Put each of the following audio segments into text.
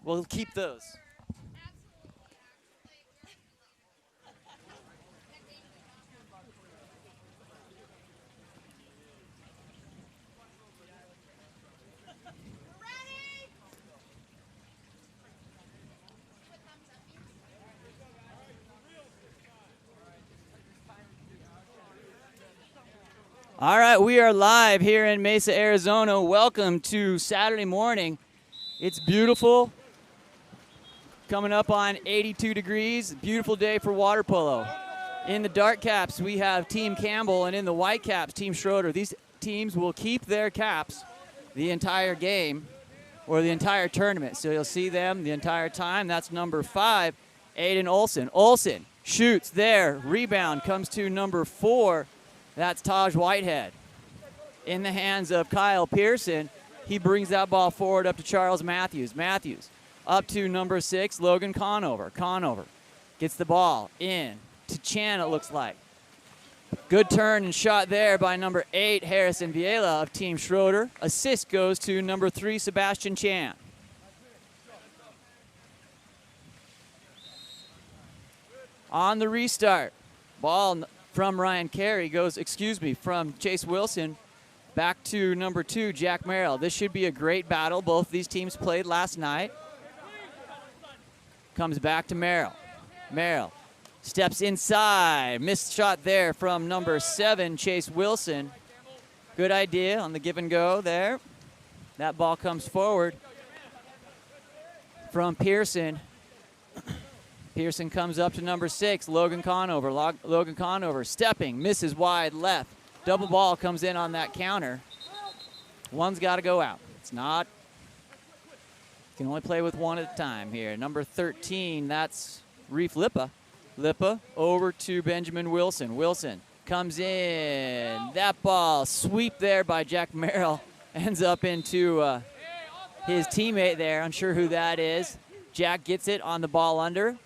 we'll keep those. All right, we are live here in Mesa, Arizona. Welcome to Saturday morning. It's beautiful. Coming up on 82 degrees. Beautiful day for water polo. In the dark caps, we have Team Campbell, and in the white caps, Team Schroeder. These teams will keep their caps the entire game or the entire tournament. So you'll see them the entire time. That's number 5, Aiden Olson. Olson shoots there. Rebound comes to number 4. That's Taj Whitehead. In the hands of Kyle Pearson, he brings that ball forward up to Charles Matthews. Matthews up to number 6, Logan Conover. Conover gets the ball in to Chan, it looks like. Good turn and shot there by number 8, Harrison Viela of Team Schroeder. Assist goes to number 3, Sebastian Chan. On the restart, ball from Ryan Carey goes, from Chase Wilson back to number 2, Jack Merrill. This should be a great battle. Both these teams played last night. Comes back to Merrill. Merrill steps inside. Missed shot there from number 7, Chase Wilson. Good idea on the give and go there. That ball comes forward from Pearson. Pearson comes up to number 6, Logan Conover. Logan Conover stepping, misses wide left. Double ball comes in on that counter. One's got to go out. It's not. Can only play with one at a time here. Number 13, that's Reef Lippa. Lippa over to Benjamin Wilson. Wilson comes in. That ball, sweep there by Jack Merrill, ends up into his teammate there. Unsure who that is. Jack gets it on the ball under.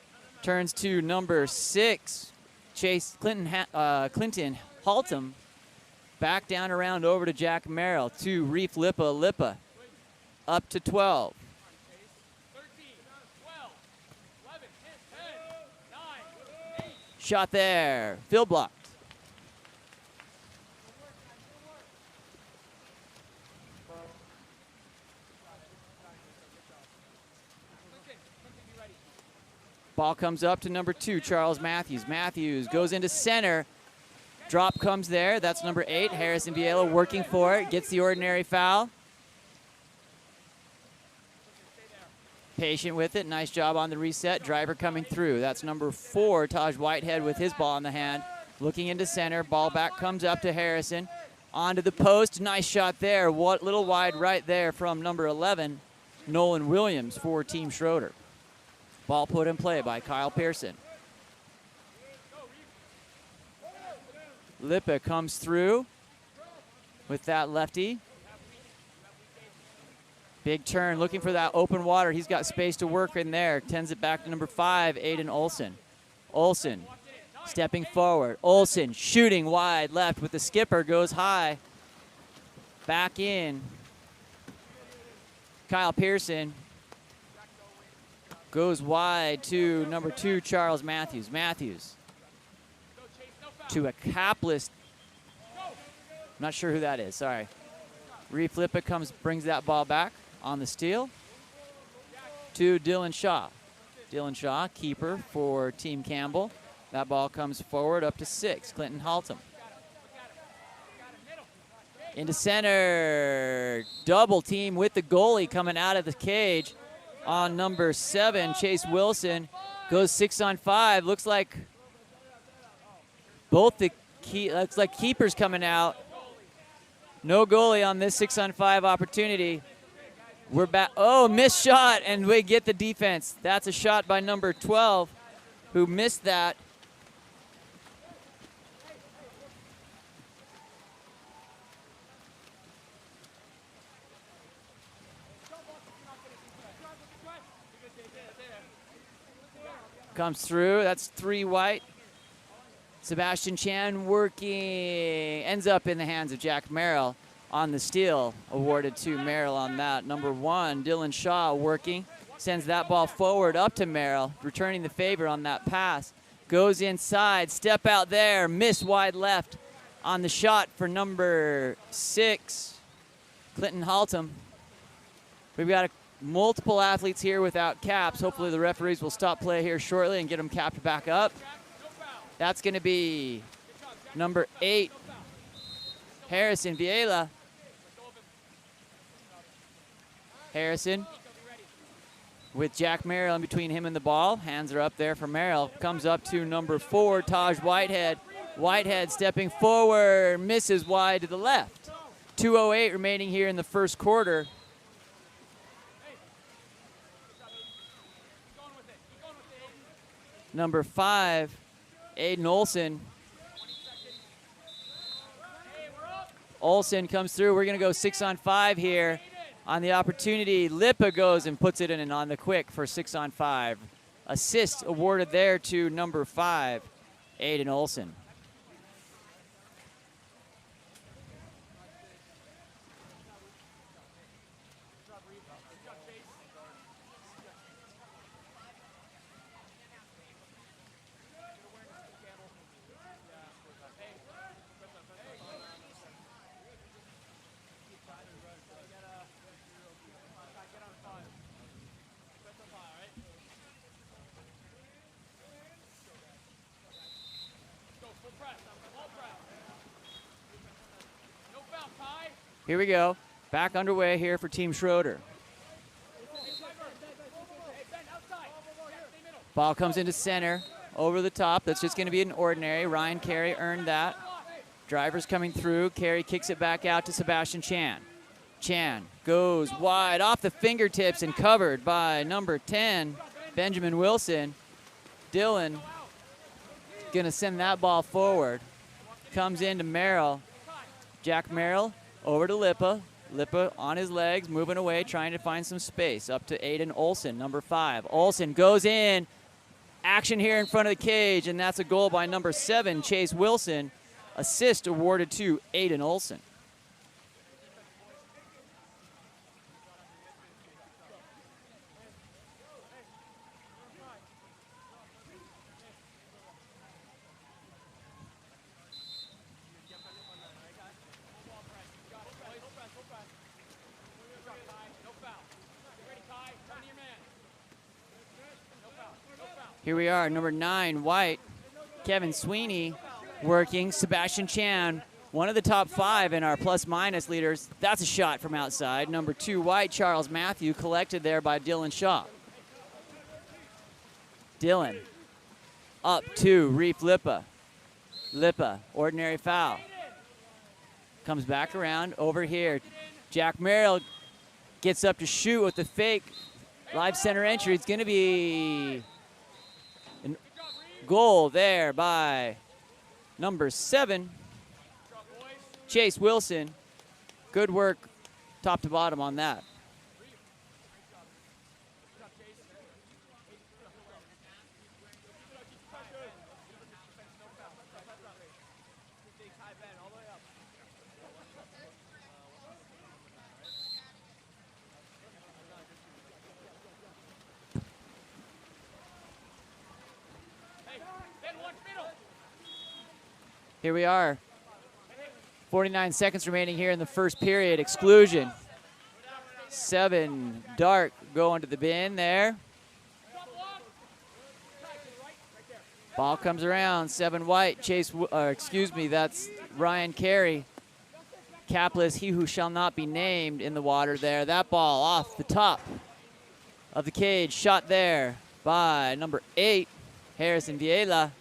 Turns to number 6, Clinton Haltom. Back down around over to Jack Merrill to Reef Lippa. Lippa up to 12. 13, 12, 11, 10, 9, 8. Shot there. Field blocked. Ball comes up to number 2, Charles Matthews. Matthews goes into center. Drop comes there. That's number 8, Harrison Viela working for it. Gets the ordinary foul. Patient with it. Nice job on the reset. Driver coming through. That's number 4, Taj Whitehead with his ball in the hand. Looking into center. Ball back comes up to Harrison. Onto the post. Nice shot there. What little wide right there from number 11, Nolan Williams for Team Schroeder. Ball put in play by Kyle Pearson. Lippa comes through with that lefty. Big turn, looking for that open water. He's got space to work in there. Tends it back to number 5, Aiden Olson. Olson stepping forward. Olson shooting wide left with the skipper. Goes high. Back in. Kyle Pearson goes wide to number 2, Charles Matthews. Matthews to a capless. I'm not sure who that is, sorry. Reef Lippa brings that ball back on the steal to Dylan Shaw. Dylan Shaw, keeper for Team Campbell. That ball comes forward up to 6, Clinton Haltom. Into center. Double team with the goalie coming out of the cage. On number 7, Chase Wilson goes 6-on-5. Looks like looks like keepers coming out. No goalie on this 6-on-5 opportunity. We're back. Oh, missed shot, and we get the defense. That's a shot by number 12, who missed that. Comes through. That's 3 white. Sebastian Chan working. Ends up in the hands of Jack Merrill on the steal. Awarded to Merrill on that. Number 1, Dylan Shaw working. Sends that ball forward up to Merrill, returning the favor on that pass. Goes inside, step out there, miss wide left on the shot for number 6, Clinton Haltom. We've got multiple athletes here without caps. Hopefully the referees will stop play here shortly and get them capped back up. That's going to be number 8, Harrison Viela. Harrison with Jack Merrill in between him and the ball. Hands are up there for Merrill. Comes up to number 4, Taj Whitehead. Whitehead stepping forward, misses wide to the left. 2:08 remaining here in the first quarter. Number 5, Aiden Olson. Olson comes through. We're going to go 6-on-5 here. On the opportunity, Lipa goes and puts it in and on the quick for 6-on-5. Assist awarded there to number 5, Aiden Olson. Here we go. Back underway here for Team Schroeder. Ball comes into center, over the top. That's just going to be an ordinary. Ryan Carey earned that. Drivers coming through. Carey kicks it back out to Sebastian Chan. Chan goes wide off the fingertips and covered by number 10, Benjamin Wilson. Dylan going to send that ball forward. Comes into Merrill. Jack Merrill over to Lipa. Lipa on his legs, moving away, trying to find some space. Up to Aiden Olson, number 5. Olson goes in. Action here in front of the cage, and that's a goal by number 7, Chase Wilson. Assist awarded to Aiden Olson. Here we are, number 9, White. Kevin Sweeney working. Sebastian Chan, one of the top 5 in our plus-minus leaders. That's a shot from outside. Number 2, White, Charles Matthew, collected there by Dylan Shaw. Dylan up to Reef Lipa. Lipa, ordinary foul. Comes back around over here. Jack Merrill gets up to shoot with the fake. Live center entry. It's going to be a goal there by number 7, Chase Wilson. Good work top to bottom on that. Here we are. 49 seconds remaining here in the first period. Exclusion. 7 Dark going to the bin there. Ball comes around. 7 White. That's Ryan Carey. Capless, he who shall not be named in the water there. That ball off the top of the cage. Shot there by number 8, Harrison Viela.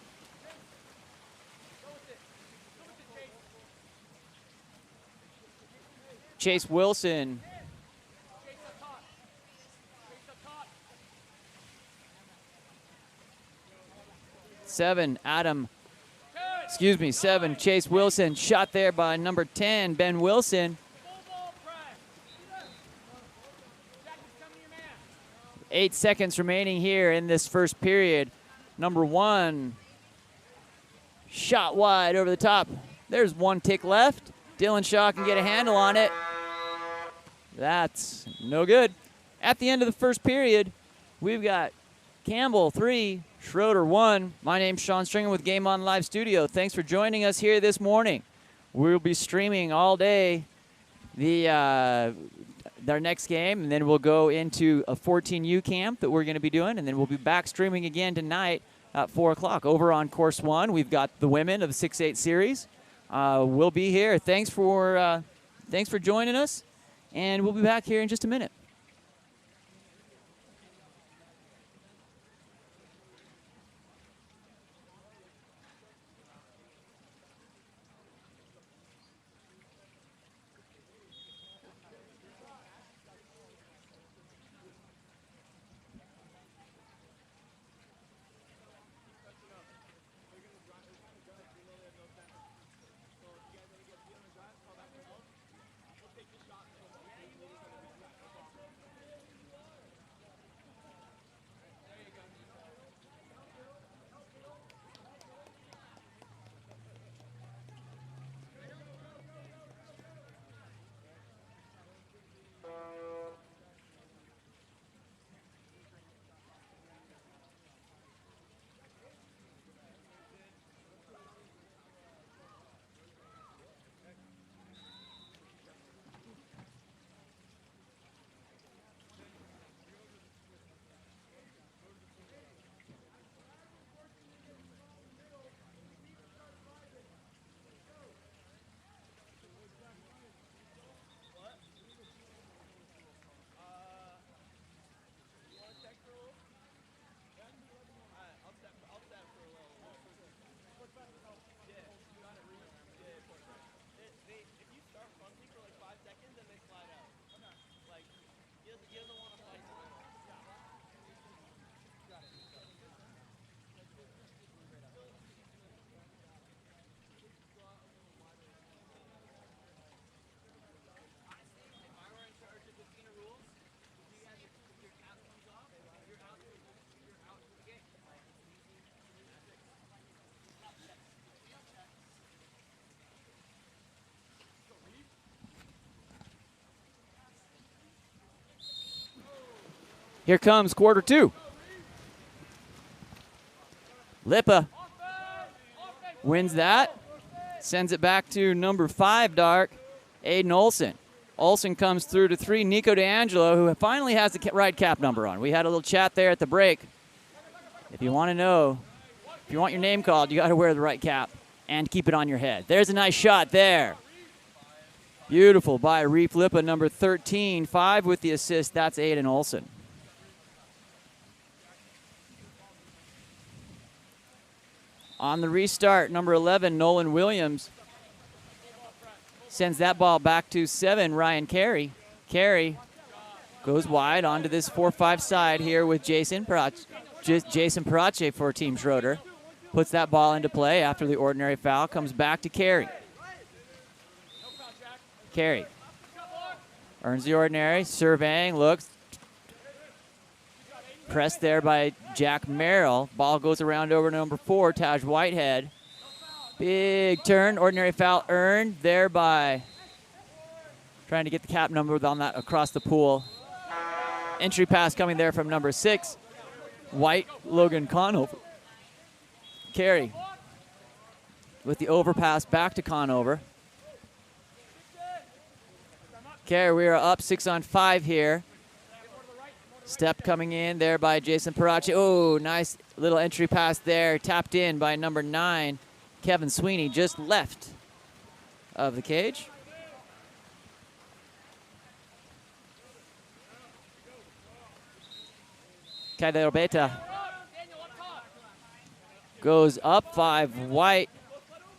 Chase Wilson. Seven, Chase Wilson. Shot there by number 10, Ben Wilson. 8 seconds remaining here in this first period. Number 1, shot wide over the top. There's 1 tick left. Dylan Shaw can get a handle on it. That's no good. At the end of the first period, We've got Campbell 3, Schroeder 1. My name's Sean Stringer with Game On Live Studio. Thanks for joining us here this morning. We'll be streaming all day their next game, and then we'll go into a 14U camp that we're going to be doing, and then we'll be back streaming again tonight at 4 o'clock. Over on Course 1, we've got the women of the 6-8 series. We'll be here. Thanks for joining us, and we'll be back here in just a minute. Here comes quarter 2. Lippa wins that. Sends it back to number 5, Dark, Aiden Olson. Olson comes through to 3, Nico D'Angelo, who finally has the right cap number on. We had a little chat there at the break. If you want to know, if you want your name called, you got to wear the right cap and keep it on your head. There's a nice shot there. Beautiful by Reef Lippa, number 13. 5 with the assist. That's Aiden Olson. On the restart, number 11, Nolan Williams sends that ball back to 7, Ryan Carey. Carey goes wide onto this 4-5 side here with Jason Parache for Team Schroeder. Puts that ball into play after the ordinary foul. Comes back to Carey. Carey earns the ordinary. Surveying, looks. Pressed there by Jack Merrill. Ball goes around over to number 4, Taj Whitehead. Big turn, ordinary foul earned there by trying to get the cap number on that across the pool. Entry pass coming there from number 6, Logan Conover. Carey with the overpass back to Conover. Carey, we are up 6 on 5 here. Step coming in there by Jason Parache. Oh, nice little entry pass there. Tapped in by number 9, Kevin Sweeney, just left of the cage. Cadero Beta goes up 5, White.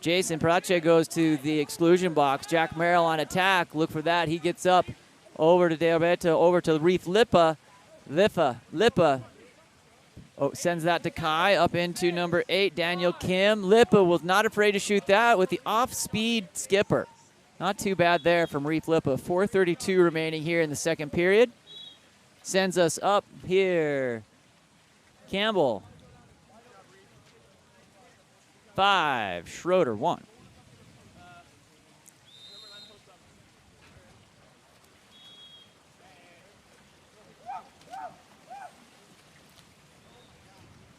Jason Parache goes to the exclusion box. Jack Merrill on attack. Look for that. He gets up over to De Beta, over to Reef Lippa. Lippa sends that to Kai, up into number 8, Daniel Kim. Lippa was not afraid to shoot that with the off-speed skipper. Not too bad there from Reef Lippa. 4:32 remaining here in the second period. Sends us up here. Campbell 5, Schroeder 1.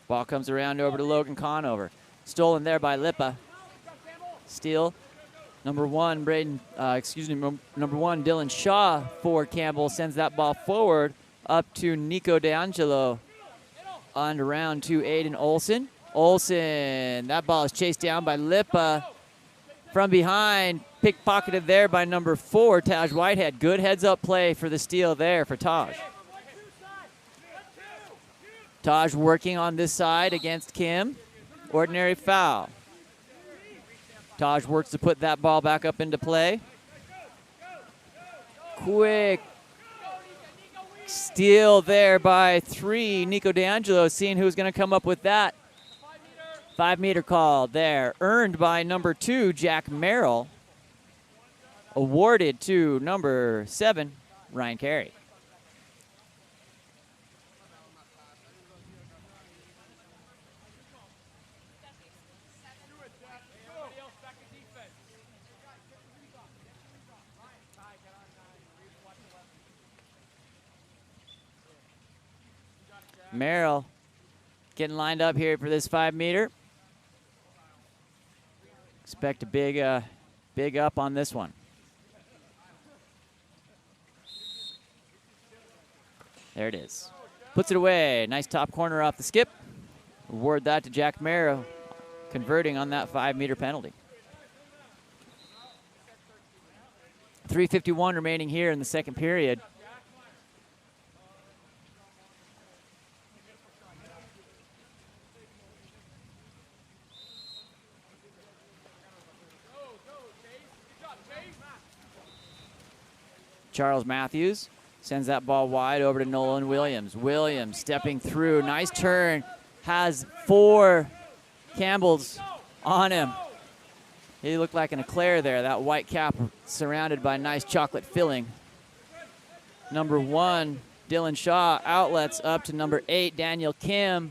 Ball comes around over to Logan Conover. Stolen there by Lipa. Steal. Number one, number one, Dylan Shaw for Campbell sends that ball forward up to Nico D'Angelo. On around to Aiden Olson. Olson, that ball is chased down by Lipa. From behind, pickpocketed there by number 4, Taj Whitehead. Good heads-up play for the steal there for Taj. Taj working on this side against Kim. Ordinary foul. Taj works to put that ball back up into play. Quick steal there by 3, Nico D'Angelo, seeing who's going to come up with that. 5-meter call there, earned by number 2, Jack Merrill. Awarded to number 7, Ryan Carey. Merrill getting lined up here for this 5-meter. Expect a big up on this one. There it is. Puts it away. Nice top corner off the skip. Award that to Jack Merrill, converting on that 5-meter penalty. 3:51 remaining here in the second period. Charles Matthews sends that ball wide over to Nolan Williams. Williams stepping through. Nice turn. Has 4 Campbells on him. He looked like an eclair there. That white cap surrounded by nice chocolate filling. Number 1, Dylan Shaw, outlets up to number 8, Daniel Kim.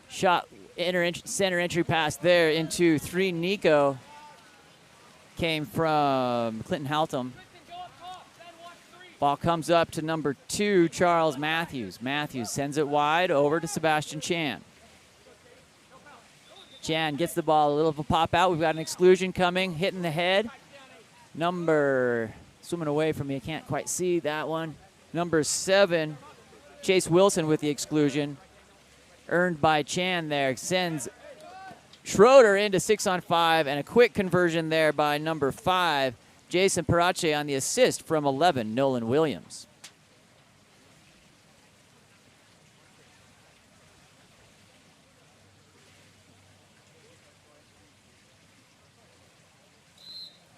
Shot center entry pass there into 3, Nico. Came from Clinton Haltom. Ball comes up to number 2, Charles Matthews. Matthews sends it wide over to Sebastian Chan. Chan gets the ball, a little of a pop out. We've got an exclusion coming, hitting the head. Swimming away from me, I can't quite see that one. Number 7, Chase Wilson with the exclusion. Earned by Chan there, sends Schroeder into 6-on-5, and a quick conversion there by number 5, Jason Parache on the assist from 11, Nolan Williams.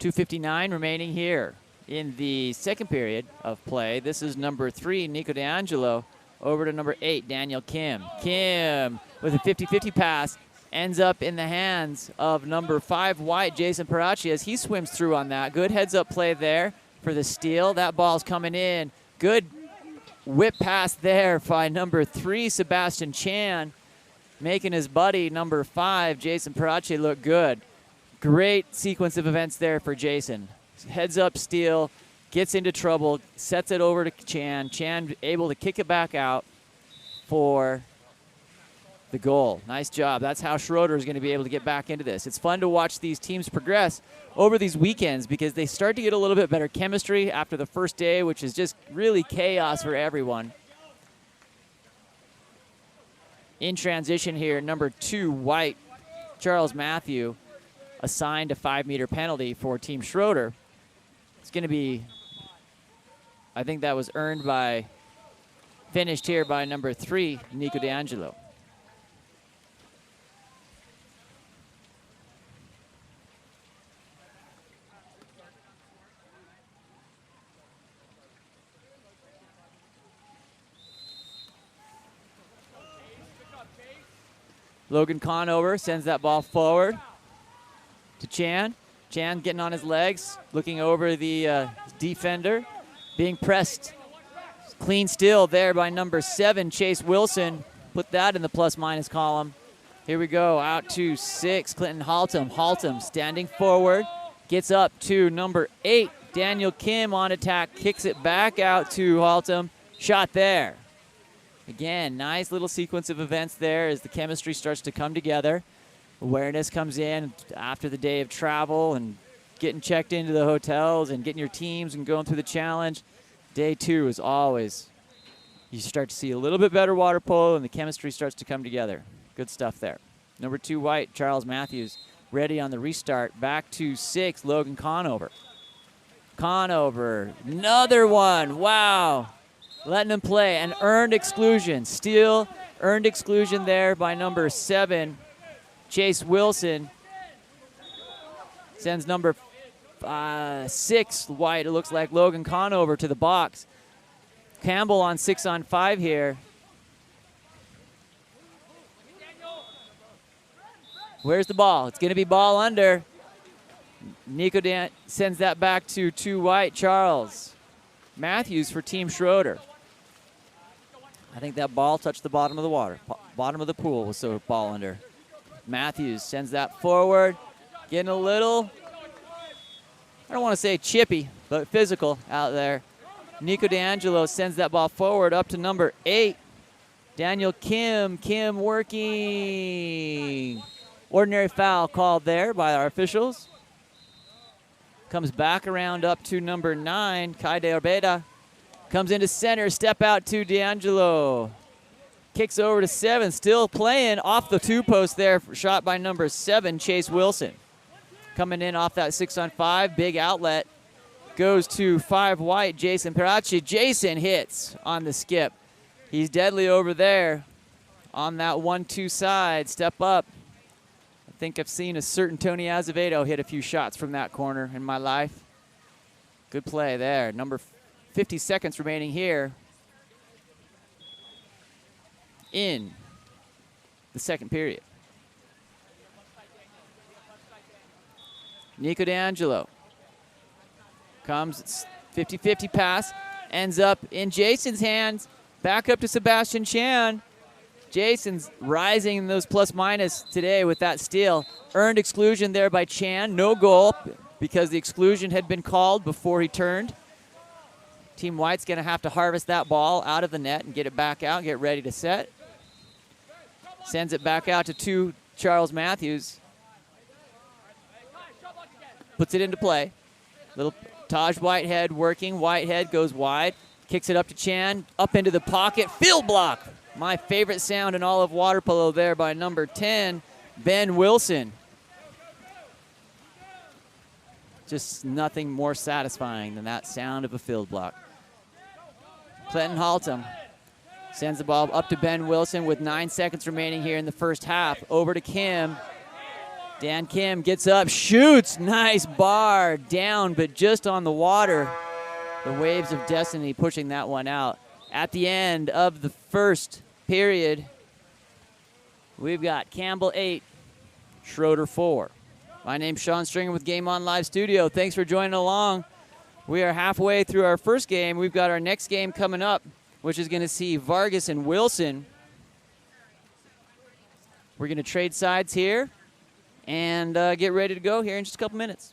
.259 remaining here in the second period of play. This is number 3, Nico D'Angelo, over to number 8, Daniel Kim. Kim with a 50-50 pass. Ends up in the hands of number 5, White, Jason Parachi, as he swims through on that. Good heads-up play there for the steal. That ball's coming in. Good whip pass there by number 3, Sebastian Chan, making his buddy, number 5, Jason Parachi, look good. Great sequence of events there for Jason. Heads-up steal, gets into trouble, sets it over to Chan. Chan able to kick it back out for the goal. Nice job. That's how Schroeder is going to be able to get back into this. It's fun to watch these teams progress over these weekends because they start to get a little bit better chemistry after the first day, which is just really chaos for everyone. In transition here, number 2, White, Charles Matthew, assigned a 5-meter penalty for Team Schroeder. It's going to be, I think that was earned by, finished here by number 3, Nico D'Angelo. Logan Conover sends that ball forward to Chan. Chan getting on his legs, looking over the defender, being pressed. Clean steal there by number 7, Chase Wilson. Put that in the plus-minus column. Here we go, out to 6, Clinton Haltom. Haltom standing forward, gets up to number 8, Daniel Kim on attack, kicks it back out to Haltom. Shot there. Again, nice little sequence of events there as the chemistry starts to come together. Awareness comes in after the day of travel and getting checked into the hotels and getting your teams and going through the challenge. Day 2 is always, you start to see a little bit better water polo and the chemistry starts to come together. Good stuff there. Number 2 white, Charles Matthews, ready on the restart. Back to 6, Logan Conover. Conover, another one, wow. Letting him play, an earned exclusion. Steal, earned exclusion there by number 7, Chase Wilson. Sends number 6 white, it looks like Logan Conover to the box. Campbell on 6-on-5 here. Where's the ball? It's going to be ball under. Nico Dan sends that back to 2 white, Charles Matthews for Team Schroeder. I think that ball touched the bottom of the water. Bottom of the pool was so ball under. Matthews sends that forward. Getting a little, I don't want to say chippy, but physical out there. Nico D'Angelo sends that ball forward up to number 8. Daniel Kim. Kim working. Ordinary foul called there by our officials. Comes back around up to number 9, Kai De Orbeda. Comes into center, step out to D'Angelo. Kicks over to 7, still playing off the 2-post there, shot by number 7, Chase Wilson. Coming in off that 6-on-5, big outlet. Goes to 5 white, Jason Peracci. Jason hits on the skip. He's deadly over there on that 1-2 side, step up. I think I've seen a certain Tony Azevedo hit a few shots from that corner in my life. Good play there. Number 50 seconds remaining here in the second period. Nico D'Angelo comes, 50-50 pass, ends up in Jason's hands. Back up to Sebastian Chan. Jason's rising in those plus-minus today with that steal. Earned exclusion there by Chan. No goal because the exclusion had been called before he turned. Team White's going to have to harvest that ball out of the net and get it back out and get ready to set. Sends it back out to 2, Charles Matthews. Puts it into play. Little Taj Whitehead working. Whitehead goes wide. Kicks it up to Chan. Up into the pocket. Field block. My favorite sound in all of water polo there by number 10, Ben Wilson. Just nothing more satisfying than that sound of a field block. Clinton Haltom sends the ball up to Ben Wilson with 9 seconds remaining here in the first half. Over to Kim. Dan Kim gets up, shoots. Nice bar. Down, but just on the water. The Waves of Destiny pushing that one out. At the end of the first period, we've got Campbell 8, Schroeder 4. My name's Sean Stringer with Game On Live Studio. Thanks for joining along. We are halfway through our first game. We've got our next game coming up, which is going to see Vargas and Wilson. We're going to trade sides here and get ready to go here in just a couple minutes.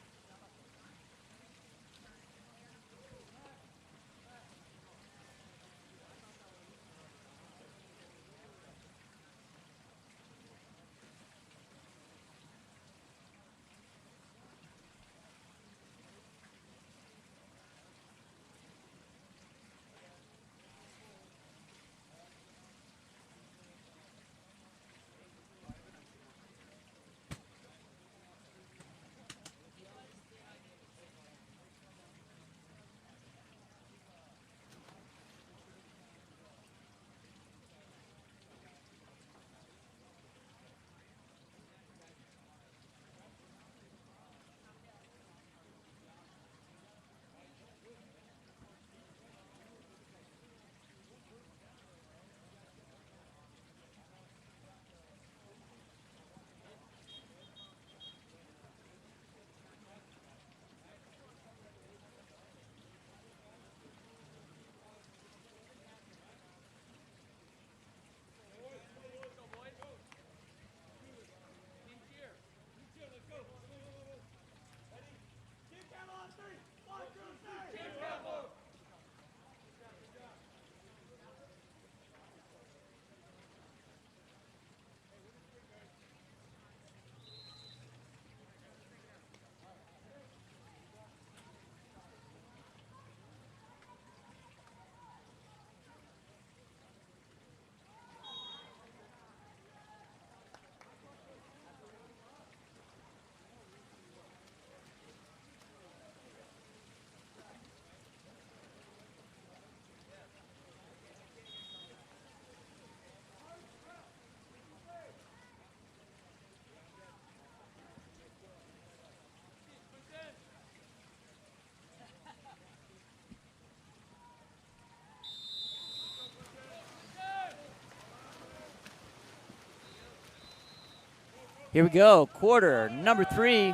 Here we go, quarter number 3.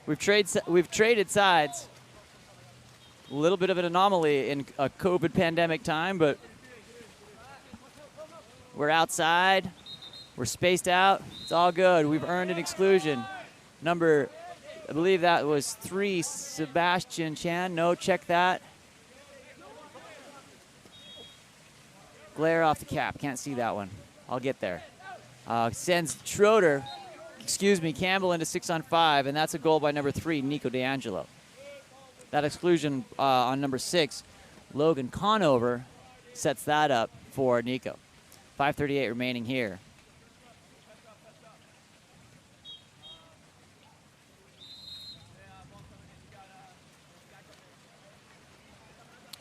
We've traded sides. A little bit of an anomaly in a COVID pandemic time, but we're outside. We're spaced out. It's all good. We've earned an exclusion. Number, I believe that was 3, Sebastian Chan. No, check that. Glare off the cap. Can't see that one. I'll get there. Sends Campbell into 6-on-5, and that's a goal by number 3, Nico D'Angelo. That exclusion on number 6, Logan Conover, sets that up for Nico. 5:38 remaining here.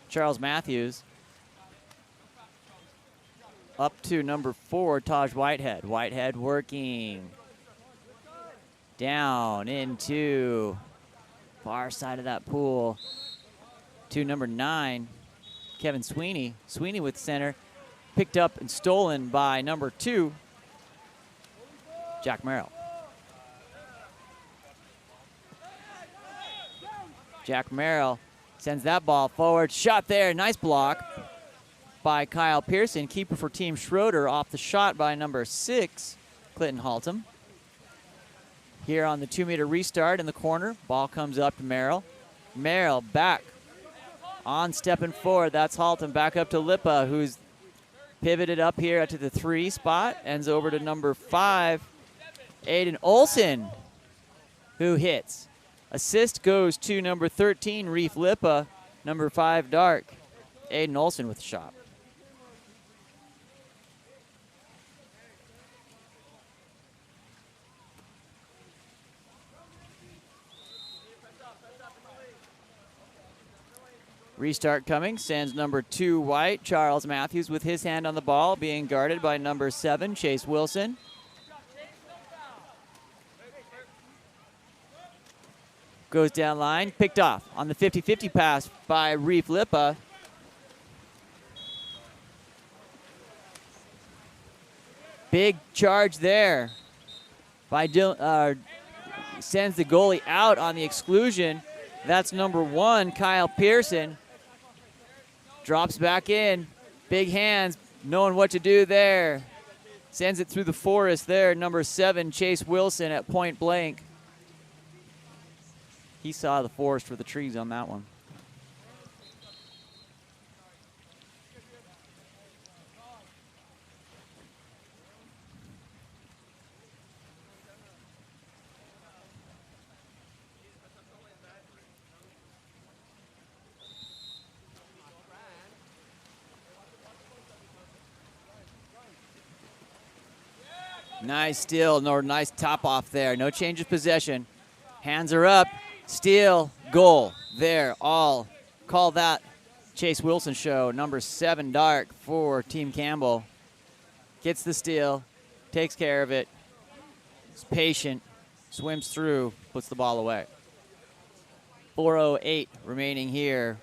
Charles Matthews up to number 4, Taj Whitehead. Whitehead working down into far side of that pool to number 9, Kevin Sweeney. Sweeney with center, picked up and stolen by number 2, Jack Merrill. Jack Merrill sends that ball forward. Shot there, nice block by Kyle Pearson. Keeper for Team Schroeder off the shot by number 6, Clinton Haltom. Here on the 2-meter restart in the corner, ball comes up to Merrill. Merrill back on stepping forward. That's Haltom. Back up to Lippa, who's pivoted up here to the 3 spot. Ends over to number 5, Aiden Olson, who hits. Assist goes to number 13, Reef Lippa. Number 5, Dark, Aiden Olson with the shot. Restart coming, sends number 2 White, Charles Matthews with his hand on the ball, being guarded by number 7, Chase Wilson. Goes down line, picked off on the 50-50 pass by Reef Lippa. Big charge there by sends the goalie out on the exclusion. That's number 1, Kyle Pearson. Drops back in, big hands, knowing what to do there. Sends it through the forest there, number 7, Chase Wilson at point blank. He saw the forest for the trees on that one. Nice steal, nice top off there. No change of possession. Hands are up. Steal, goal. There, all. Call that Chase Wilson show. Number 7, Dark for Team Campbell. Gets the steal, takes care of it. Is patient, swims through, puts the ball away. 4:08 remaining here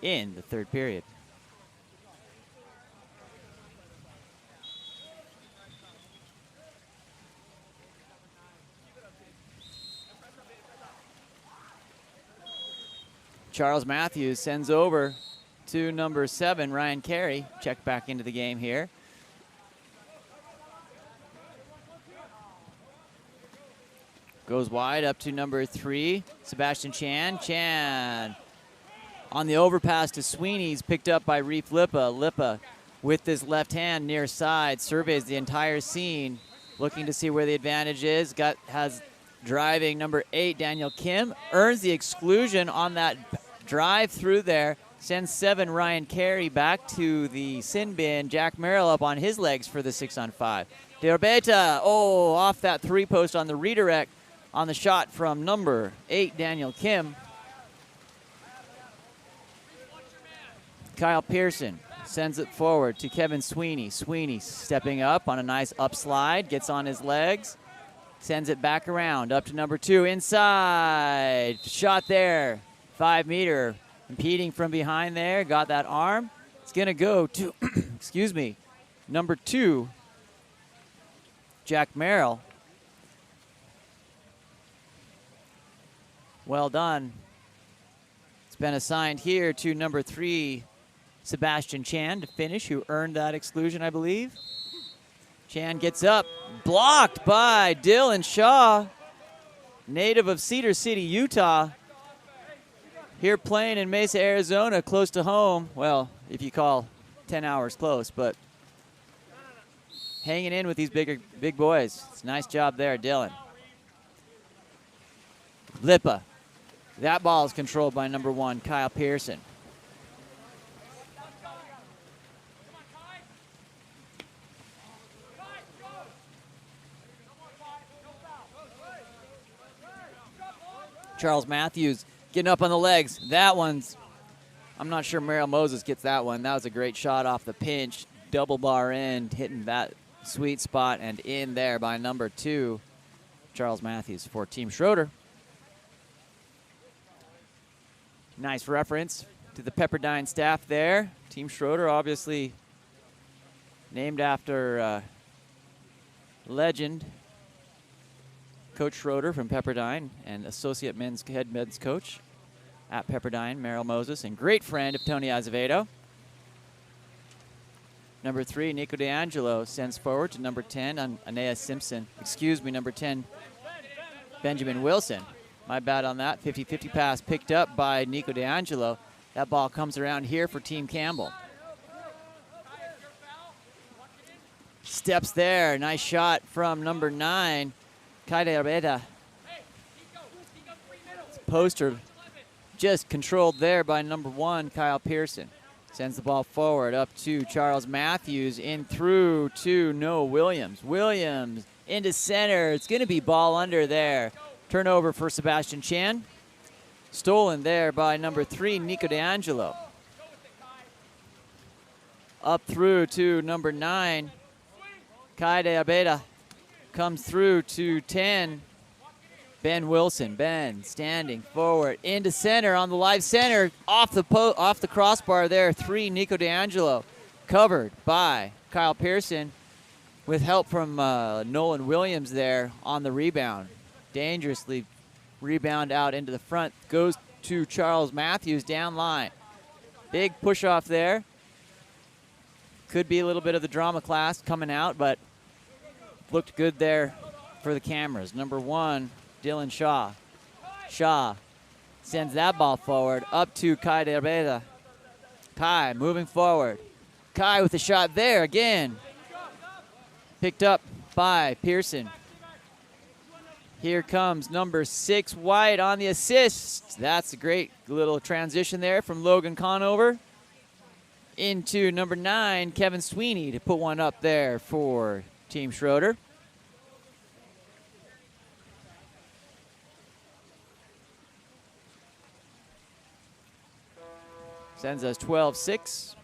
in the 3rd period. Charles Matthews sends over to number 7, Ryan Carey. Check back into the game here. Goes wide up to number 3, Sebastian Chan. Chan on the overpass to Sweeney's, picked up by Reef Lippa. Lippa with his left hand near side, surveys the entire scene, looking to see where the advantage is. Has driving number 8, Daniel Kim. Earns the exclusion on that drive through there. Sends 7, Ryan Carey, back to the sin bin. Jack Merrill up on his legs for the 6-on-5. De Orbeta, off that 3-post on the redirect on the shot from number 8, Daniel Kim. Kyle Pearson sends it forward to Kevin Sweeney. Sweeney stepping up on a nice upslide, gets on his legs, sends it back around, up to number 2, inside. Shot there, 5-meter, impeding from behind there, got that arm. It's gonna go to, excuse me, number 2, Jack Merrill. Well done. It's been assigned here to number 3, Sebastian Chan, to finish, who earned that exclusion, I believe. Chan gets up, blocked by Dylan Shaw, native of Cedar City, Utah. Here playing in Mesa, Arizona, close to home. Well, if you call 10 hours close, but hanging in with these big boys. It's a nice job there, Dylan. Lipa. That ball is controlled by number 1, Kyle Pearson. Charles Matthews getting up on the legs. That one's, I'm not sure Merrill Moses gets that one. That was a great shot off the pinch. Double bar end, hitting that sweet spot and in there by number 2, Charles Matthews for Team Schroeder. Nice reference to the Pepperdine staff there. Team Schroeder, obviously named after legend Coach Schroeder from Pepperdine and associate head men's coach at Pepperdine, Merrill Moses, and great friend of Tony Azevedo. Number 3, Nico D'Angelo sends forward to number 10, Anea Simpson. Excuse me, number 10, Benjamin Wilson. My bad on that. 50-50 pass picked up by Nico D'Angelo. That ball comes around here for Team Campbell. Steps there. Nice shot from number 9, Kaide Arbeta. Poster just controlled there by number 1, Kyle Pearson. Sends the ball forward up to Charles Matthews, in through to Noah Williams. Williams into center. It's going to be ball under there. Turnover for Sebastian Chan. Stolen there by number 3, Nico D'Angelo. Up through to number 9, Kaide Arbeta. Comes through to 10, Ben Wilson. Ben standing forward into center on the live center. Off the crossbar there, 3, Nico D'Angelo. Covered by Kyle Pearson with help from Nolan Williams there on the rebound. Dangerously rebound out into the front. Goes to Charles Matthews down line. Big push off there. Could be a little bit of the drama class coming out, but looked good there for the cameras. Number 1, Dylan Shaw. Shaw sends that ball forward up to Kai Derbeda. Kai moving forward. Kai with a shot there again. Picked up by Pearson. Here comes number 6, White on the assist. That's a great little transition there from Logan Conover into number 9, Kevin Sweeney, to put one up there for Team Schroeder. Sends us 12-6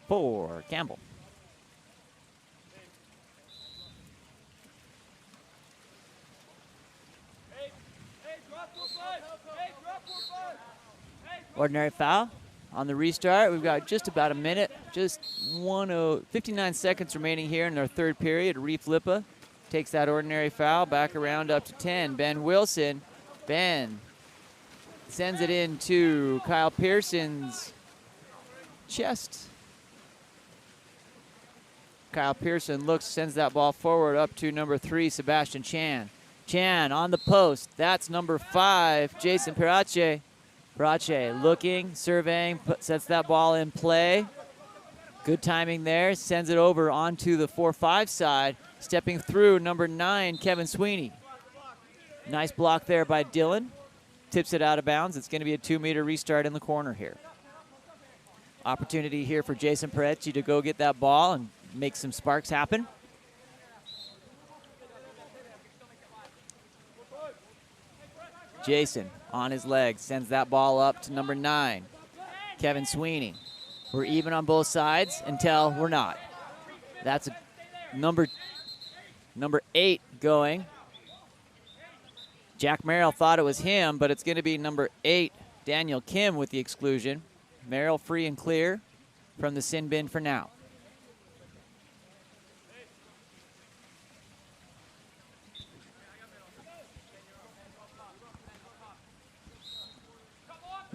for Campbell. Ordinary foul on the restart. We've got just about a minute, just 59 seconds remaining here in our third period. Reef Lipa takes that ordinary foul back around up to 10. Ben Wilson. Ben sends it into Kyle Pearson's chest. Kyle Pearson sends that ball forward up to number 3, Sebastian Chan. Chan on the post. That's number 5, Jason Parache. Parache looking, surveying, sets that ball in play. Good timing there. Sends it over onto the 4-5 side. Stepping through, number 9, Kevin Sweeney. Nice block there by Dylan. Tips it out of bounds. It's going to be a 2-meter restart in the corner here. Opportunity here for Jason Parache to go get that ball and make some sparks happen. Jason on his legs sends that ball up to number 9, Kevin Sweeney. We're even on both sides until we're not. That's a number 8 going. Jack Merrill thought it was him, but it's going to be number 8, Daniel Kim, with the exclusion. Merrill free and clear from the sin bin for now.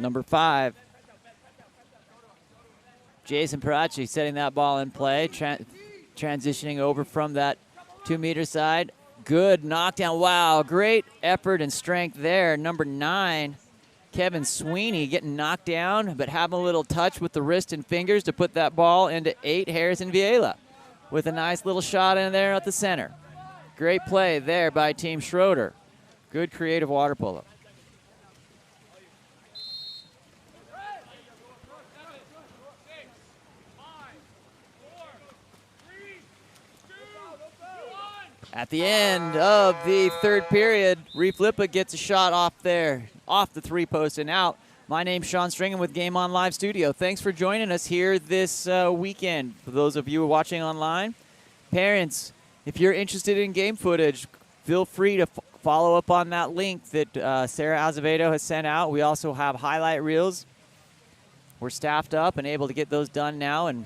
Number 5. Jason Parachi setting that ball in play, transitioning over from that 2-meter side. Good knockdown. Wow, great effort and strength there. Number 9, Kevin Sweeney getting knocked down, but having a little touch with the wrist and fingers to put that ball into 8, Harrison Viela, with a nice little shot in there at the center. Great play there by Team Schroeder. Good creative water polo. At the end of the third period, Reef Lippa gets a shot off there, off the 3-post and out. My name's Sean Stringham with Game On Live Studio. Thanks for joining us here this weekend. For those of you watching online, parents, if you're interested in game footage, feel free to follow up on that link that Sarah Azevedo has sent out. We also have highlight reels. We're staffed up and able to get those done now in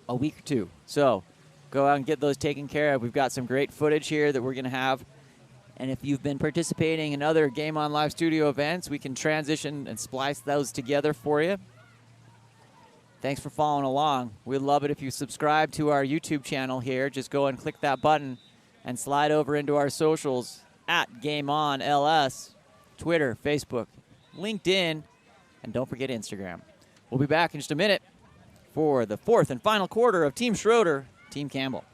a week or 2. So go out and get those taken care of. We've got some great footage here that we're going to have. And if you've been participating in other Game On Live Studio events, we can transition and splice those together for you. Thanks for following along. We'd love it if you subscribe to our YouTube channel here. Just go and click that button and slide over into our socials at Game On LS, Twitter, Facebook, LinkedIn, and don't forget Instagram. We'll be back in just a minute for the 4th and final quarter of Team Schroeder, Team Campbell.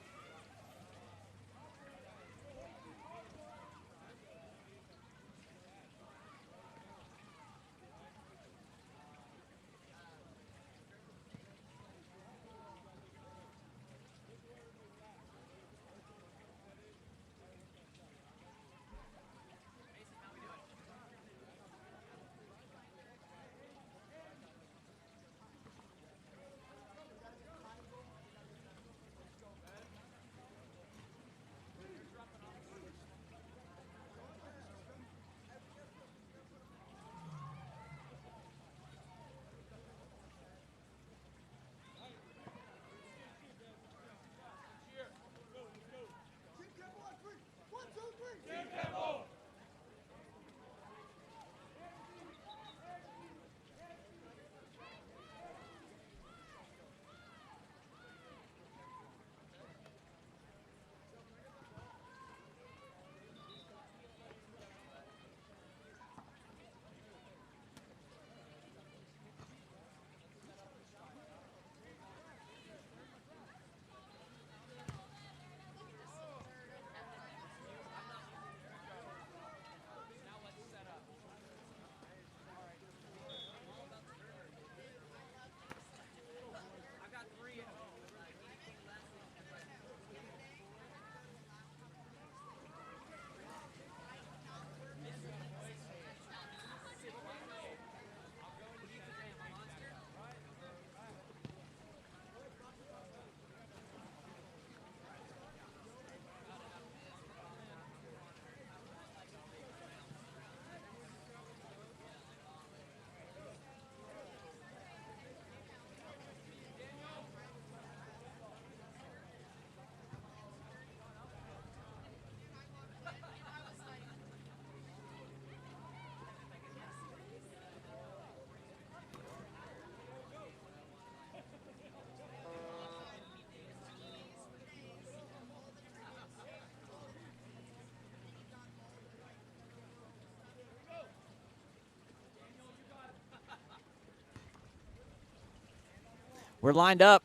We're lined up,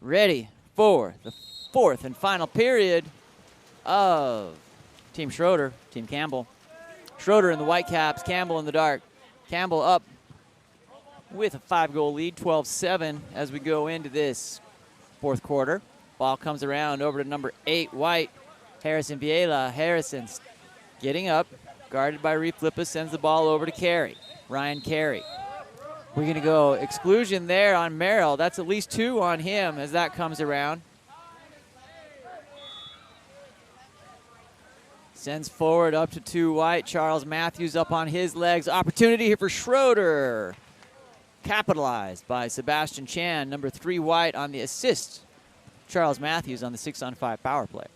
ready for the 4th and final period of Team Schroeder, Team Campbell. Schroeder in the white caps, Campbell in the dark. Campbell up with a 5-goal lead, 12-7 as we go into this 4th quarter. Ball comes around over to number 8, white, Harrison Viela. Harrison getting up, guarded by Reef Lippa, sends the ball over to Carey, Ryan Carey. We're going to go exclusion there on Merrill. That's at least 2 on him as that comes around. Sends forward up to 2 white. Charles Matthews up on his legs. Opportunity here for Schroeder. Capitalized by Sebastian Chan, number 3 white on the assist. Charles Matthews on the 6-on-5 power play.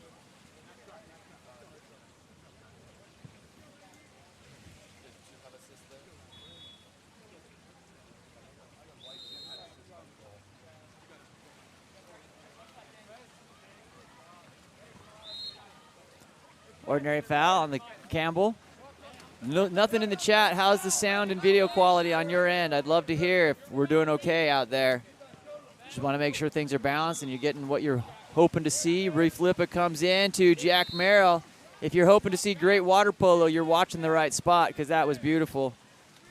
Ordinary foul on the Campbell. Nothing in the chat. How's the sound and video quality on your end? I'd love to hear if we're doing okay out there. Just want to make sure things are balanced and you're getting what you're hoping to see. Reef Lippa comes in to Jack Merrill. If you're hoping to see great water polo, you're watching the right spot because that was beautiful.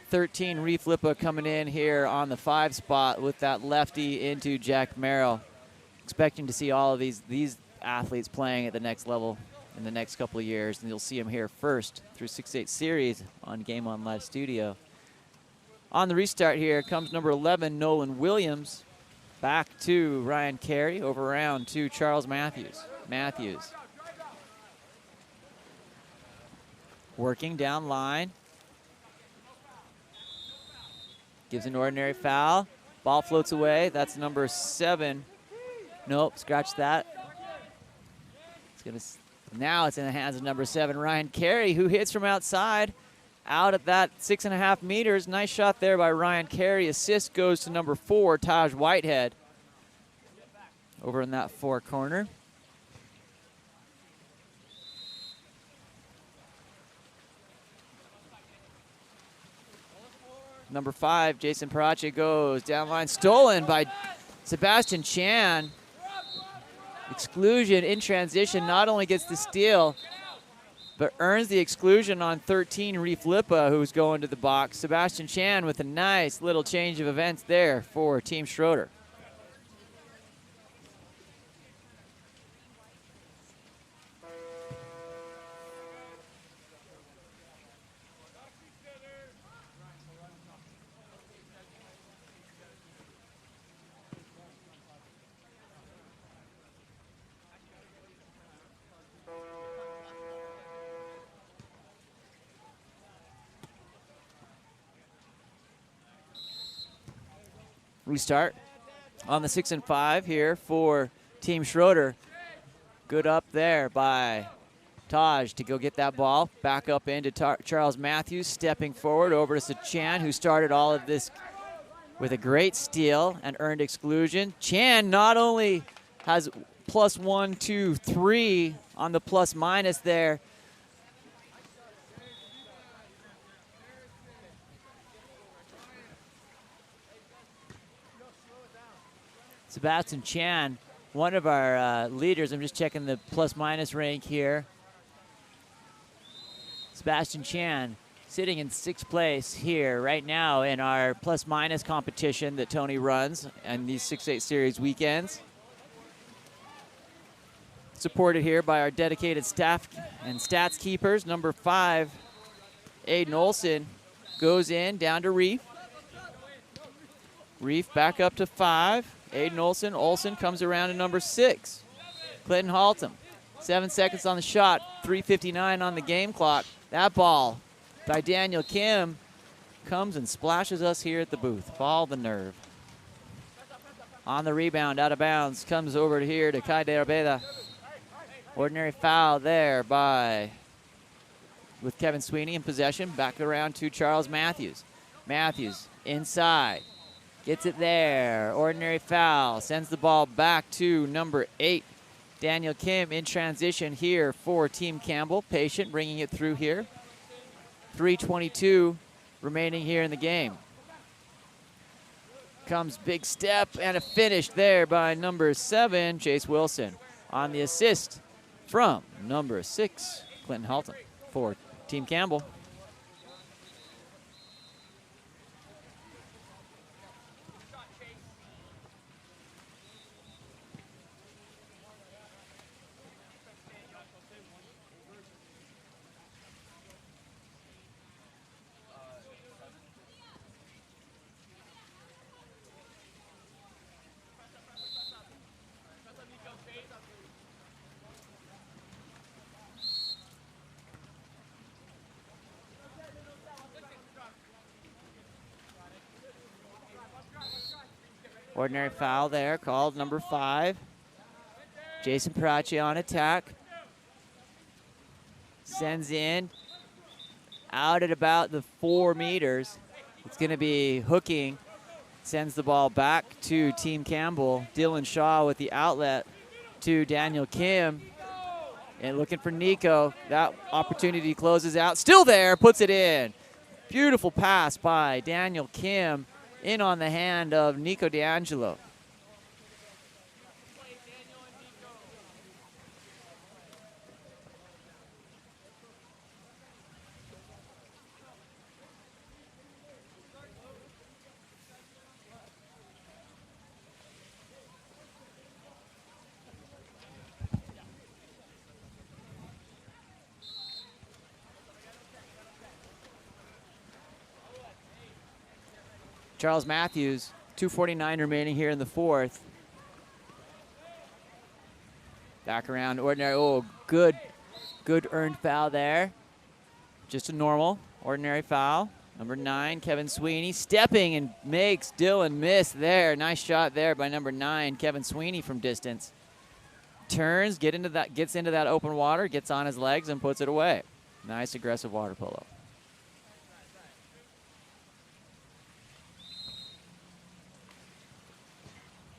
13 Reef Lippa coming in here on the 5 spot with that lefty into Jack Merrill. Expecting to see all of these athletes playing at the next level in the next couple of years, and you'll see them here first through 6-8 series on Game On Live Studio. On the restart here comes number 11, Nolan Williams. Back to Ryan Carey, over around to Charles Matthews. Matthews working down line. Gives an ordinary foul. Ball floats away. That's number 7. Nope, scratch that. Now it's in the hands of number 7, Ryan Carey, who hits from outside out at that 6.5 meters. Nice shot there by Ryan Carey. Assist goes to number 4, Taj Whitehead, over in that 4 corner. Number 5, Jason Parache goes down line. Stolen by Sebastian Chan. Exclusion in transition, not only gets the steal, but earns the exclusion on 13, Reef Lippa, who's going to the box. Sebastian Chan with a nice little change of events there for Team Schroeder. Restart on the 6 and 5 here for Team Schroeder. Good up there by Taj to go get that ball. Back up into Charles Matthews, stepping forward over to Chan, who started all of this with a great steal and earned exclusion. Chan not only has +1, 2, 3 on the plus minus there, Sebastian Chan, one of our leaders. I'm just checking the plus-minus rank here. Sebastian Chan sitting in 6th place here right now in our plus-minus competition that Tony runs on these 6-8 series weekends. Supported here by our dedicated staff and stats keepers. Number 5, Aiden Olson, goes in, down to Reef. Reef back up to 5. Aiden Olson. Olson comes around to number 6, Clinton Haltom. 7 seconds on the shot, 3:59 on the game clock. That ball by Daniel Kim comes and splashes us here at the booth. Ball the nerve. On the rebound, out of bounds, comes over here to Kai Derabeda. Ordinary foul there with Kevin Sweeney in possession. Back around to Charles Matthews. Matthews inside. Gets it there. Ordinary foul. Sends the ball back to number 8, Daniel Kim, in transition here for Team Campbell. Patient, bringing it through here. 3:22 remaining here in the game. Comes big step and a finish there by number 7, Chase Wilson, on the assist from number 6, Clinton Haltom, for Team Campbell. Ordinary foul there, called number 5. Jason Parache on attack. Sends in, out at about the 4 meters. It's going to be hooking. Sends the ball back to Team Campbell. Dylan Shaw with the outlet to Daniel Kim. And looking for Nico. That opportunity closes out. Still there, puts it in. Beautiful pass by Daniel Kim in on the hand of Nico D'Angelo. Charles Matthews, 2:49 remaining here in the fourth. Back around ordinary. Oh, good earned foul there. Just a normal, ordinary foul. Number 9, Kevin Sweeney, stepping and makes Dylan miss there. Nice shot there by number 9, Kevin Sweeney from distance. Turns, gets into that open water, gets on his legs and puts it away. Nice aggressive water polo.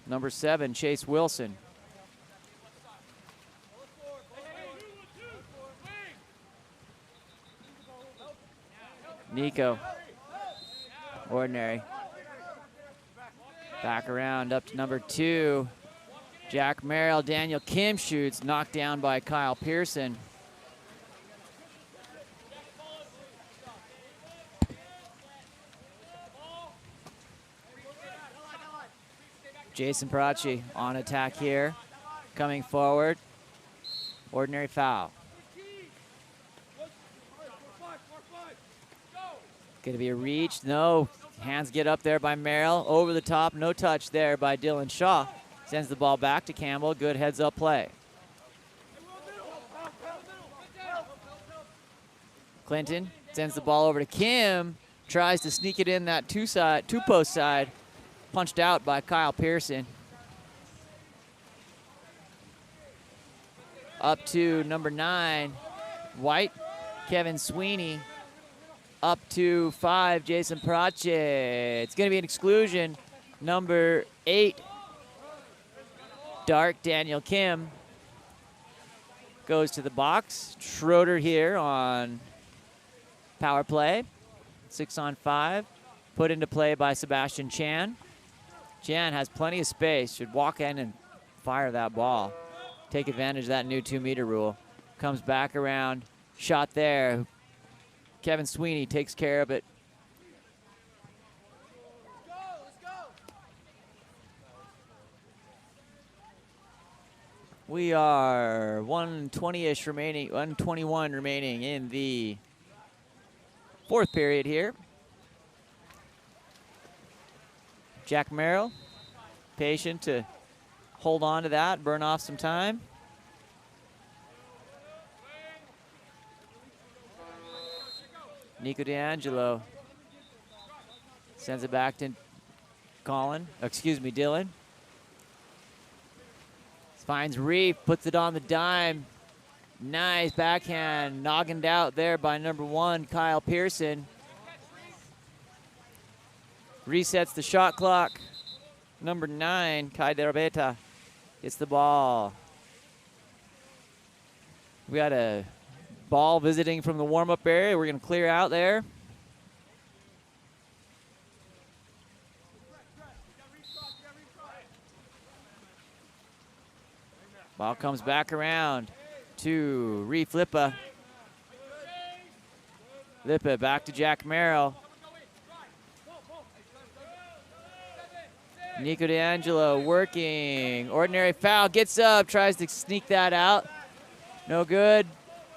Number 7, Chase Wilson. Nico, ordinary. Back around up to number 2, Jack Merrill. Daniel Kim shoots, knocked down by Kyle Pearson. Jason Parachi on attack here, coming forward. Ordinary foul. Going to be a reach. No. Hands get up there by Merrill. Over the top. No touch there by Dylan Shaw. Sends the ball back to Campbell. Good heads-up play. Clinton sends the ball over to Kim. Tries to sneak it in that two-post side. Punched out by Kyle Pearson. Up to number 9, White, Kevin Sweeney. Up to 5, Jason Parache. It's going to be an exclusion. Number 8, Dark, Daniel Kim. Goes to the box. Schroeder here on power play. 6-on-5. Put into play by Sebastian Chan. Chan has plenty of space, should walk in and fire that ball. Take advantage of that new 2-meter rule. Comes back around, shot there. Kevin Sweeney takes care of it. We are 1:20-ish remaining, 1:21 remaining in the fourth period here. Jack Merrill, patient to hold on to that, burn off some time. Nico D'Angelo sends it back to Dylan. Finds Reef, puts it on the dime. Nice backhand, noggined out there by number 1, Kyle Pearson. Resets the shot clock. Number 9, Kai Derabeta, gets the ball. We got a ball visiting from the warm-up area. We're going to clear out there. Ball comes back around to Reef Lippa. Lippa back to Jack Merrill. Nico D'Angelo working. Ordinary foul, gets up, tries to sneak that out. No good.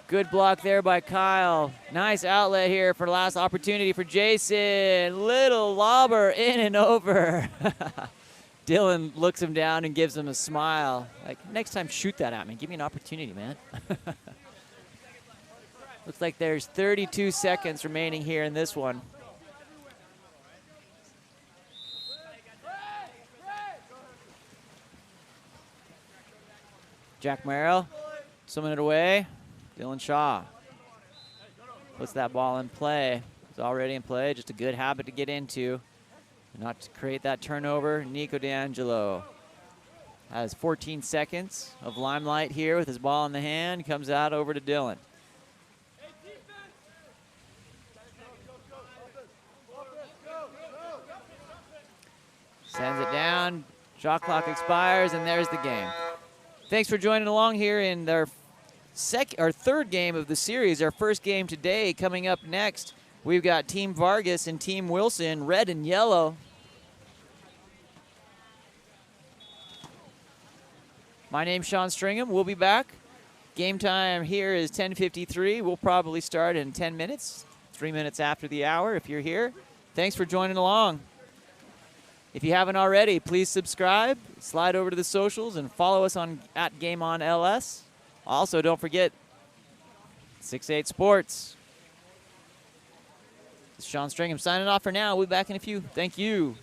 Good block there by Kyle. Nice outlet here for last opportunity for Jason. Little lobber in and over. Dylan looks him down and gives him a smile. Like, next time, shoot that at me. Give me an opportunity, man. Looks like there's 32 seconds remaining here in this one. Jack Merrill, swimming it away. Dylan Shaw puts that ball in play. It's already in play, just a good habit to get into. Not to create that turnover. Nico D'Angelo Has 14 seconds of limelight here with his ball in the hand. Comes out over to Dylan. Sends it down. Shot clock expires, and there's the game. Thanks for joining along here in our third game of the series. Our first game today. Coming up next, we've got Team Vargas and Team Wilson, red and yellow. My name's Sean Stringham. We'll be back. Game time here is 10:53. We'll probably start in 10 minutes, 3 minutes after the hour if you're here. Thanks for joining along. If you haven't already, please subscribe, slide over to the socials, and follow us on @GameOnLS. Also, don't forget 6-8 Sports. It's Sean Stringham signing off for now. We'll be back in a few. Thank you.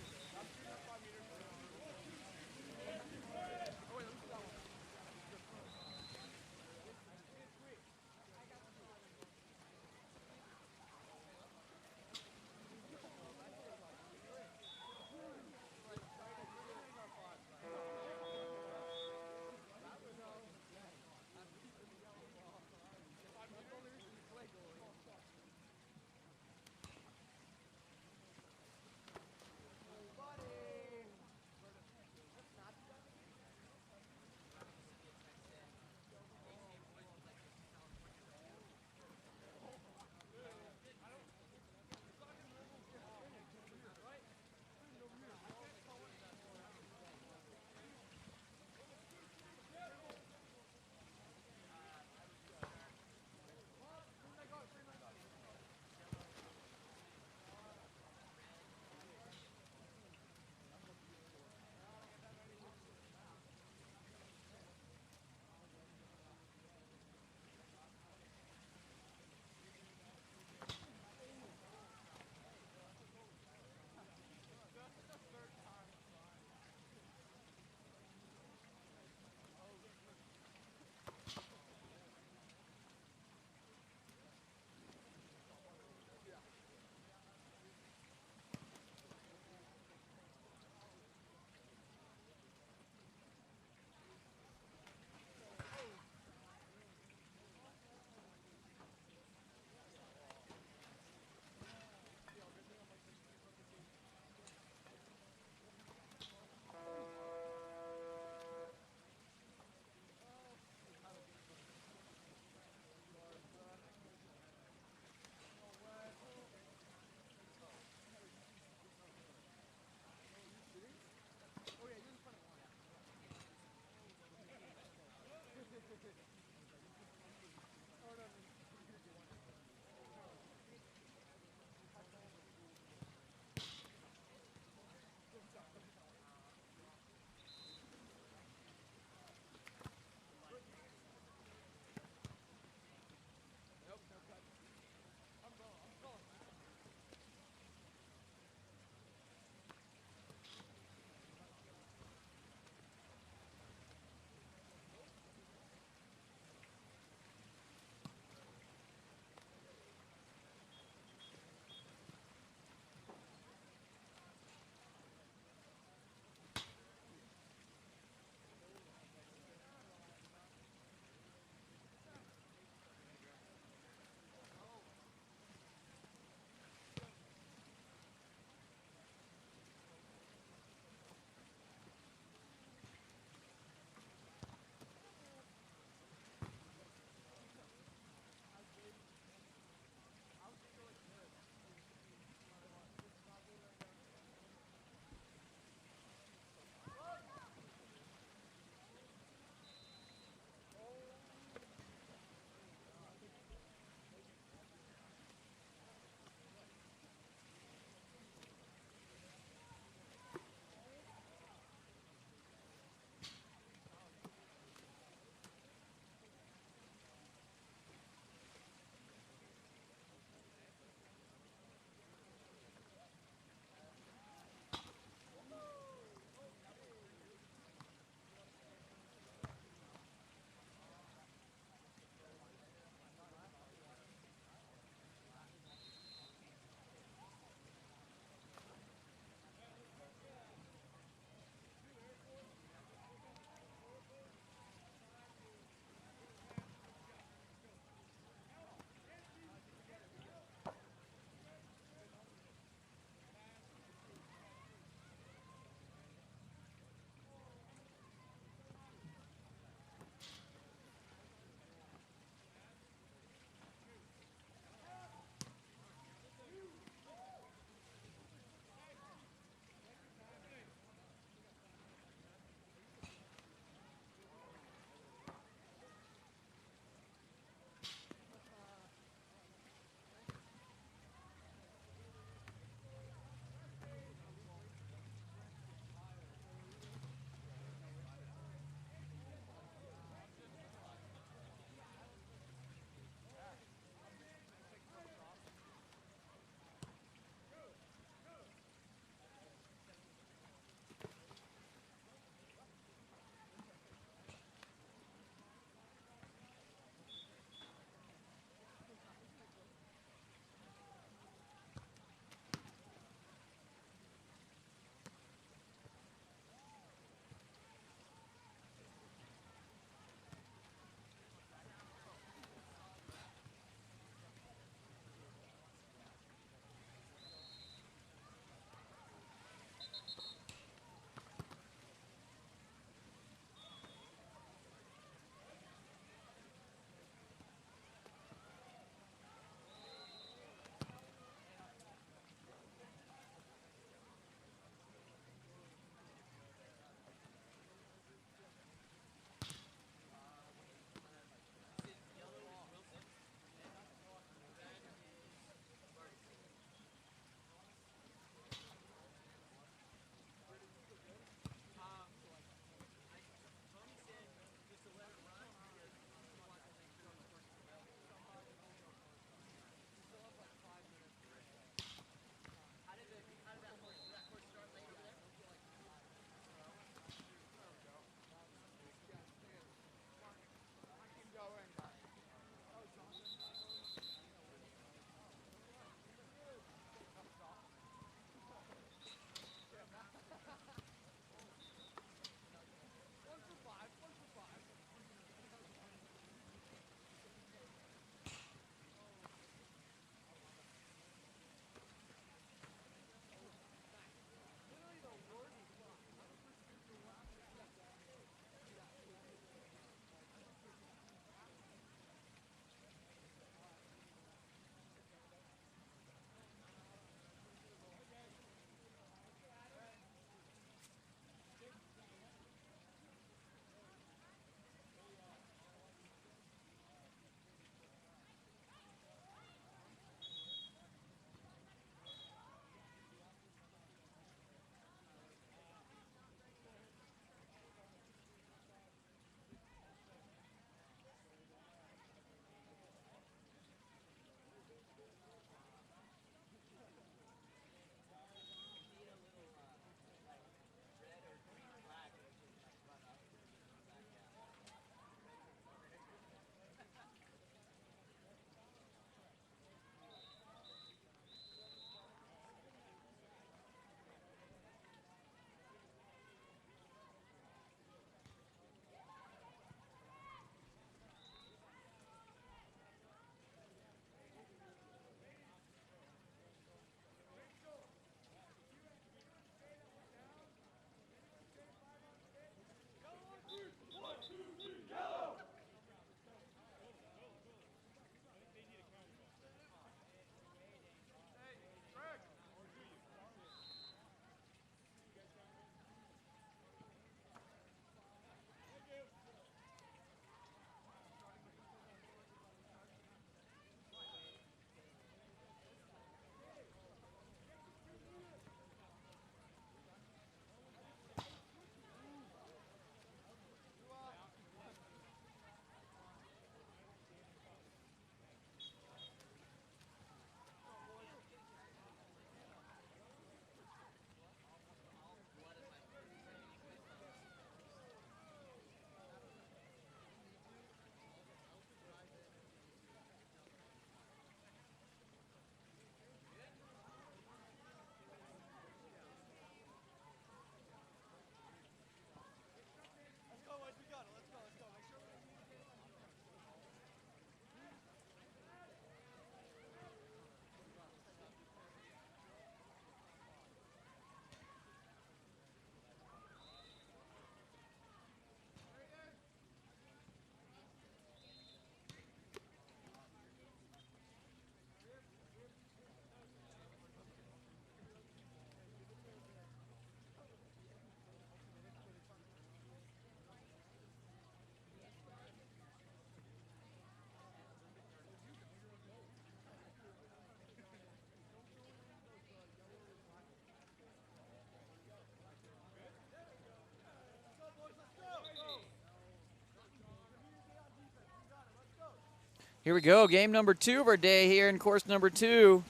Here we go, game number 2 of our day here in course number 2.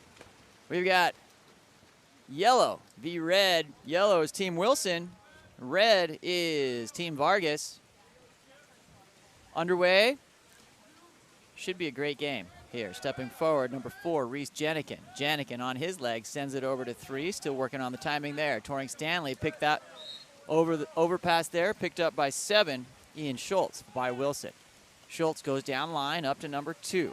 We've got yellow v red. Yellow is Team Wilson. Red is Team Vargas. Underway. Should be a great game here. Stepping forward, number 4, Reese Jenikin. Jenikin on his leg sends it over to 3. Still working on the timing there. Touring Stanley picked that overpass there, picked up by 7. Ian Schultz by Wilson. Schultz goes down line up to number 2.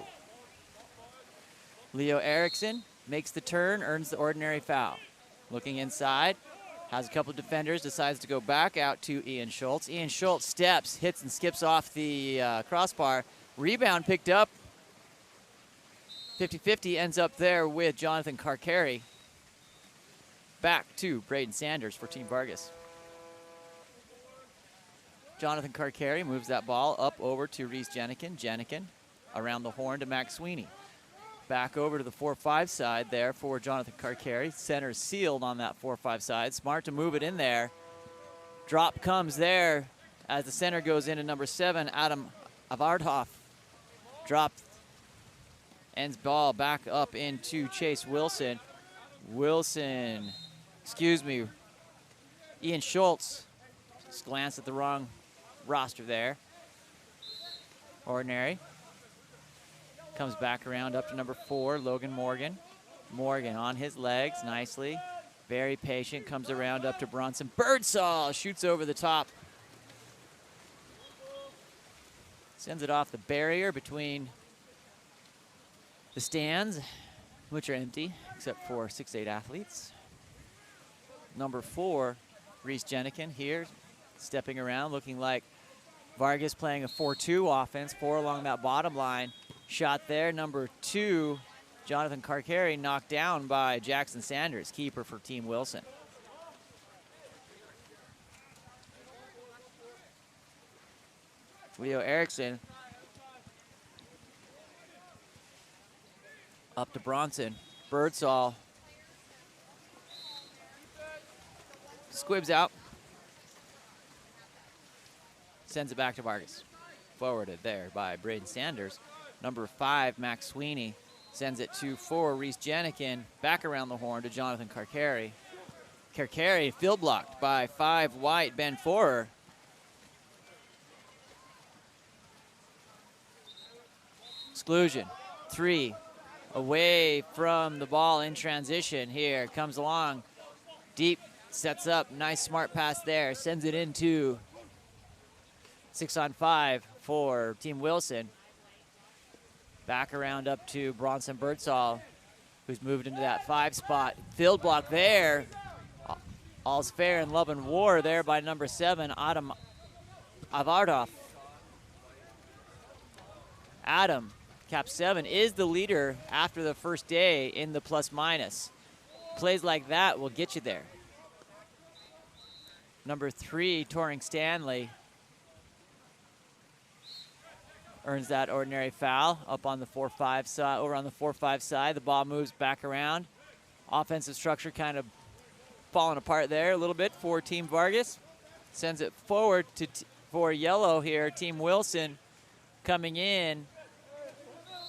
Leo Erickson makes the turn, earns the ordinary foul. Looking inside, Has a couple of defenders, decides to go back out to Ian Schultz. Ian Schultz steps, hits and skips off the crossbar. Rebound picked up. 50-50 ends up there with Jonathan Carcari. Back to Braden Sanders for Team Vargas. Jonathan Carcari moves that ball up over to Reese Jenikin. Jenikin around the horn to Max Sweeney. Back over to the 4-5 side there for Jonathan Carcari. Center sealed on that 4-5 side. Smart to move it in there. Drop comes there as the center goes into number 7, Adam Avardhoff. Drop ends ball back up into Chase Wilson. Ian Schultz. Just glanced at the wrong roster there. Ordinary. Comes back around up to number 4, Logan Morgan. Morgan on his legs nicely. Very patient, comes around up to Bronson. Birdsall shoots over the top. Sends it off the barrier between the stands, which are empty, except for 6'8" athletes. Number 4, Reese Jenikin here, stepping around, looking like Vargas playing a 4-2 offense, 4 along that bottom line. Shot there, number 2, Jonathan Carcari, knocked down by Jackson Sanders, keeper for Team Wilson. Leo Erickson up to Bronson. Birdsall squibs out. Sends it back to Vargas. Forwarded there by Braden Sanders. Number 5, Max Sweeney, sends it to 4, Reese Jenikin. Back around the horn to Jonathan Carcari. Carcari field blocked by 5 White, Ben Forer. Exclusion, 3. Away from the ball in transition here. Comes along, deep, sets up, nice smart pass there. Sends it into 6-on-5 for Team Wilson. Back around up to Bronson Birdsall, who's moved into that 5 spot. Field block there. All's fair in love and war there by number 7, Adam Avardov. Adam, Cap 7, is the leader after the first day in the plus-minus. Plays like that will get you there. Number 3, Toring Stanley, earns that ordinary foul up on the 4-5 side, over on the 4-5 side. The ball moves back around. Offensive structure kind of falling apart there a little bit for Team Vargas. Sends it forward to for yellow here. Team Wilson coming in.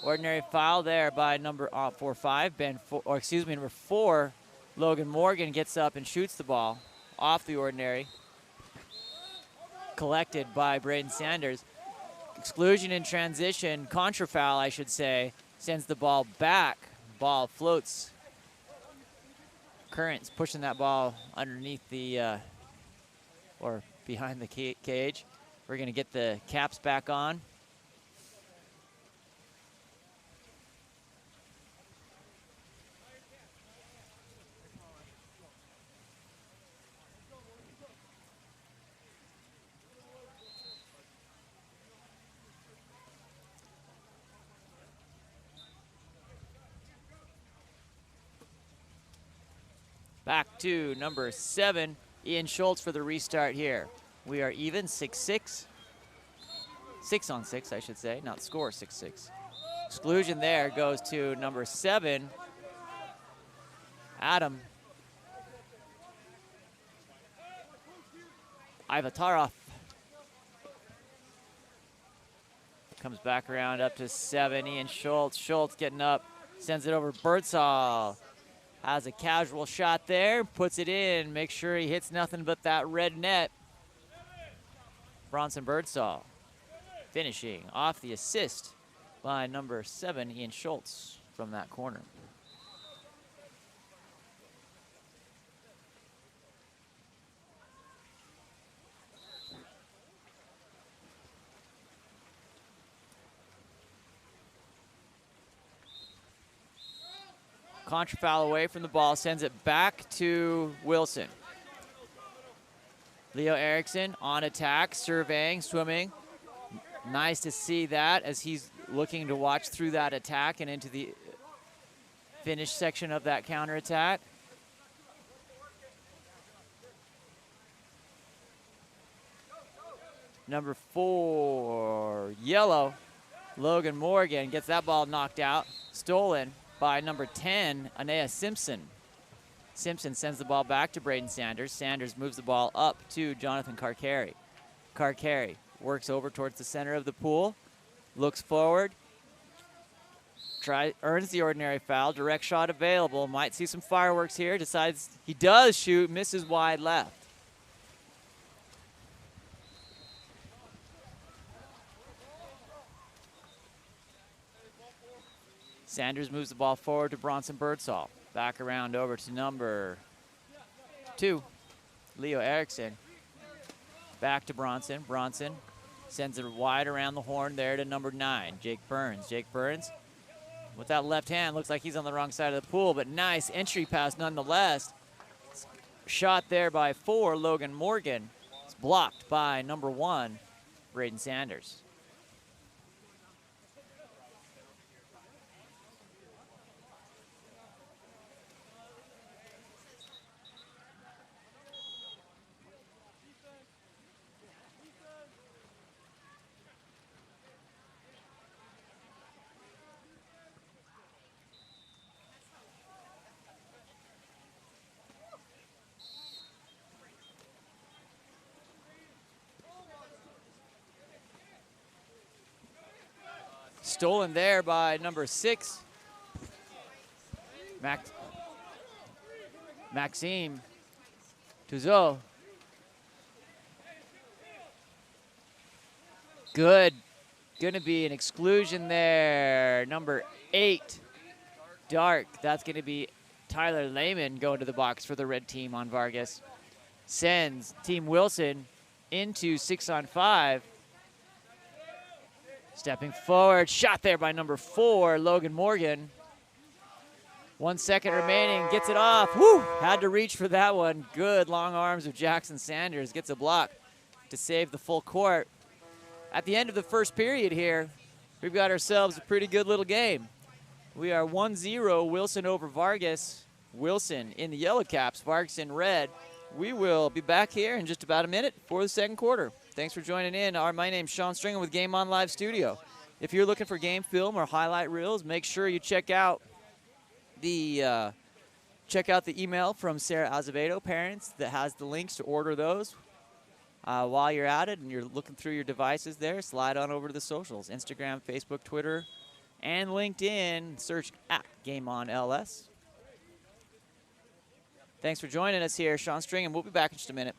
Ordinary foul there by number 4-5, number 4, Logan Morgan gets up and shoots the ball off the ordinary. Collected by Braden Sanders. Exclusion in transition, contra foul, I should say, sends the ball back. Ball floats. Current's pushing that ball underneath the, or behind the cage. We're going to get the caps back on. Back to number 7, Ian Schultz for the restart here. We are even 6-6. 6-on-6, I should say, not score 6-6. Exclusion there goes to number 7, Adam Ivatarov. Comes back around up to 7, Ian Schultz. Schultz getting up, sends it over Birdsall. Has a casual shot there, puts it in, make sure he hits nothing but that red net. Bronson Birdsall finishing off the assist by number 7, Ian Schultz, from that corner. Contra foul away from the ball, sends it back to Wilson. Leo Erickson on attack, surveying, swimming. Nice to see that as he's looking to watch through that attack and into the finish section of that counterattack. Number 4, yellow, Logan Morgan gets that ball knocked out, stolen by number 10, Anea Simpson. Simpson sends the ball back to Braden Sanders. Sanders moves the ball up to Jonathan Carcari. Carcari works over towards the center of the pool, looks forward, earns the ordinary foul, direct shot available, might see some fireworks here, decides he does shoot, misses wide left. Sanders moves the ball forward to Bronson Birdsall. Back around over to number 2, Leo Erickson. Back to Bronson. Bronson sends it wide around the horn there to number 9, Jake Burns. Jake Burns with that left hand, looks like he's on the wrong side of the pool, but nice entry pass nonetheless. Shot there by 4, Logan Morgan. It's blocked by number 1, Braden Sanders. Stolen there by number 6, Maxime Touzeau. Good. Gonna be an exclusion there. Number 8, Dark. That's gonna be Tyler Lehman going to the box for the red team on Vargas. Sends Team Wilson into 6-on-5. Stepping forward, shot there by number 4, Logan Morgan. 1 second remaining, gets it off. Woo! Had to reach for that one. Good long arms of Jackson Sanders. Gets a block to save the full court. At the end of the first period here, we've got ourselves a pretty good little game. We are 1-0 Wilson over Vargas. Wilson in the yellow caps, Vargas in red. We will be back here in just about a minute for the second quarter. Thanks for joining in. My name's Sean Stringer with Game On Live Studio. If you're looking for game film or highlight reels, make sure you check out the email from Sarah Azevedo, parents, that has the links to order those. While you're at it and you're looking through your devices there, slide on over to the socials, Instagram, Facebook, Twitter, and LinkedIn. Search at Game On LS. Thanks for joining us here, Sean String, and we'll be back in just a minute.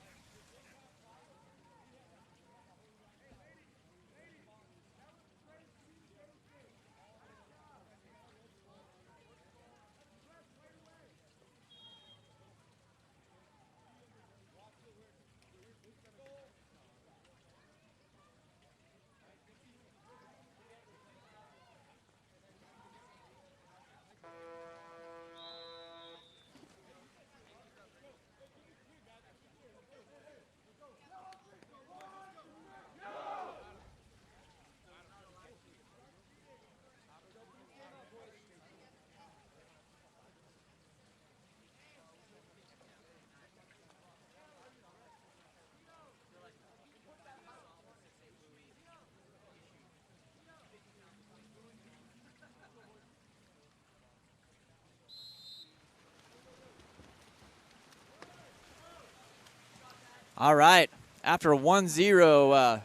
All right, after a 1-0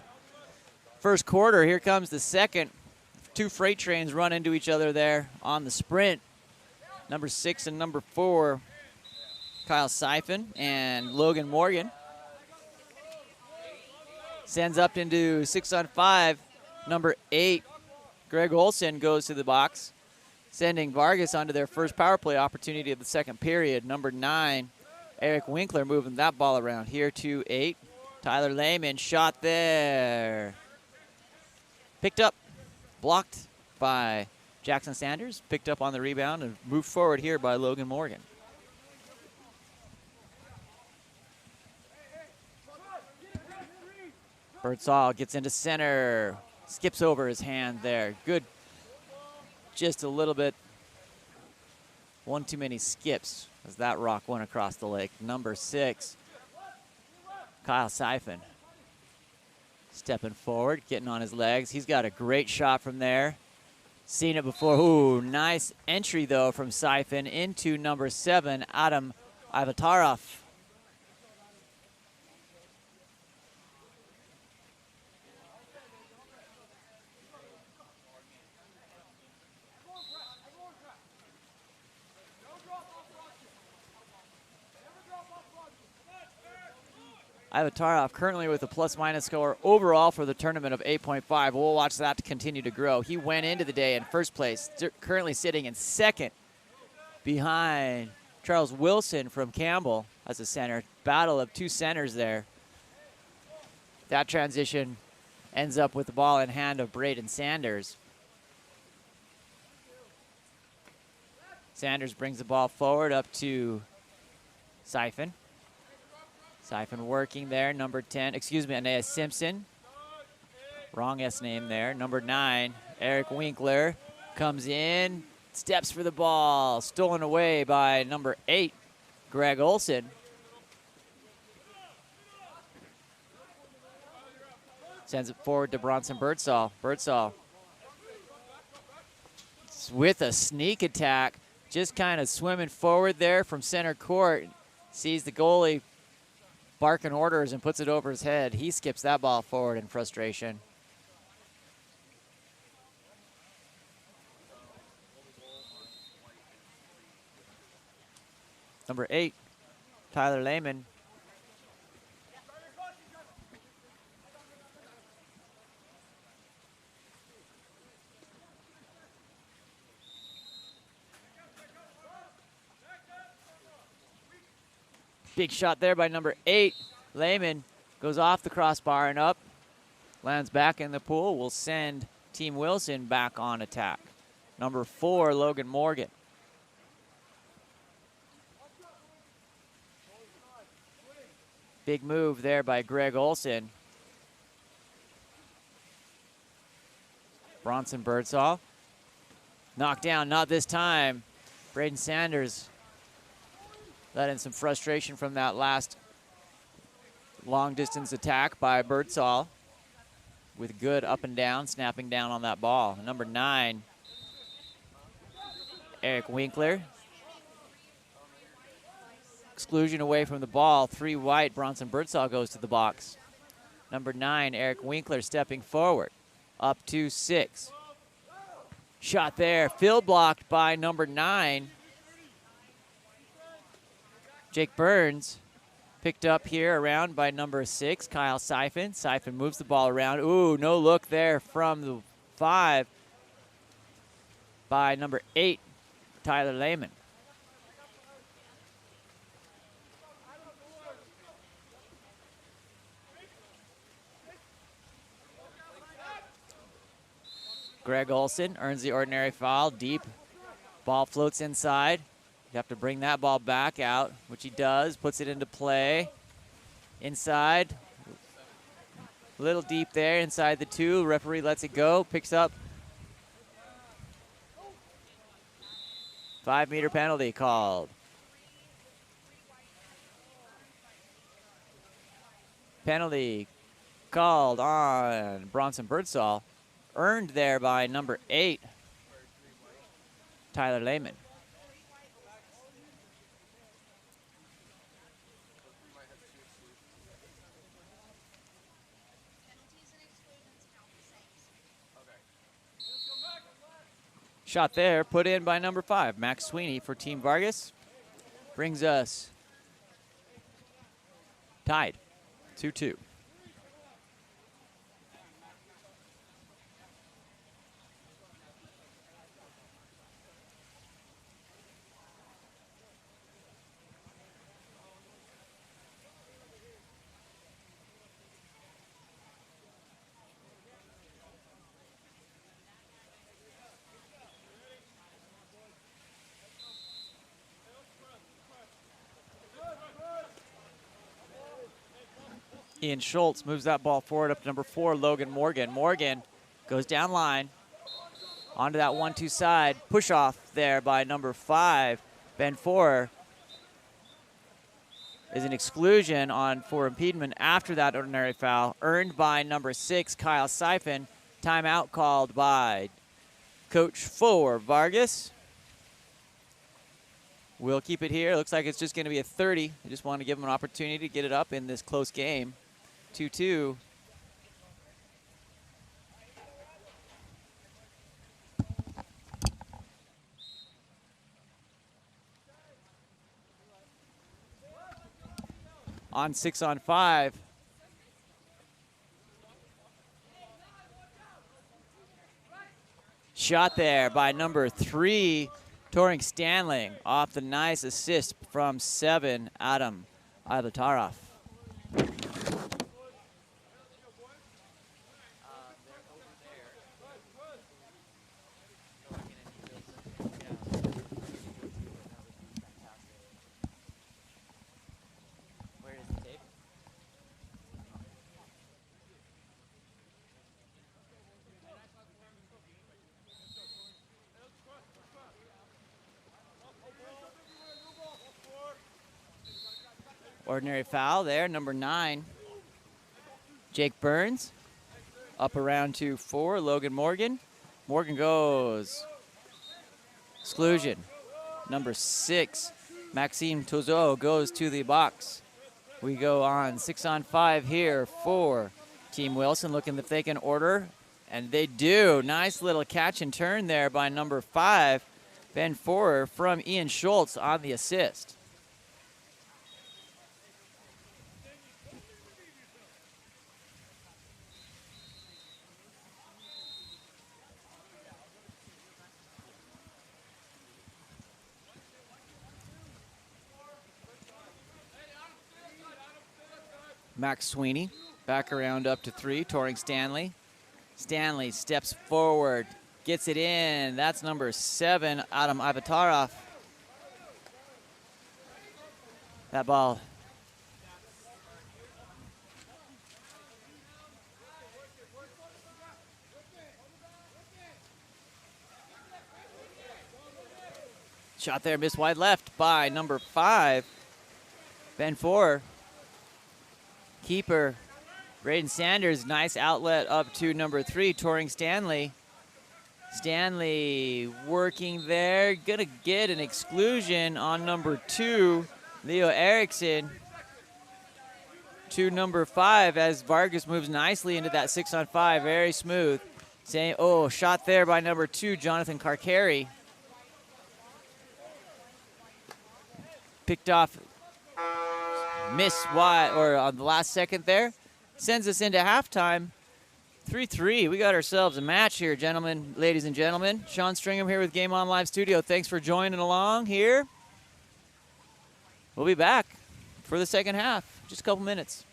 first quarter, here comes the second. 2 freight trains run into each other there on the sprint. Number 6 and number 4, Kyle Siphon and Logan Morgan. Sends up into 6-on-5. Number 8, Greg Olson goes to the box, sending Vargas onto their first power play opportunity of the second period. Number 9, Eric Winkler moving that ball around here to 8. Tyler Lehman shot there. Picked up, blocked by Jackson Sanders. Picked up on the rebound and moved forward here by Logan Morgan. Birdsall gets into center, skips over his hand there. Good, just a little bit, one too many skips as that rock went across the lake. Number 6, Kyle Siphon. Stepping forward, getting on his legs. He's got a great shot from there. Seen it before. Ooh, nice entry, though, from Siphon into number 7, Adam Ivatarov. Ivatarov currently with a plus-minus score overall for the tournament of 8.5. We'll watch that to continue to grow. He went into the day in first place, currently sitting in second behind Charles Wilson from Campbell as a center. Battle of two centers there. That transition ends up with the ball in hand of Braden Sanders. Sanders brings the ball forward up to Siphon. Siphon working there, number 10, excuse me, Anea Simpson. Wrong S name there. Number 9, Eric Winkler comes in, steps for the ball, stolen away by number 8, Greg Olson. Sends it forward to Bronson Birdsall. Birdsall with a sneak attack, just kind of swimming forward there from center court. Sees the goalie barking orders and puts it over his head. He skips that ball forward in frustration. Number 8, Tyler Lehman. Big shot there by number 8. Lehman goes off the crossbar and up. Lands back in the pool. Will send Team Wilson back on attack. Number 4, Logan Morgan. Big move there by Greg Olson. Bronson Birdsall. Knocked down, not this time. Braden Sanders let in some frustration from that last long distance attack by Birdsall with good up and down, snapping down on that ball. Number 9, Eric Winkler. Exclusion away from the ball, 3 white, Bronson Birdsall goes to the box. Number 9, Eric Winkler stepping forward, up to 6. Shot there, field blocked by number 9. Jake Burns picked up here around by number 6, Kyle Siphon. Siphon moves the ball around. Ooh, no look there from the 5 by number 8, Tyler Lehman. Greg Olson earns the ordinary foul. Deep ball floats inside. You have to bring that ball back out, which he does. Puts it into play. Inside. A little deep there inside the 2. Referee lets it go. Picks up. 5-meter penalty called. Penalty called on Bronson Birdsall. Earned there by number 8, Tyler Lehman. Shot there, put in by number 5, Max Sweeney for Team Vargas. Brings us tied, 2-2. Ian Schultz moves that ball forward up to number 4, Logan Morgan. Morgan goes down line onto that 1-2 side. Push off there by number 5, Ben Forer. Is an exclusion for impediment after that ordinary foul, earned by number 6, Kyle Siphon. Timeout called by Coach for Vargas. We'll keep it here. Looks like it's just going to be a 30. I just want to give them an opportunity to get it up in this close game. 2-2. On 6-on-5. Shot there by number 3, Toring Stanley, off the nice assist from 7, Adam Ivatarov. Ordinary foul there, number 9, Jake Burns. Up around to 4, Logan Morgan. Morgan goes. Exclusion. Number 6, Maxime Touzot goes to the box. We go on 6-on-5 here for Team Wilson, looking if they can order, and they do. Nice little catch and turn there by number 5, Ben Forer, from Ian Schultz on the assist. Max Sweeney back around up to 3, Toring Stanley. Stanley steps forward, gets it in. That's number 7, Adam Ivatarov. That ball. Shot there, missed wide left by number 5, Ben Forer. Keeper, Braden Sanders, nice outlet up to number 3, Toring Stanley. Stanley working there, gonna get an exclusion on number 2, Leo Eriksson, to number 5 as Vargas moves nicely into that 6-on-5, very smooth. Shot there by number 2, Jonathan Karkari. Picked off. Miss wide, or on the last second there, sends us into halftime. 3-3. We got ourselves a match here, gentlemen, ladies and gentlemen. Sean Stringham here with Game On Live Studio. Thanks for joining along here. We'll be back for the second half. Just a couple minutes.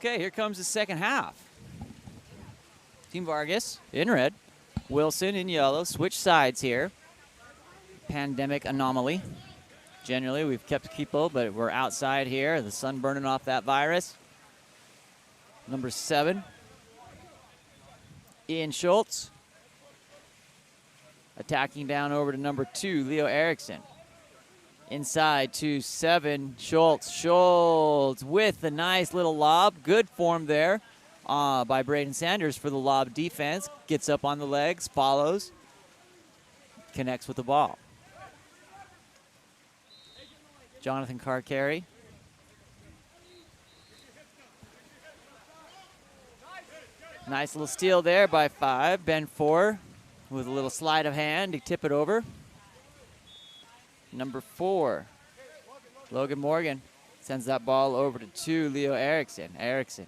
Okay, here comes the second half. Team Vargas in red, Wilson in yellow. Switch sides here. Pandemic anomaly. Generally, we've kept people, but we're outside here. The sun burning off that virus. Number 7, Ian Schultz. Attacking down over to number 2, Leo Erickson. Inside to 7, Schultz. Schultz with a nice little lob. Good form there by Braden Sanders for the lob defense. Gets up on the legs, follows, connects with the ball. Jonathan Carcari. Nice little steal there by 5. Ben 4 with a little sleight of hand to tip it over. Number 4, Logan Morgan sends that ball over to 2, Leo Erickson. Erickson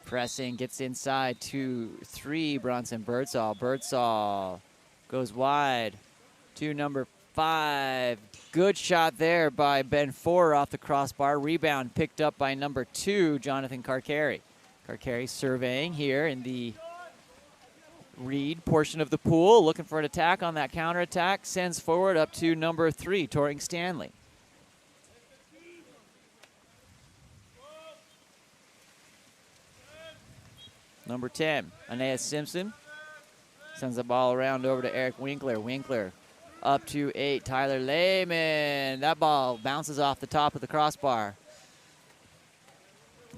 pressing, gets inside to 3, Bronson Birdsall. Birdsall goes wide to number 5. Good shot there by Ben 4 off the crossbar. Rebound picked up by number 2, Jonathan Carcari. Carcari surveying here in the Reed portion of the pool, looking for an attack on that counterattack. Sends forward up to number 3, Toring Stanley. Number 10, Aeneas Simpson. Sends the ball around over to Eric Winkler. Winkler up to 8, Tyler Lehman. That ball bounces off the top of the crossbar.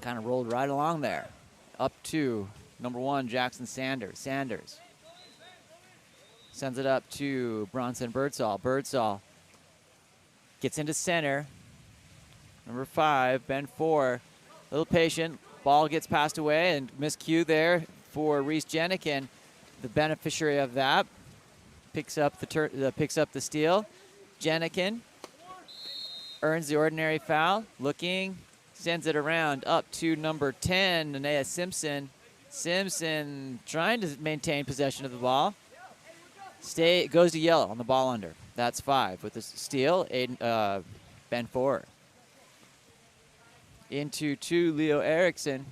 Kind of rolled right along there. Up to number 1, Jackson Sanders. Sanders sends it up to Bronson Birdsall. Birdsall gets into center. Number 5, Ben 4, a little patient. Ball gets passed away and miscue there for Reese Jenikin, the beneficiary of that. Picks up the steal. Jenikin earns the ordinary foul. Looking, sends it around up to number 10, Aeneas Simpson. Simpson trying to maintain possession of the ball. Goes to yellow on the ball under. That's 5 with the steal. Ben 4. Into 2, Leo Erickson.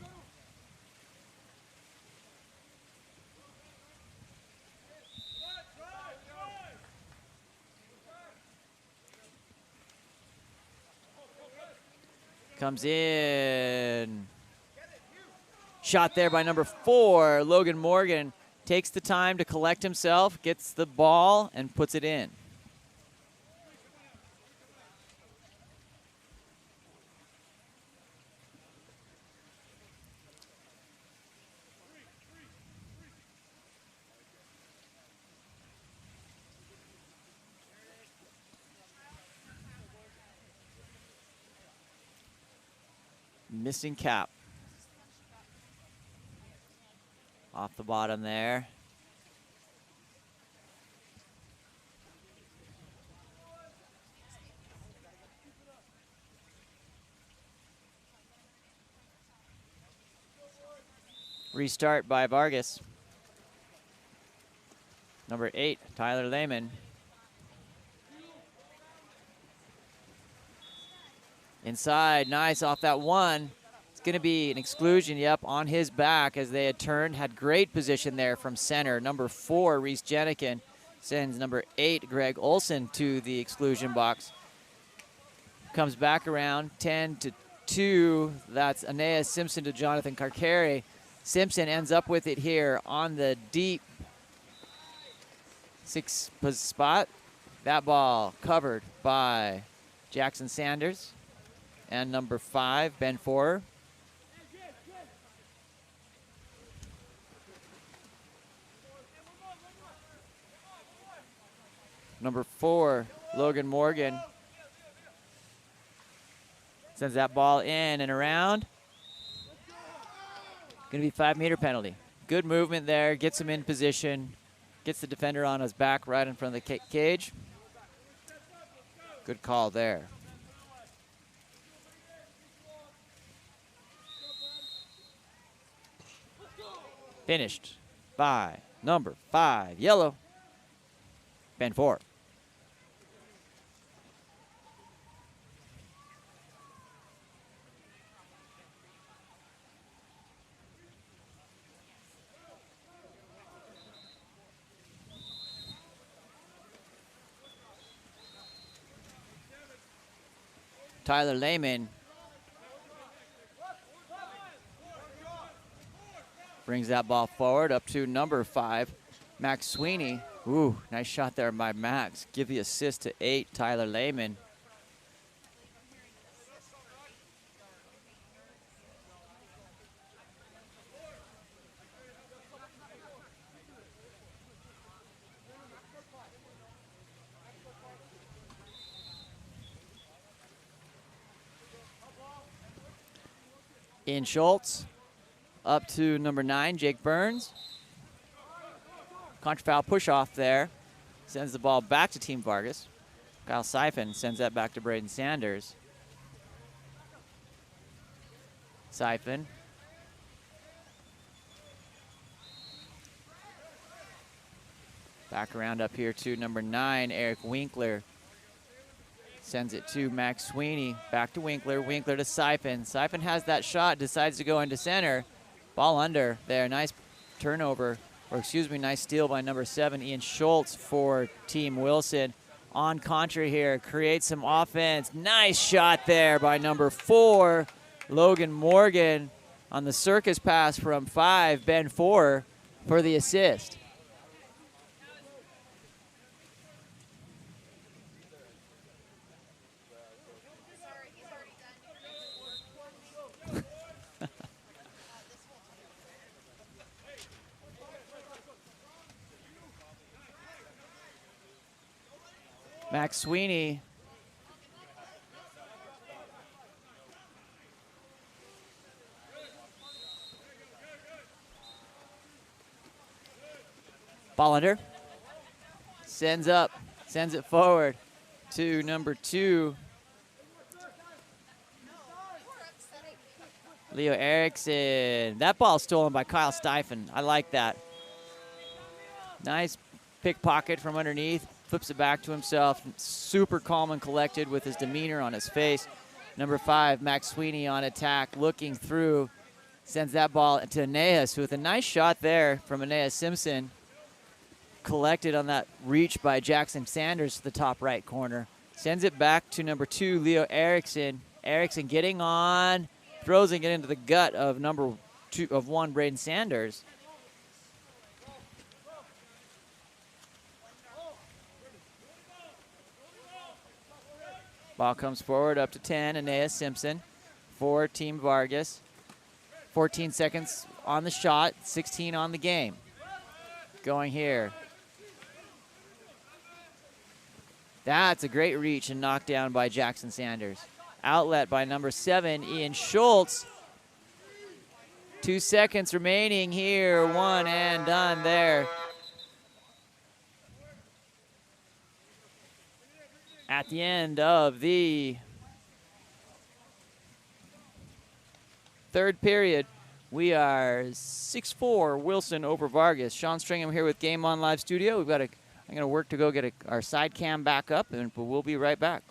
Comes in. Shot there by number 4, Logan Morgan. Takes the time to collect himself, gets the ball, and puts it in. Missing cap. Off the bottom there. Restart by Vargas. Number 8, Tyler Lehman. Inside, nice off that one. It's going to be an exclusion, yep, on his back as they had turned. Had great position there from center. Number 4, Reese Jenikin, sends number 8, Greg Olson, to the exclusion box. Comes back around, 10-2. That's Aeneas Simpson to Jonathan Carcari. Simpson ends up with it here on the deep 6 spot. That ball covered by Jackson Sanders. And number 5, Ben 4. Number 4, Logan Morgan. Sends that ball in and around. Going to be 5-meter penalty. Good movement there. Gets him in position. Gets the defender on his back right in front of the cage. Good call there. Finished by number 5, yellow, Ben 4. Tyler Lehman brings that ball forward up to number 5, Max Sweeney. Ooh, nice shot there by Max. Give the assist to 8, Tyler Lehman. Ian Schultz up to number 9, Jake Burns. Contra foul push off there. Sends the ball back to Team Vargas. Kyle Siphon sends that back to Braden Sanders. Siphon. Back around up here to number 9, Eric Winkler. Sends it to Max Sweeney. Back to Winkler. Winkler to Siphon. Siphon has that shot, decides to go into center. Ball under there. Nice turnover, or excuse me, nice steal by number 7, Ian Schultz for Team Wilson. On contra here, creates some offense. Nice shot there by number 4, Logan Morgan, on the circus pass from 5, Ben 4, for the assist. Max Sweeney ball under, sends it forward to number 2, Leo Erickson. That ball stolen by Kyle Siphon. I like that. Nice pickpocket from underneath. Flips it back to himself. Super calm and collected with his demeanor on his face. Number 5, Max Sweeney on attack, looking through. Sends that ball to Aeneas with a nice shot there from Aeneas Simpson. Collected on that reach by Jackson Sanders to the top right corner. Sends it back to number 2, Leo Erickson. Erickson getting on, throws it into the gut of number 1, Braden Sanders. Ball comes forward up to 10, Aeneas Simpson for Team Vargas. 14 seconds on the shot, 16 on the game. Going here. That's a great reach and knockdown by Jackson Sanders. Outlet by number 7, Ian Schultz. 2 seconds remaining here, 1 and done there. At the end of the third period, we are 6-4 Wilson over Vargas. Sean Stringham here with Game On Live Studio. I'm going to work to go get our side cam back up, and we'll be right back.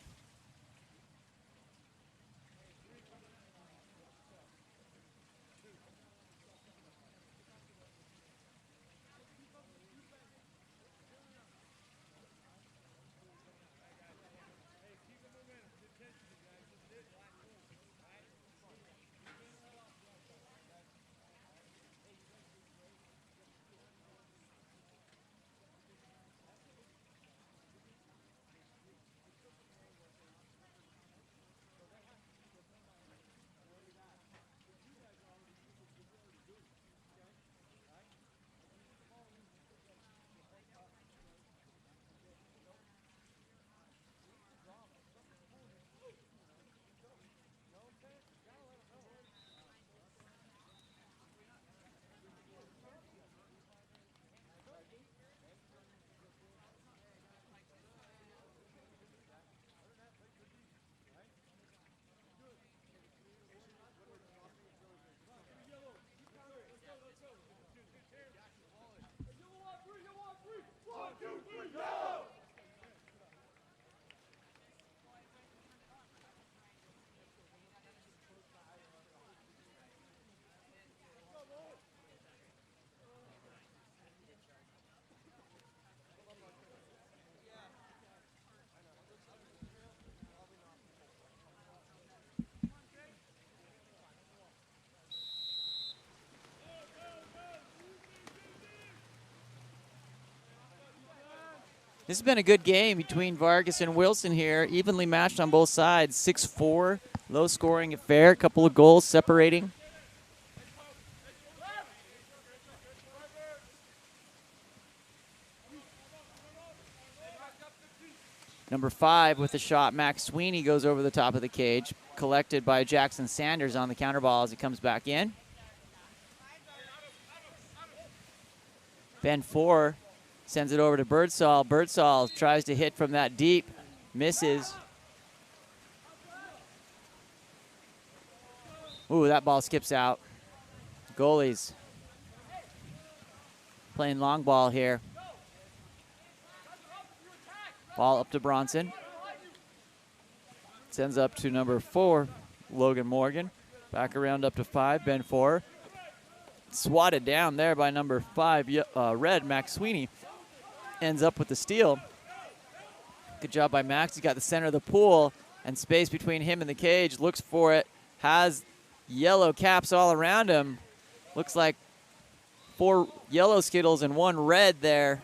This has been a good game between Vargas and Wilson here. Evenly matched on both sides. 6-4, low scoring affair. A couple of goals separating. Number 5 with the shot. Max Sweeney goes over the top of the cage. Collected by Jackson Sanders on the counter ball as he comes back in. Ben 4 sends it over to Birdsall. Birdsall tries to hit from that deep. Misses. Ooh, that ball skips out. Goalies playing long ball here. Ball up to Bronson. Sends up to number 4, Logan Morgan. Back around up to 5, Ben 4. Swatted down there by number 5, Red, Max Sweeney. Ends up with the steal. Good job by Max. He's got the center of the pool and space between him and the cage. Looks for it. Has yellow caps all around him. Looks like 4 yellow Skittles and 1 red there.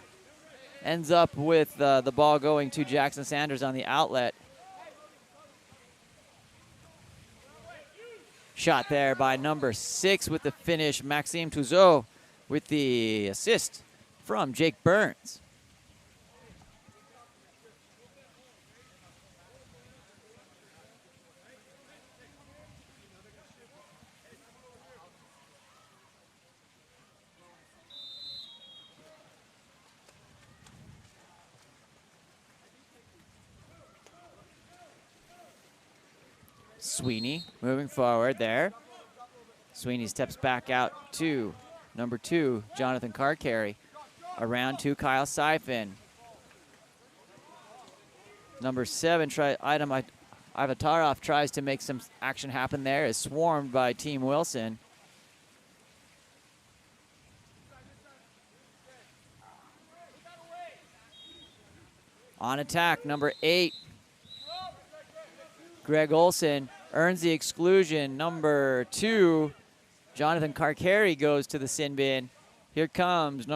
Ends up with the ball going to Jackson Sanders on the outlet. Shot there by number 6 with the finish. Maxime Touzeau with the assist from Jake Burns. Sweeney moving forward there. Sweeney steps back out to number 2, Jonathan Carcarry. Around to Kyle Siphon. Number 7, Ivatarov tries to make some action happen there. Is swarmed by Team Wilson. On attack, number 8, Greg Olson earns the exclusion. Number 2, Jonathan Carcarry goes to the sin bin. Here comes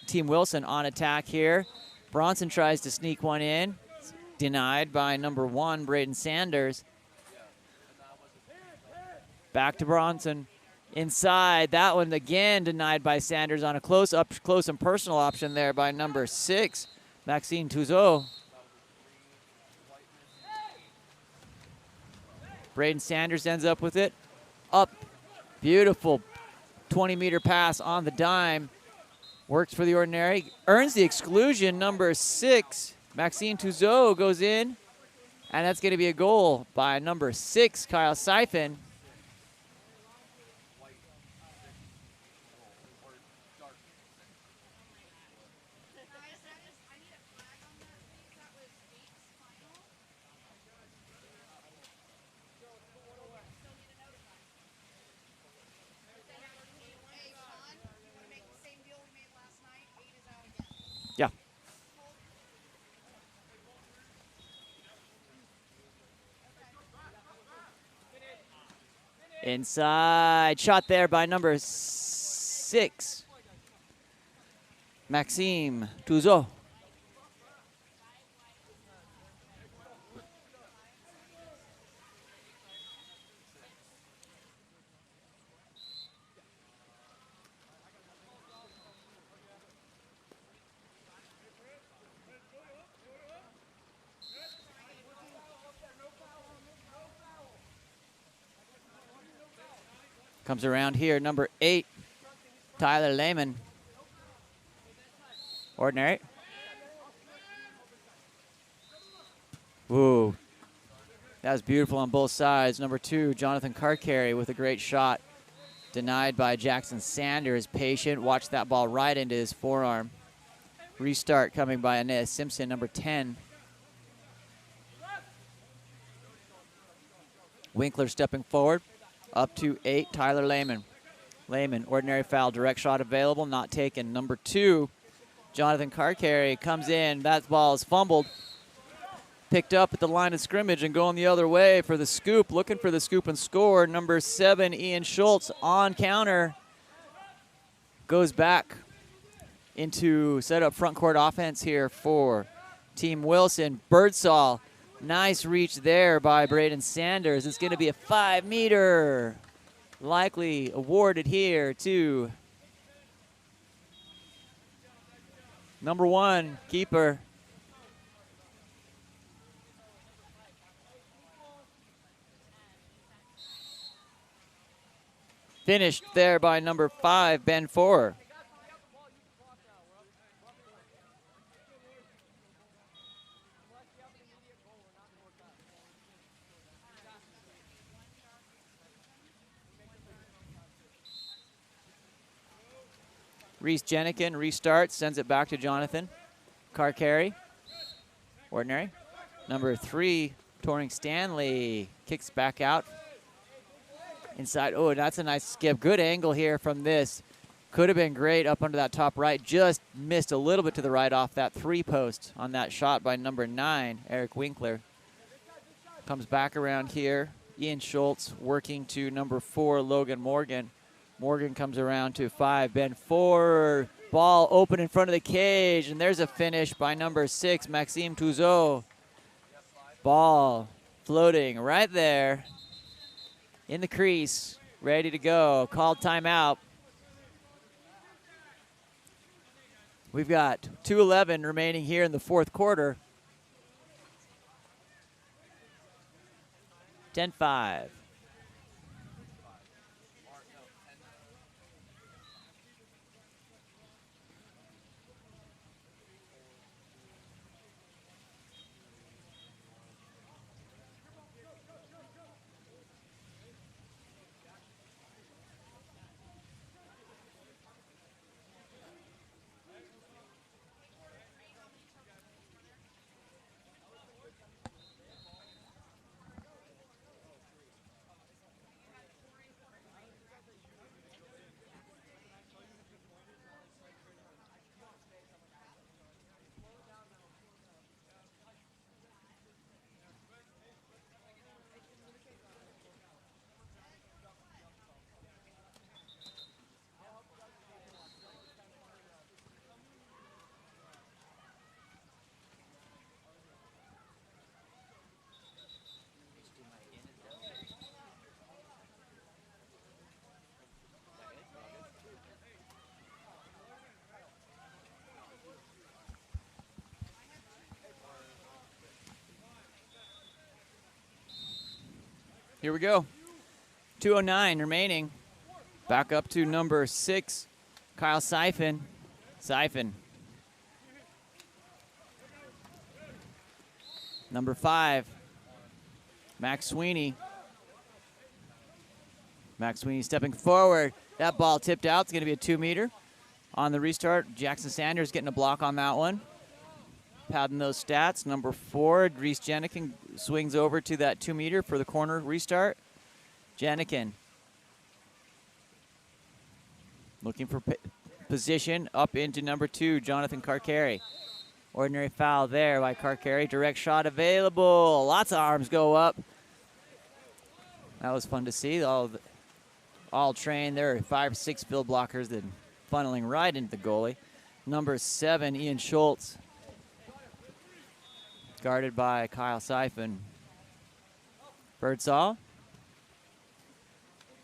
Team Wilson on attack here. Bronson tries to sneak one in. Denied by number 1, Braden Sanders. Back to Bronson. Inside, that one again denied by Sanders on a close and personal option there by number 6, Maxime Touzeau. Braden Sanders ends up with it. Up. Beautiful 20-meter pass on the dime. Works for the Ordinary. Earns the exclusion. Number 6, Maxime Touzeau goes in. And that's going to be a goal by number 6, Kyle Siphon. Yeah. Inside shot there by number 6, Maxime Touzeau. Comes around here, number 8, Tyler Lehman. Ordinary. Ooh, that was beautiful on both sides. Number 2, Jonathan Carcarry with a great shot. Denied by Jackson Sanders. Patient, watched that ball right into his forearm. Restart coming by Anea Simpson, number 10. Winkler stepping forward. Up to 8, Tyler Lehman. Lehman, ordinary foul, direct shot available, not taken. Number 2, Jonathan Carcarry comes in. That ball is fumbled. Picked up at the line of scrimmage and going the other way for the scoop. Looking for the scoop and score. Number 7, Ian Schultz on counter. Goes back into set up front court offense here for Team Wilson. Birdsall, nice reach there by Braden Sanders. It's going to be a 5-meter, likely awarded here to number 1 keeper. Finished there by number 5, Ben Forer. Reese Jenikin restarts, sends it back to Jonathan. Carcari, ordinary. Number 3, Torring Stanley, kicks back out. Inside, oh, that's a nice skip. Good angle here from this. Could have been great up under that top right. Just missed a little bit to the right off that 3-post on that shot by number 9, Eric Winkler. Comes back around here. Ian Schultz working to number 4, Logan Morgan. Morgan comes around to 5, Ben Forer. Ball open in front of the cage, and there's a finish by number 6, Maxime Touzeau. Ball floating right there in the crease, ready to go. Called timeout. We've got 2:11 remaining here in the fourth quarter. 10-5. Here we go. 2:09 remaining. Back up to number 6, Kyle Siphon. Number 5, Max Sweeney. Max Sweeney stepping forward. That ball tipped out. It's going to be a 2-meter. On the restart, Jackson Sanders getting a block on that one. Padding those stats. Number 4, Reese Jenikin swings over to that 2-meter for the corner restart. Jenikin looking for position up into number 2, Jonathan Carcari. Ordinary foul there by Carcari. Direct shot available. Lots of arms go up. That was fun to see. All trained. There are 5 or 6 field blockers that funneling right into the goalie. Number 7, Ian Schultz. Guarded by Kyle Siphon. Birdsall.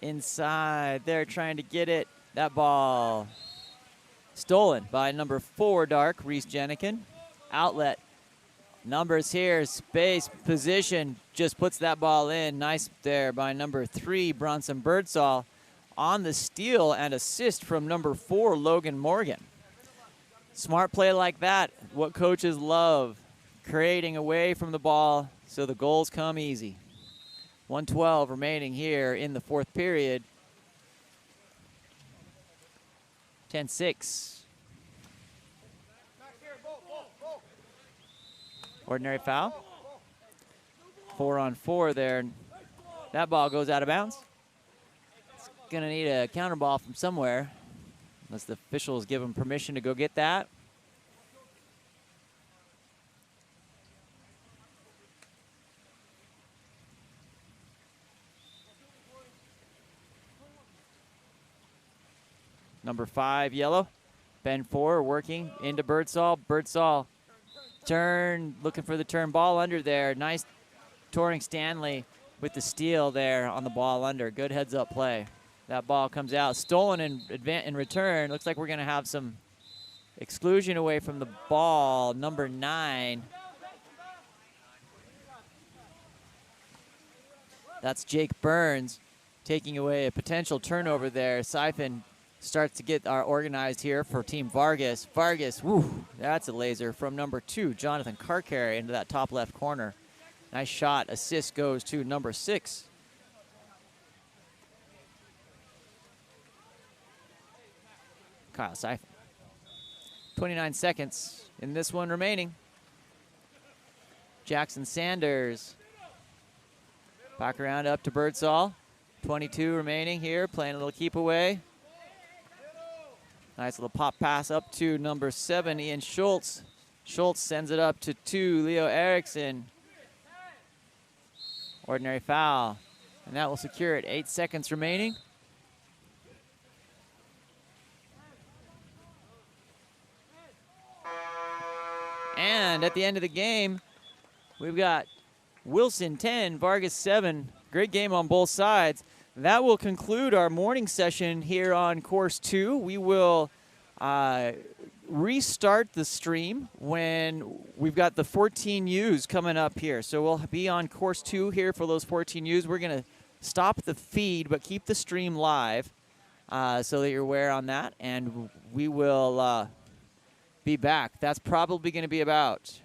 Inside. They're trying to get it. That ball stolen by number 4, Dark, Reese Jenikin. Outlet. Numbers here. Space. Position. Just puts that ball in. Nice there by number 3, Bronson Birdsall. On the steal and assist from number 4, Logan Morgan. Smart play like that. What coaches love. Creating away from the ball so the goals come easy. 1:12 remaining here in the fourth period. 10-6. Ordinary foul. 4-on-4 there. That ball goes out of bounds. It's going to need a counter ball from somewhere, unless the officials give them permission to go get that. Number 5, yellow. Bend forward, working into Birdsall. Birdsall turn, looking for the turn. Ball under there. Nice Touring Stanley with the steal there on the ball under. Good heads-up play. That ball comes out. Stolen in return. Looks like we're going to have some exclusion away from the ball. Number 9. That's Jake Burns taking away a potential turnover there. Siphon starts to get organized here for Team Vargas. Vargas, woo, that's a laser from number 2, Jonathan Carcarry, into that top left corner. Nice shot. Assist goes to number 6. Kyle Siphon. 29 seconds in this one remaining. Jackson Sanders. Back around up to Birdsall. 22 remaining here, playing a little keep away. Nice little pop pass up to number 7, Ian Schultz. Schultz sends it up to 2, Leo Erickson. Ordinary foul, and that will secure it. 8 seconds remaining. And at the end of the game, we've got Wilson 10, Vargas 7. Great game on both sides. That will conclude our morning session here on Course 2. We will restart the stream when we've got the 14Us coming up here. So we'll be on Course 2 here for those 14Us. We're going to stop the feed but keep the stream live so that you're aware on that. And we will be back. That's probably going to be about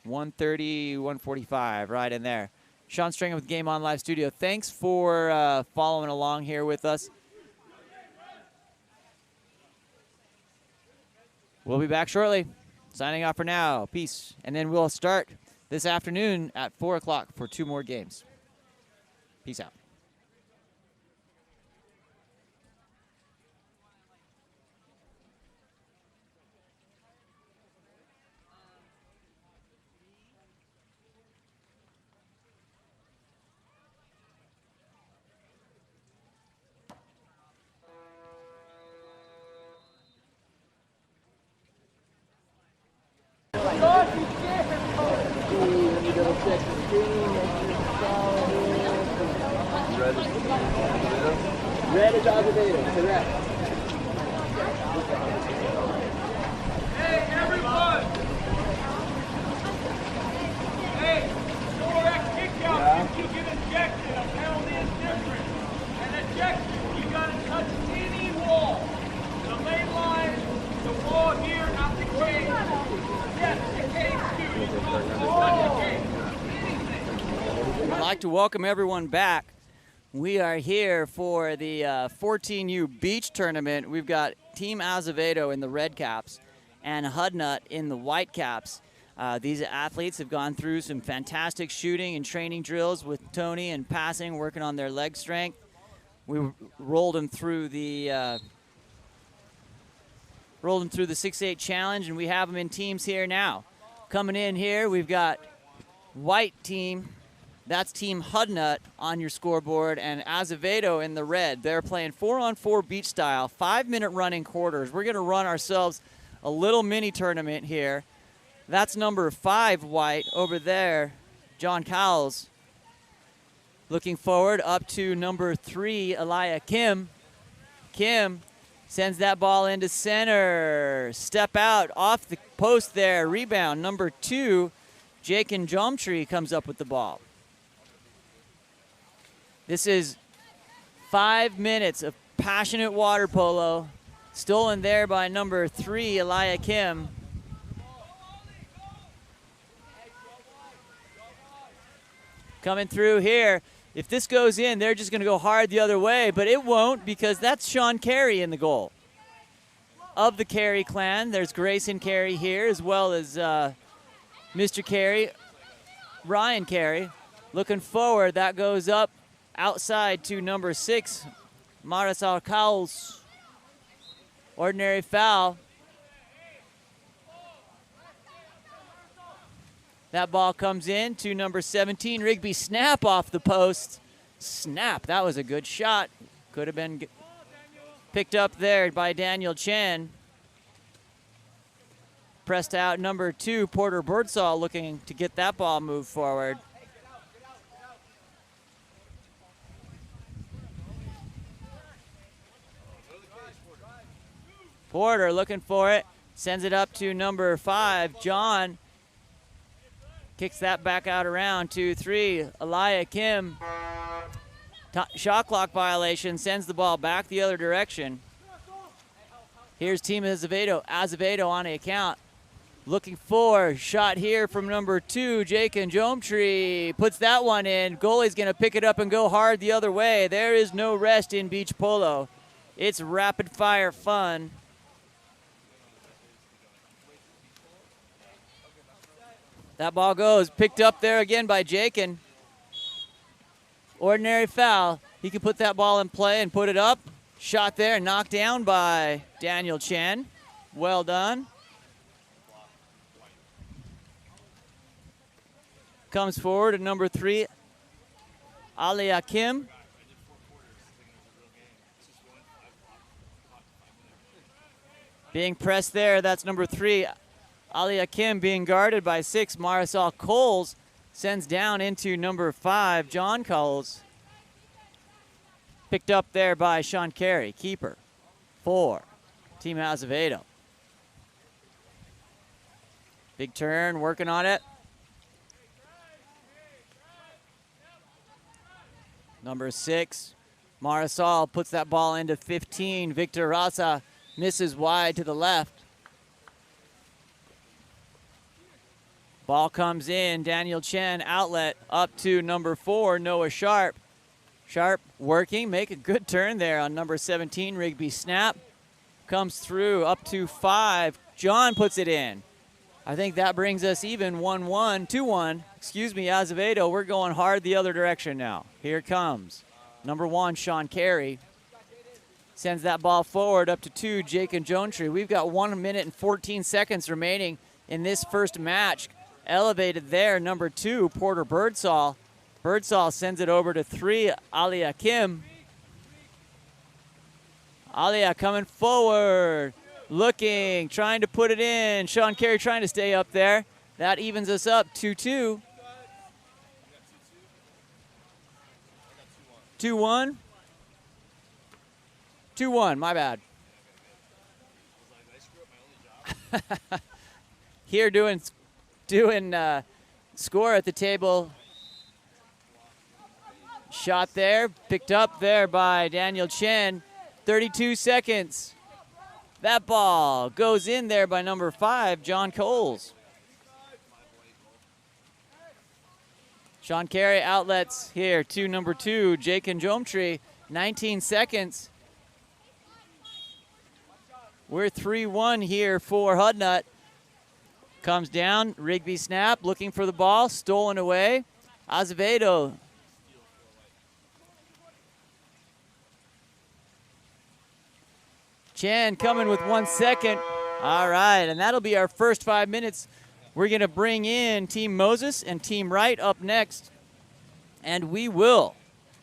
1:30, 1:45, right in there. Sean Stringham with Game On Live Studio. Thanks for following along here with us. We'll be back shortly. Signing off for now. Peace. And then we'll start this afternoon at 4 o'clock for 2 more games. Peace out. Red is Azevedo, correct. Hey, everyone! Hey, correct kick out. If you get ejected, a penalty is different. An ejection, you gotta touch any wall. The lane line, the wall here, not the cage. Yes, the cage too. You can also touch the cage. Anything. I'd like to welcome everyone back. We are here for the 14U Beach Tournament. We've got Team Azevedo in the red caps and Hudnut in the white caps. These athletes have gone through some fantastic shooting and training drills with Tony and passing, working on their leg strength. We rolled them through the 6-8 challenge, and we have them in teams here now. Coming in here, we've got white team. That's Team Hudnut on your scoreboard, and Azevedo in the red. They're playing 4-on-4 beach style, 5-minute running quarters. We're going to run ourselves a little mini tournament here. That's number 5 white over there, John Cowles. Looking forward up to number 3, Elia Kim. Kim sends that ball into center. Step out off the post there. Rebound. Number 2, Jake Njomtree comes up with the ball. This is 5 minutes of passionate water polo. Stolen there by number 3, Elia Kim. Coming through here. If this goes in, they're just going to go hard the other way, but it won't because that's Sean Carey in the goal. Of the Carey clan, there's Grayson Carey here as well as Mr. Carey, Ryan Carey. Looking forward, that goes up outside to number 6, Marisol Cowles. Ordinary foul. That ball comes in to number 17, Rigby. Snap off the post. Snap, that was a good shot. Could have been Picked up there by Daniel Chen. Pressed out number 2, Porter Birdsall, looking to get that ball moved forward. Porter looking for it. Sends it up to number 5, John. Kicks that back out around 2-3. Elia Kim. Shot clock violation. Sends the ball back the other direction. Here's Team Azevedo. Azevedo on the account. Looking for shot here from number 2, Jake and Jometree. Puts that one in. Goalie's going to pick it up and go hard the other way. There is no rest in beach polo. It's rapid fire fun. That ball goes. Picked up there again by Jakin. Ordinary foul. He can put that ball in play and put it up. Shot there, knocked down by Daniel Chen. Well done. Comes forward to number 3, Alia Kim. Being pressed there, that's number 3, Alia Kim, being guarded by 6, Marisol Coles. Sends down into number 5, John Coles. Picked up there by Sean Carey, keeper, 4, Team Azevedo. Big turn, working on it. Number 6, Marisol puts that ball into 15. Victor Raza misses wide to the left. Ball comes in. Daniel Chen outlet up to number 4, Noah Sharp. Sharp working, make a good turn there on number 17, Rigby Snap. Comes through up to 5. John puts it in. I think that brings us even 1-1, 2-1. Excuse me, Azevedo. We're going hard the other direction now. Here comes number 1, Sean Carey. Sends that ball forward up to 2, Jake and Jonetree. We've got 1 minute and 14 seconds remaining in this first match. Elevated there, number 2, Porter Birdsall. Birdsall sends it over to 3, Alia Kim. Alia coming forward. Looking, trying to put it in. Sean Carey trying to stay up there. That evens us up 2-2. 2-1. 2-1, my bad. Here doing score at the table. Shot there, picked up there by Daniel Chen. 32 seconds. That ball goes in there by number 5, John Coles. Sean Carey outlets here to number 2, Jake and Jometree. 19 seconds. We're 3-1 here for Hudnut. Comes down, Rigby Snap, looking for the ball, stolen away. Azevedo. Chen coming with 1 second. All right, and that'll be our first 5 minutes. We're going to bring in Team Moses and Team Wright up next, and we will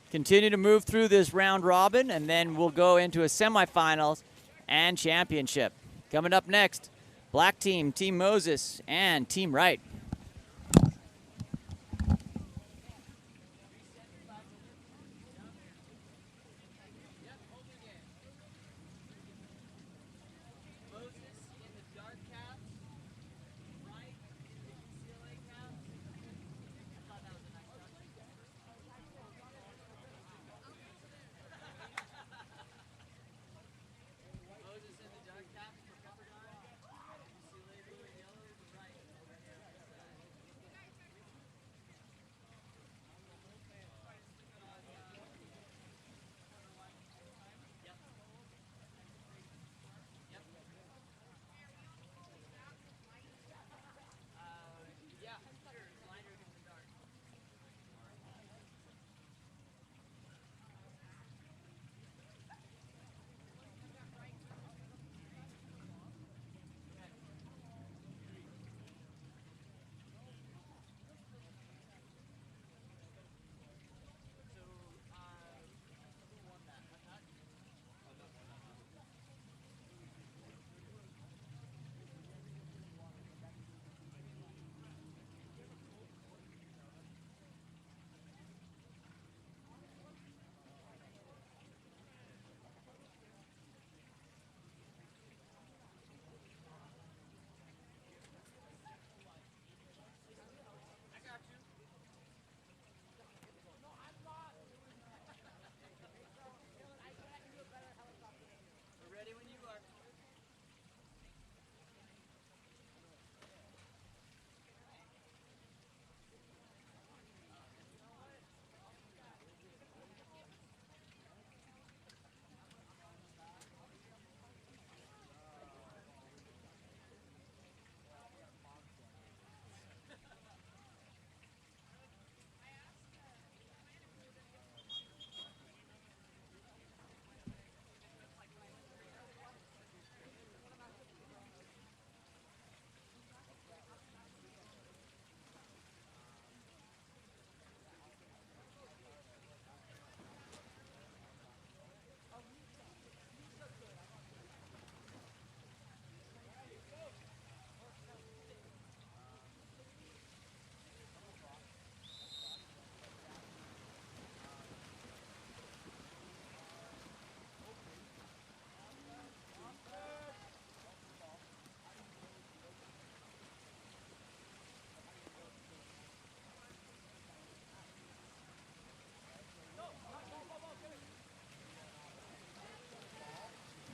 continue to move through this round robin, and then we'll go into a semifinals and championship. Coming up next, Black Team, Team Moses, and Team Wright.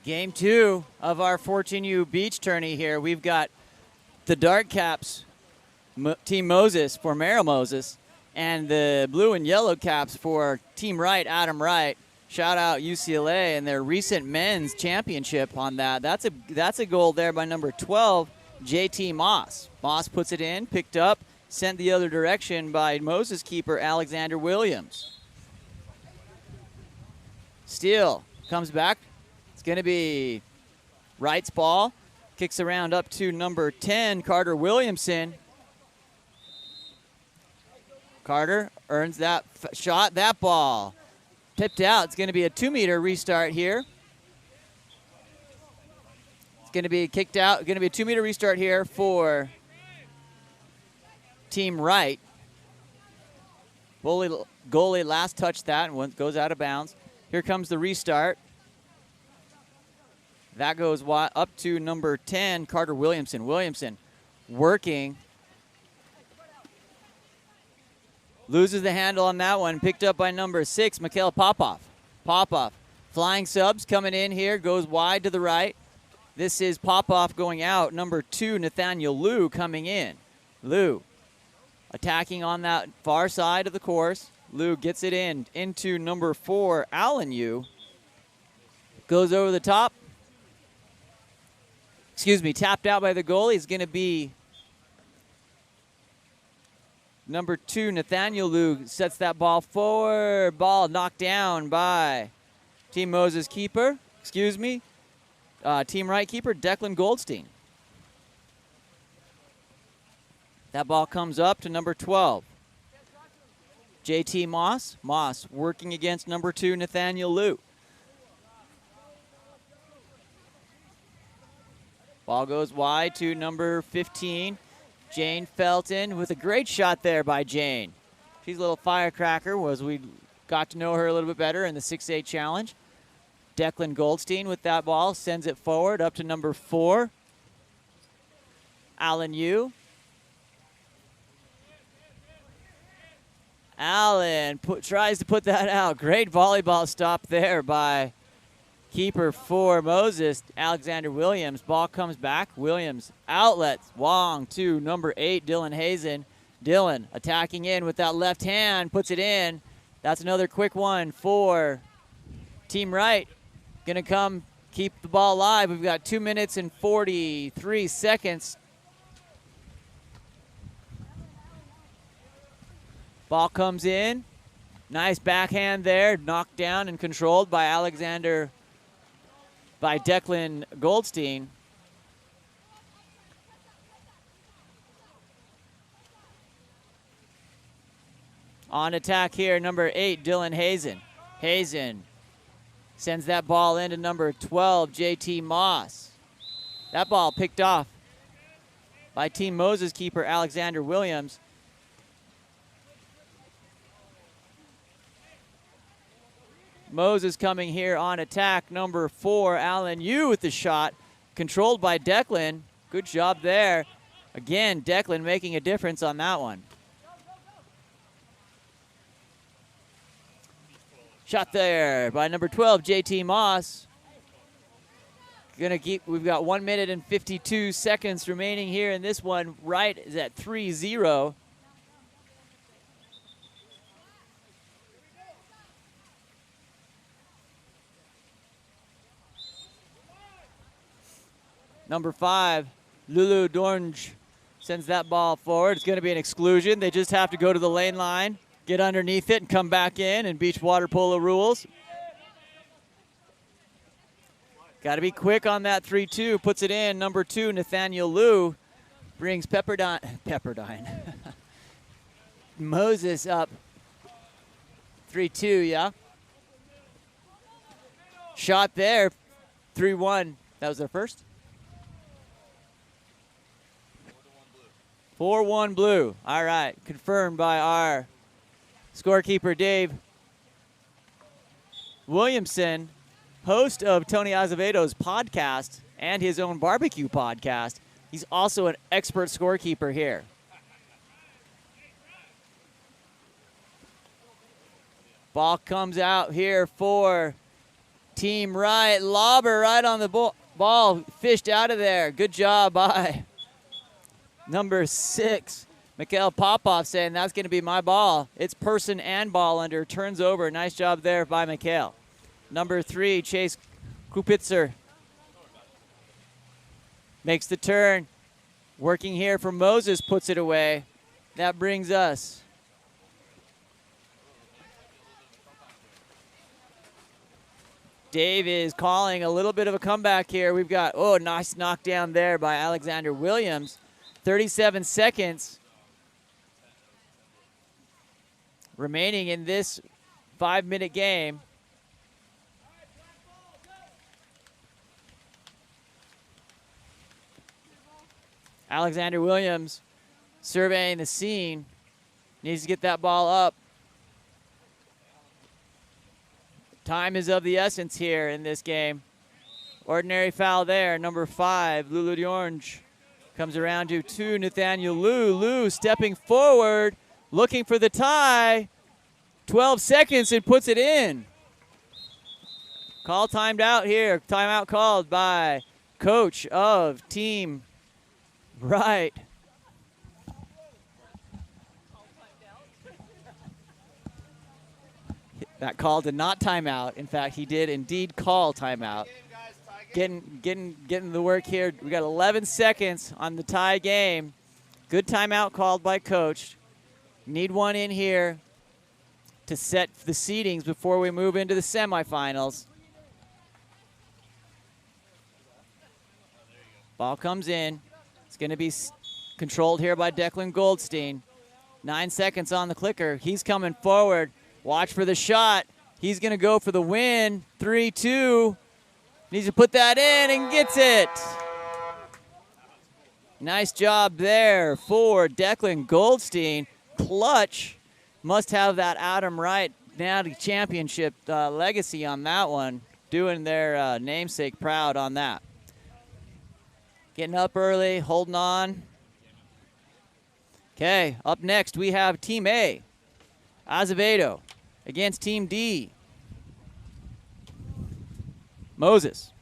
Game 2 of our 14U beach tourney here. We've got the dark caps, Team Moses for Merrill Moses, and the blue and yellow caps for Team Wright, Adam Wright. Shout out UCLA and their recent men's championship on that. That's a goal there by number 12, JT Moss. Moss puts it in, picked up, sent the other direction by Moses keeper Alexander Williams. Steele comes back. It's going to be Wright's ball. Kicks around up to number 10, Carter Williamson. Carter earns that shot, that ball. Tipped out. It's going to be a 2-meter restart here. It's going to be kicked out. Going to be a 2-meter restart here for Team Wright. Goalie last touched that and goes out of bounds. Here comes the restart. That goes up to number 10, Carter Williamson. Williamson working. Loses the handle on that one. Picked up by number 6, Mikhail Popov. Popov, flying subs coming in here. Goes wide to the right. This is Popov going out. Number 2, Nathaniel Liu coming in. Liu attacking on that far side of the course. Liu gets it into number 4, Allen Yu. Goes over the top. Tapped out by the goalie. It's going to be number 2, Nathaniel Liu. Sets that ball forward. Ball knocked down by Team Moses keeper. Team Wright keeper, Declan Goldstein. That ball comes up to number 12, JT Moss. Moss working against number 2, Nathaniel Liu. Ball goes wide to number 15, Jane Felton, with a great shot there by Jane. She's a little firecracker as we got to know her a little bit better in the 6A challenge. Declan Goldstein with that ball sends it forward up to number 4, Allen Yu. Allen tries to put that out. Great volleyball stop there by keeper for Moses, Alexander Williams. Ball comes back. Williams outlets. Wong to number 8, Dylan Hazen. Dylan attacking in with that left hand. Puts it in. That's another quick one for Team Wright. Going to come keep the ball alive. We've got 2 minutes and 43 seconds. Ball comes in. Nice backhand there. Knocked down and controlled by Declan Goldstein. On attack here, number 8, Dylan Hazen. Hazen sends that ball into number 12, JT Moss. That ball picked off by Team Moses keeper Alexander Williams. Moses coming here on attack. Number 4, Allen Yu with the shot. Controlled by Declan. Good job there. Again, Declan making a difference on that one. Shot there by number 12, JT Moss. We've got 1 minute and 52 seconds remaining here in this one. Wright is at 3-0. Number 5, Lulu Dornge sends that ball forward. It's going to be an exclusion. They just have to go to the lane line, get underneath it, and come back in beach water polo rules. Got to be quick on that 3-2. Puts it in. Number 2, Nathaniel Liu brings Pepperdine. Moses up 3-2, yeah. Shot there, 3-1. That was their first. 4-1 blue. All right, confirmed by our scorekeeper, Dave Williamson, host of Tony Azevedo's podcast and his own barbecue podcast. He's also an expert scorekeeper here. Ball comes out here for Team right, lobber right on the ball, fished out of there. Good job by number 6, Mikhail Popov, saying that's going to be my ball. It's person and ball under, turns over. Nice job there by Mikhail. Number 3, Chase Kupitzer makes the turn. Working here for Moses, puts it away. That brings us Dave is calling a little bit of a comeback here. We've got, oh, nice knockdown there by Alexander Williams. 37 seconds remaining in this 5-minute game. Alexander Williams surveying the scene. Needs to get that ball up. Time is of the essence here in this game. Ordinary foul there. Number 5, Lulu Diorange comes around to 2, Nathaniel Liu. Liu stepping forward, looking for the tie. 12 seconds and puts it in. Call timed out here. Timeout called by coach of Team Right. That call did not timeout. In fact, he did indeed call timeout. Getting the work here. We got 11 seconds on the tie game. Good timeout called by coach. Need one in here to set the seedings before we move into the semifinals. Ball comes in. It's going to be controlled here by Declan Goldstein. 9 seconds on the clicker. He's coming forward. Watch for the shot. He's going to go for the win. 3-2. Needs to put that in and gets it. Nice job there for Declan Goldstein. Clutch. Must have that Adam Wright Natty Championship legacy on that one. Doing their namesake proud on that. Getting up early, holding on. Okay, up next we have Team A, Azevedo, against Team D, Moses.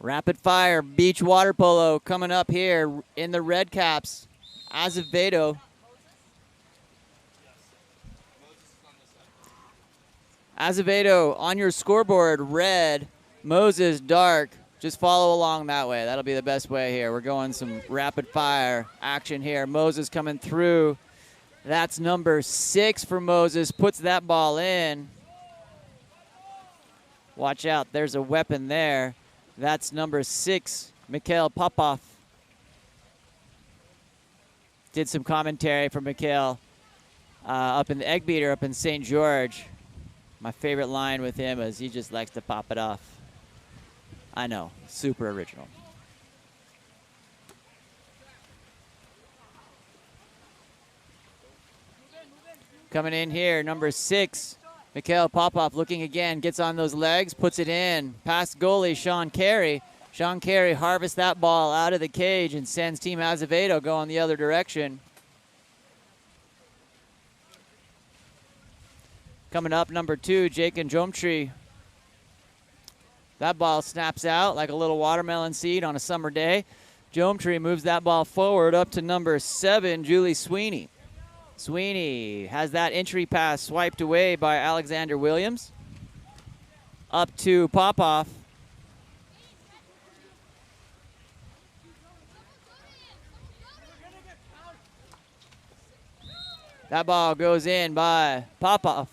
Rapid fire beach water polo coming up here in the red caps. Azevedo. Azevedo on your scoreboard, red. Moses, dark. Just follow along that way. That'll be the best way here. We're going some rapid fire action here. Moses coming through. That's number 6 for Moses. Puts that ball in. Watch out. There's a weapon there. That's number 6, Mikhail Popov. Did some commentary for Mikhail up in the Egg Beater up in St. George. My favorite line with him is he just likes to pop it off. I know, super original. Coming in here, number 6, Mikhail Popov looking again, gets on those legs, puts it in. Past goalie, Sean Carey. Sean Carey harvests that ball out of the cage and sends Team Azevedo going the other direction. Coming up, number 2, Jake and Jomtree. That ball snaps out like a little watermelon seed on a summer day. Jomtree moves that ball forward up to number 7, Julie Sweeney. Sweeney has that entry pass swiped away by Alexander Williams. Up to Popov. That ball goes in by Popov.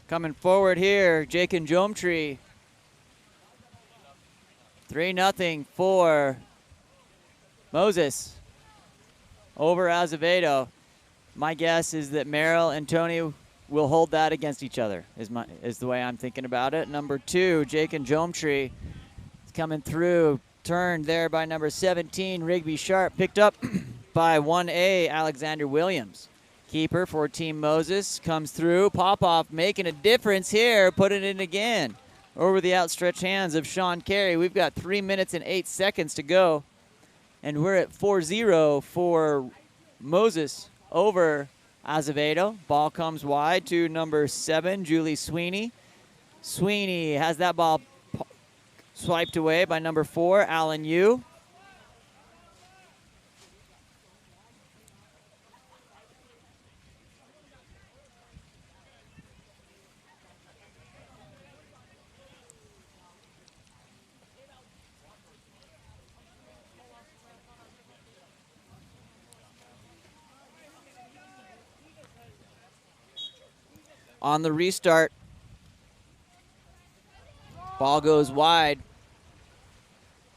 Coming forward here, Jake and Jomtree. 3-0 for Moses over Azevedo. My guess is that Merrill and Tony will hold that against each other, is the way I'm thinking about it. Number 2, Jake and Jomtree is coming through. Turned there by number 17, Rigby Sharp. Picked up by 1A, Alexander Williams. Keeper for Team Moses comes through. Popov making a difference here, put it in again. Over the outstretched hands of Sean Carey. We've got 3 minutes and 8 seconds to go. And we're at 4-0 for Moses over Azevedo. Ball comes wide to number 7, Julie Sweeney. Sweeney has that ball swiped away by number 4, Alan Yu. On the restart, ball goes wide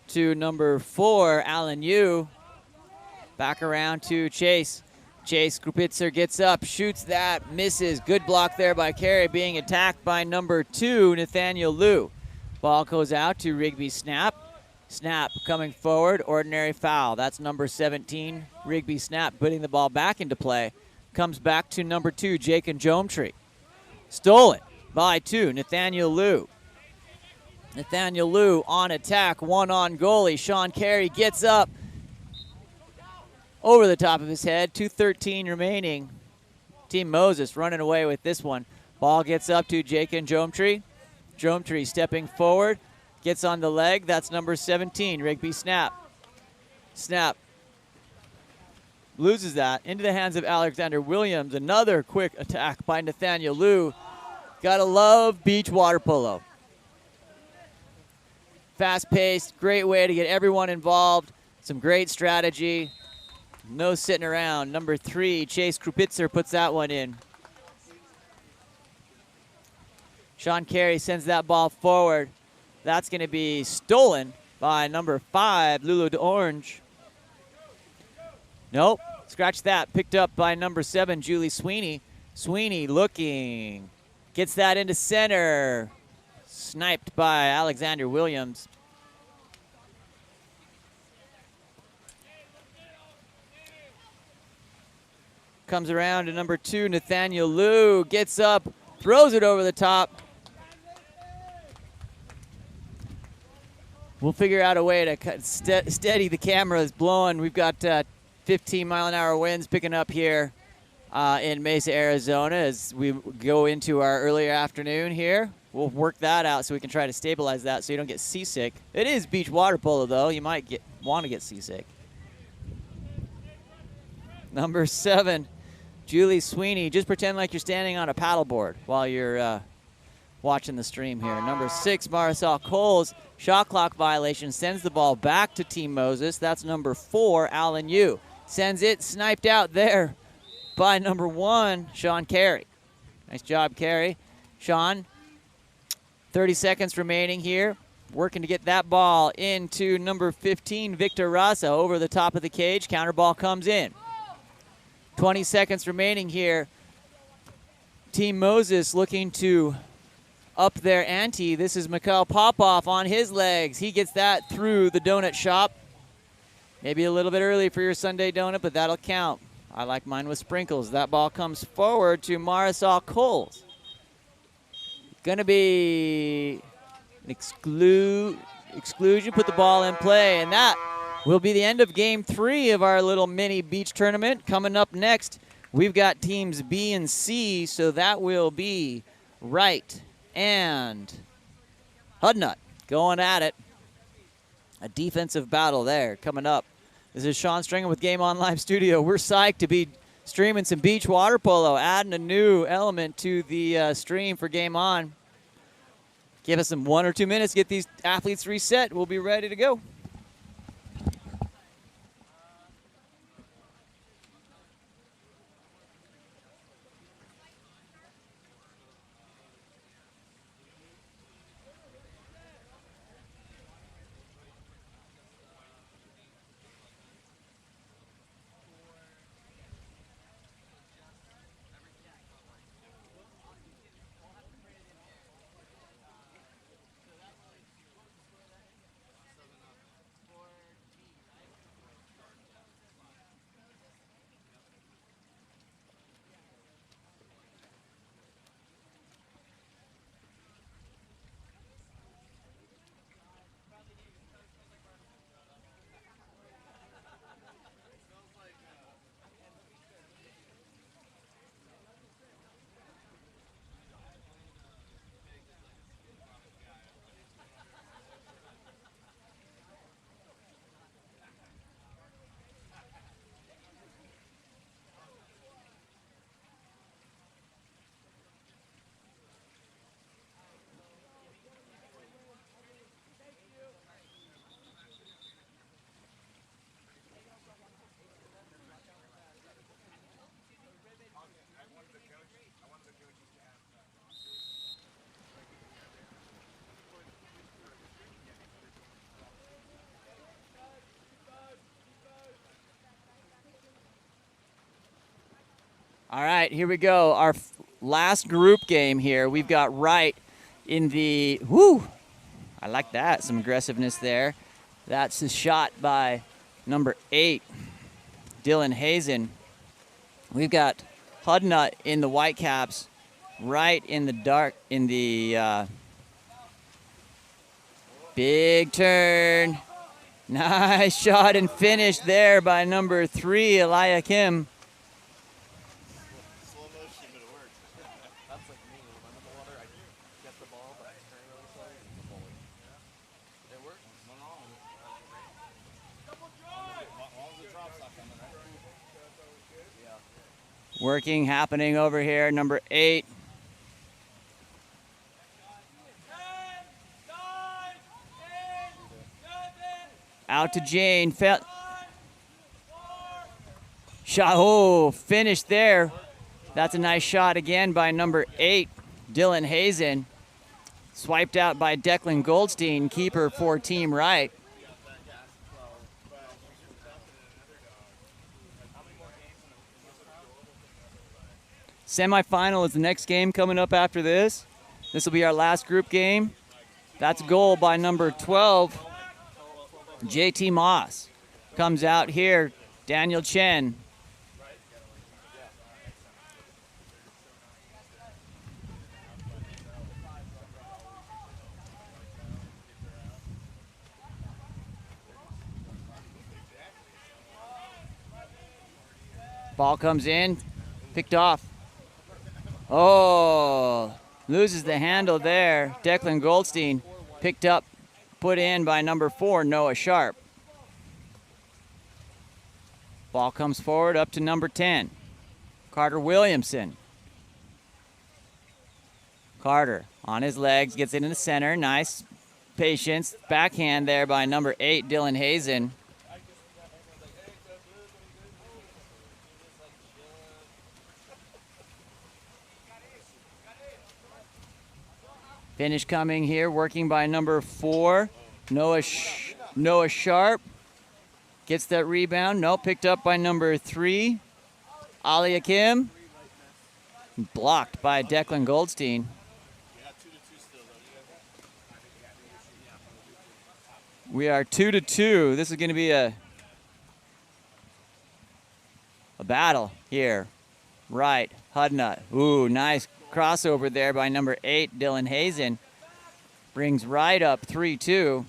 to number 4, Alan Yu. Back around to Chase. Chase Krupitzer gets up, shoots that, misses. Good block there by Carey, being attacked by number 2, Nathaniel Liu. Ball goes out to Rigby Snap. Snap coming forward, ordinary foul. That's number 17, Rigby Snap, putting the ball back into play. Comes back to number 2, Jake and Jomtree. Stolen by 2, Nathaniel Liu. Nathaniel Liu on attack, 1 on goalie. Sean Carey gets up over the top of his head. 2:13 remaining. Team Moses running away with this one. Ball gets up to Jake and Jomtree. Jomtree stepping forward, gets on the leg. That's number 17, Rigby Snap. Snap loses that into the hands of Alexander Williams. Another quick attack by Nathaniel Liu. Gotta love beach water polo. Fast-paced, great way to get everyone involved. Some great strategy. No sitting around. Number 3, Chase Krupitzer puts that one in. Sean Carey sends that ball forward. That's going to be stolen by number 5, Lulu d'Orange. Nope, scratch that. Picked up by number 7, Julie Sweeney. Sweeney looking. Gets that into center. Sniped by Alexander Williams. Comes around to number 2, Nathaniel Liu. Gets up, throws it over the top. We'll figure out a way to steady the cameras blowing. We've got 15-mile-an-hour winds picking up here in Mesa, Arizona as we go into our earlier afternoon here. We'll work that out so we can try to stabilize that so you don't get seasick. It is beach water polo, though. You might want to get seasick. Number 7, Julie Sweeney. Just pretend like you're standing on a paddleboard while you're watching the stream here. Number 6, Marisol Coles. Shot clock violation. Sends the ball back to Team Moses. That's number 4, Alan Yu. Sends it sniped out there by number 1, Sean Carey. Nice job, Carey. Sean, 30 seconds remaining here. Working to get that ball into number 15, Victor Rasa, over the top of the cage. Counter ball comes in. 20 seconds remaining here. Team Moses looking to up their ante. This is Mikhail Popoff on his legs. He gets that through the donut shop. Maybe a little bit early for your Sunday donut, but that'll count. I like mine with sprinkles. That ball comes forward to Marisol Coles. Gonna be an exclusion. Put the ball in play, and that will be the end of game 3 of our little mini beach tournament. Coming up next, we've got teams B and C, so that will be Wright and Hudnut going at it. A defensive battle there coming up. This is Sean Stringer with Game On Live Studio. We're psyched to be streaming some beach water polo, adding a new element to the stream for Game On. Give us some 1 or 2 minutes to get these athletes reset. We'll be ready to go. All right, here we go. Our last group game here. We've got Wright in the, I like that, some aggressiveness there. That's a shot by number 8, Dylan Hazen. We've got Hudnut in the Whitecaps, Wright in the dark, in the big turn. Nice shot and finish there by number 3, Elia Kim. Working, happening over here, number 8. Out to Jane. Shot, finished there. That's a nice shot again by number 8, Dylan Hazen. Swiped out by Declan Goldstein, keeper for Team Wright. Semifinal is the next game coming up after this. This will be our last group game. That's a goal by number 12, JT Moss. Comes out here, Daniel Chen. Ball comes in. Picked off. Oh, loses the handle there. Declan Goldstein picked up, put in by number 4, Noah Sharp. Ball comes forward up to number 10, Carter Williamson. Carter on his legs, gets it in the center. Nice patience. Backhand there by number 8, Dylan Hazen. Finish coming here, working by number 4, Noah Sharp. Gets that rebound. No, picked up by number 3, Ali Akim. Blocked by Declan Goldstein. We are 2-2. This is going to be a battle here. Right, Hudnut. Ooh, nice crossover there by number 8, Dylan Hazen. Brings right up 3-2.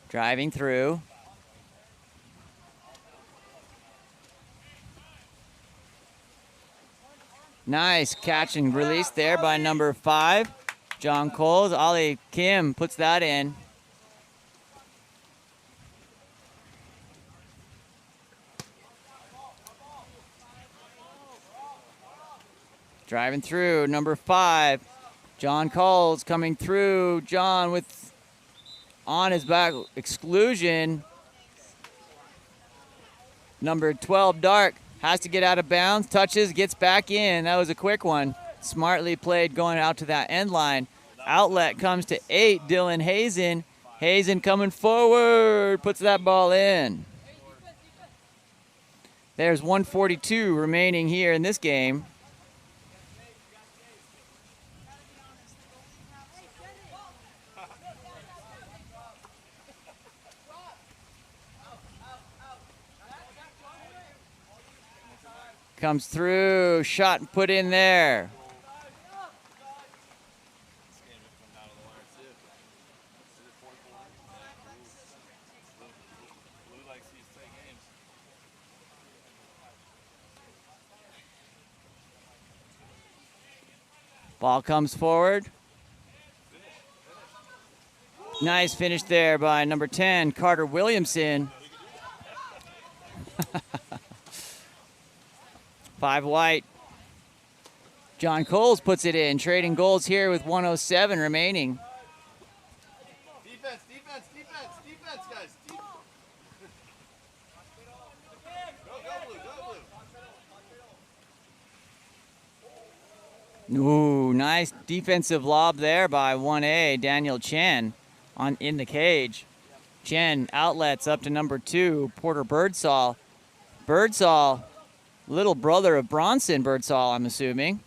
Driving through. Nice catch and release there by number 5, John Coles. Ali Kim puts that in. Driving through, number 5, John Coles coming through. John with on his back exclusion. Number 12, Dark, has to get out of bounds, touches, gets back in. That was a quick one. Smartly played going out to that end line. Outlet comes to 8, Dylan Hazen. Hazen coming forward, puts that ball in. There's 1:42 remaining here in this game. Comes through, shot and put in there. Ball comes forward. Nice finish there by number 10, Carter Williamson. 5 white. John Coles puts it in, trading goals here with 1:07 remaining. Defense, guys. Go blue. Ooh, nice defensive lob there by 1A, Daniel Chen in the cage. Chen outlets up to number 2, Porter Birdsall. Birdsall, little brother of Bronson Birdsall, I'm assuming.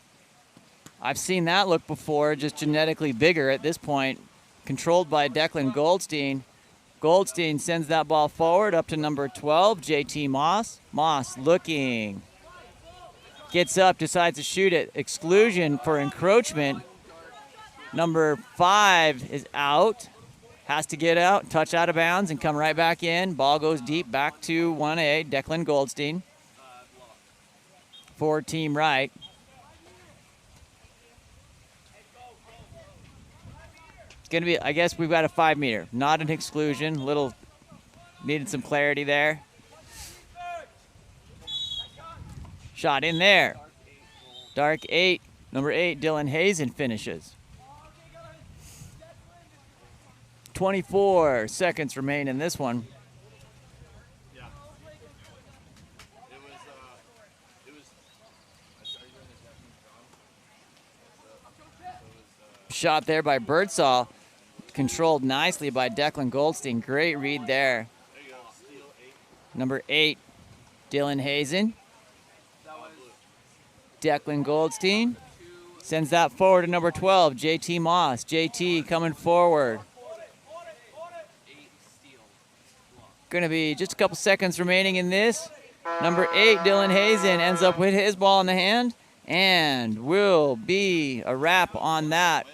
I've seen that look before, just genetically bigger at this point. Controlled by Declan Goldstein. Goldstein sends that ball forward up to number 12, JT Moss. Moss looking. Gets up, decides to shoot it. Exclusion for encroachment. Number 5 is out. Has to get out, touch out of bounds, and come right back in. Ball goes deep back to 1A, Declan Goldstein. 4 team right. It's going to be, I guess we've got a 5 meter. Not an exclusion. Needed some clarity there. Shot in there. Dark 8. Number 8, Dylan Hazen finishes. 24 seconds remain in this one. Shot there by Birdsall. Controlled nicely by Declan Goldstein. Great read there. Number 8, Dylan Hazen. Declan Goldstein sends that forward to number 12, JT Moss. JT coming forward. Going to be just a couple seconds remaining in this. Number 8, Dylan Hazen ends up with his ball in the hand, and will be a wrap on that.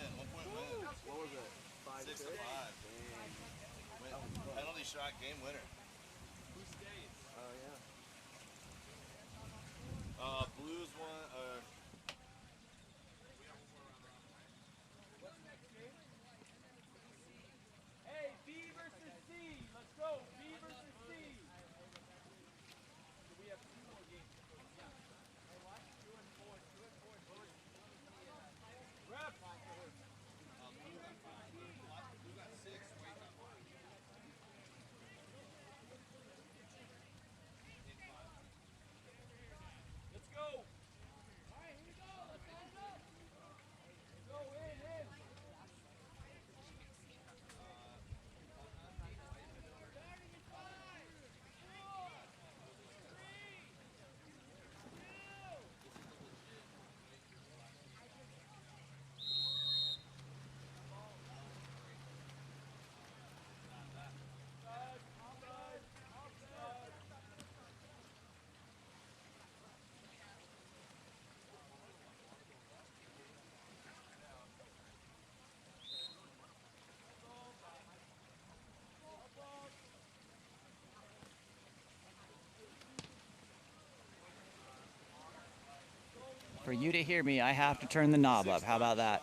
For you to hear me, I have to turn the knob up. How about that?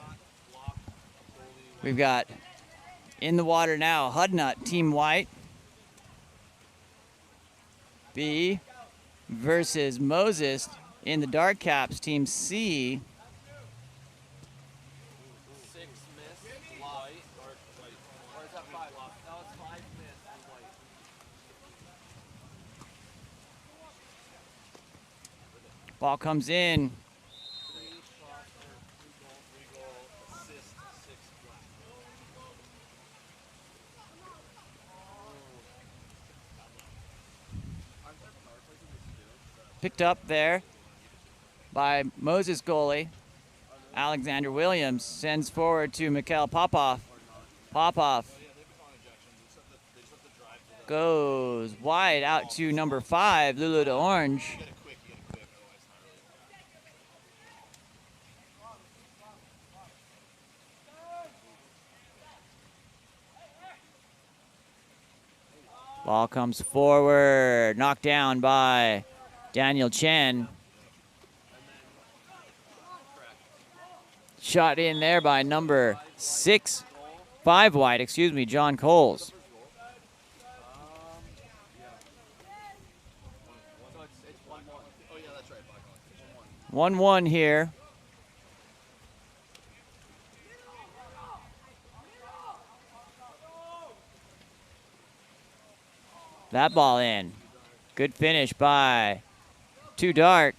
We've got in the water now, Hudnut, Team White. B versus Moses in the dark caps, Team C. 6 miss, white, or is that 5? No, it's 5 miss, white. Ball comes in. 3 shots for 3 goal, assist, 6 black. Picked up there by Moses goalie. Alexander Williams sends forward to Mikhail Popov. Popov goes wide out to number 5, Lulu de Orange. Ball comes forward, knocked down by Daniel Chen. Shot in there by number 5 wide, excuse me, John Coles. Oh yeah, that's right, 1-1 here. That ball in. Good finish by Too Dark.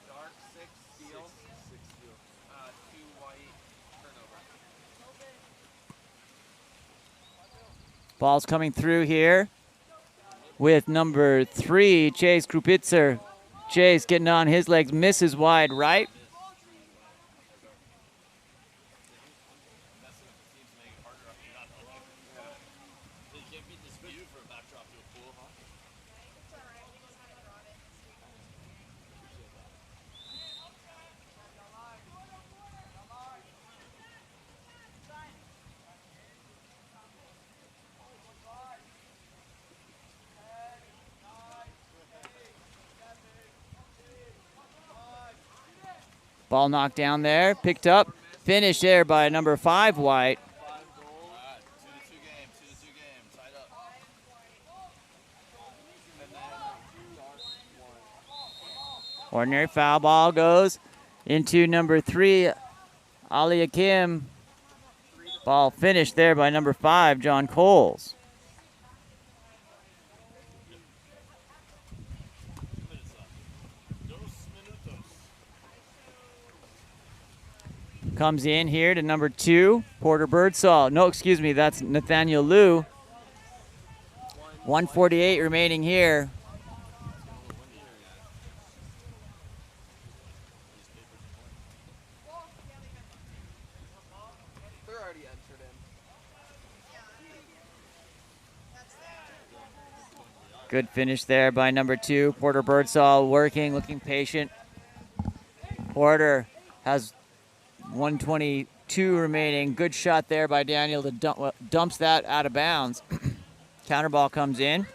Dark 6 steel, 6 steel. 2 white, turnover. Ball's coming through here with number 3, Chase Krupitzer. Chase getting on his legs, misses wide right. You can't beat this view for a backdrop to a pool, huh? Ball knocked down there, picked up, finished there by number 5 White. 5 goals. All right, 2-2 game, 2-2 game, tied up. And then dark 1. Ordinary foul ball goes into number 3, Ali Akim. Ball finished there by number 5, John Coles. Comes in here to number 2, Porter Birdsall. No, excuse me, that's Nathaniel Liu. 1:48 remaining here. They're already entered in. Good finish there by number 2, Porter Birdsall, working, looking patient. Porter has 1:22 remaining. Good shot there by Daniel to dumps that out of bounds. Counter ball comes in.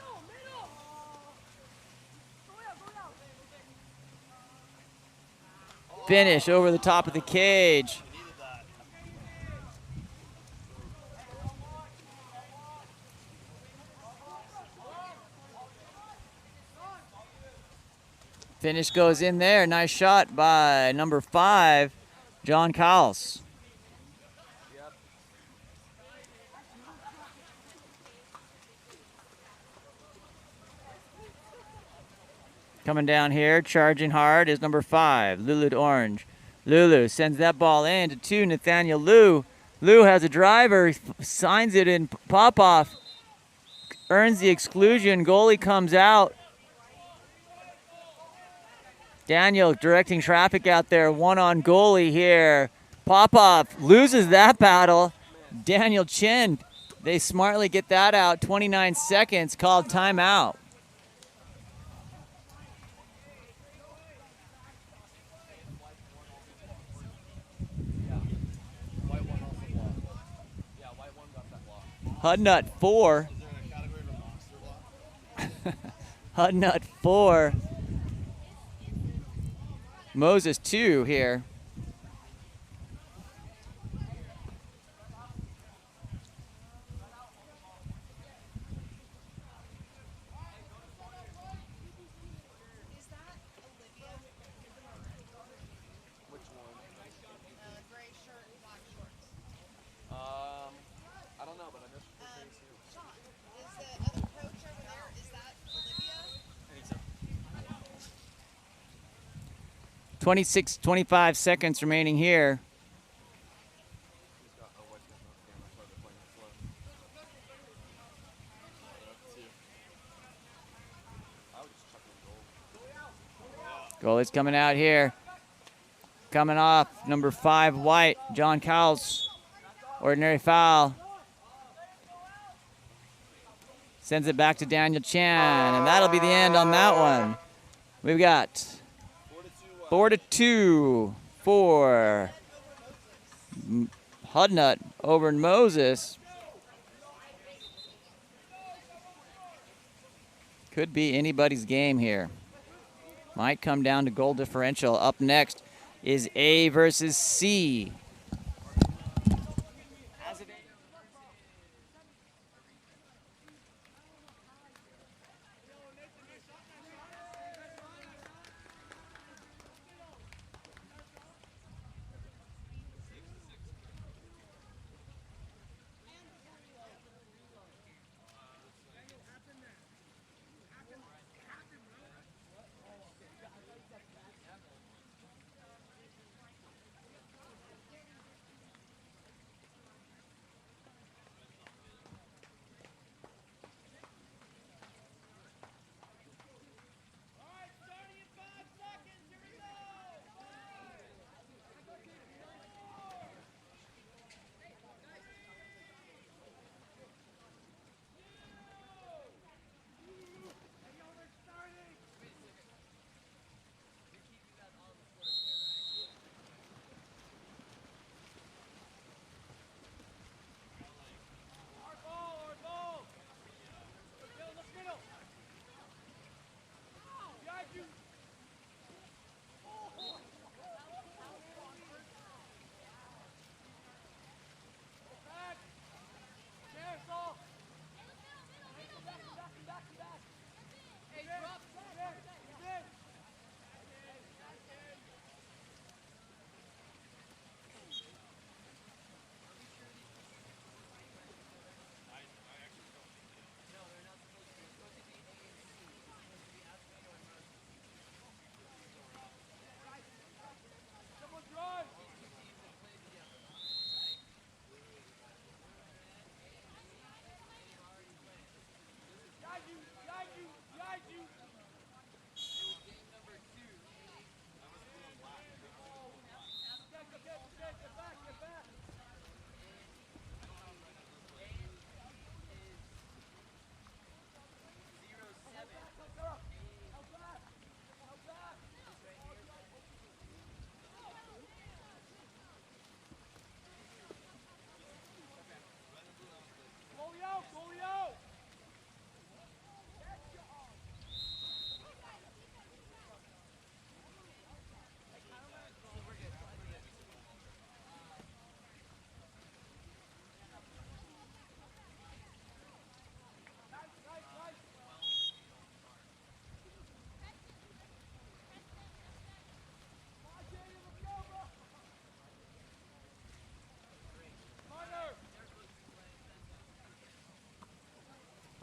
Finish over the top of the cage. Finish goes in there. Nice shot by number 5, John Cowles. Yep. Coming down here, charging hard is number 5, Lulu Orange. Lulu sends that ball in to 2, Nathaniel Liu. Liu has a driver, signs it in Popov, earns the exclusion, goalie comes out. Daniel directing traffic out there, one on goalie here. Popov loses that battle. Daniel Chen, they smartly get that out. 29 seconds, called timeout. White 1. Hudnut 4. Is there a category for monster block? Hudnut 4. Moses 2 here. Is that Olivia? Which one? Gray shirt and black shorts. I don't know, but I know she's pretty soon. Sean, is the other coach over there, is that Olivia? I think so. 26, 25 seconds remaining here. He's got a white shirt. Damn, I started playing slow. I would just chuck in goal. Goalie's coming out here. Coming off, number 5, White, John Cowles. Ordinary foul. Sends it back to Daniel Chan, and that'll be the end on that one. We've got 4-2 for Hudnut over in Moses. Could be anybody's game here. Might come down to goal differential. Up next is A versus C.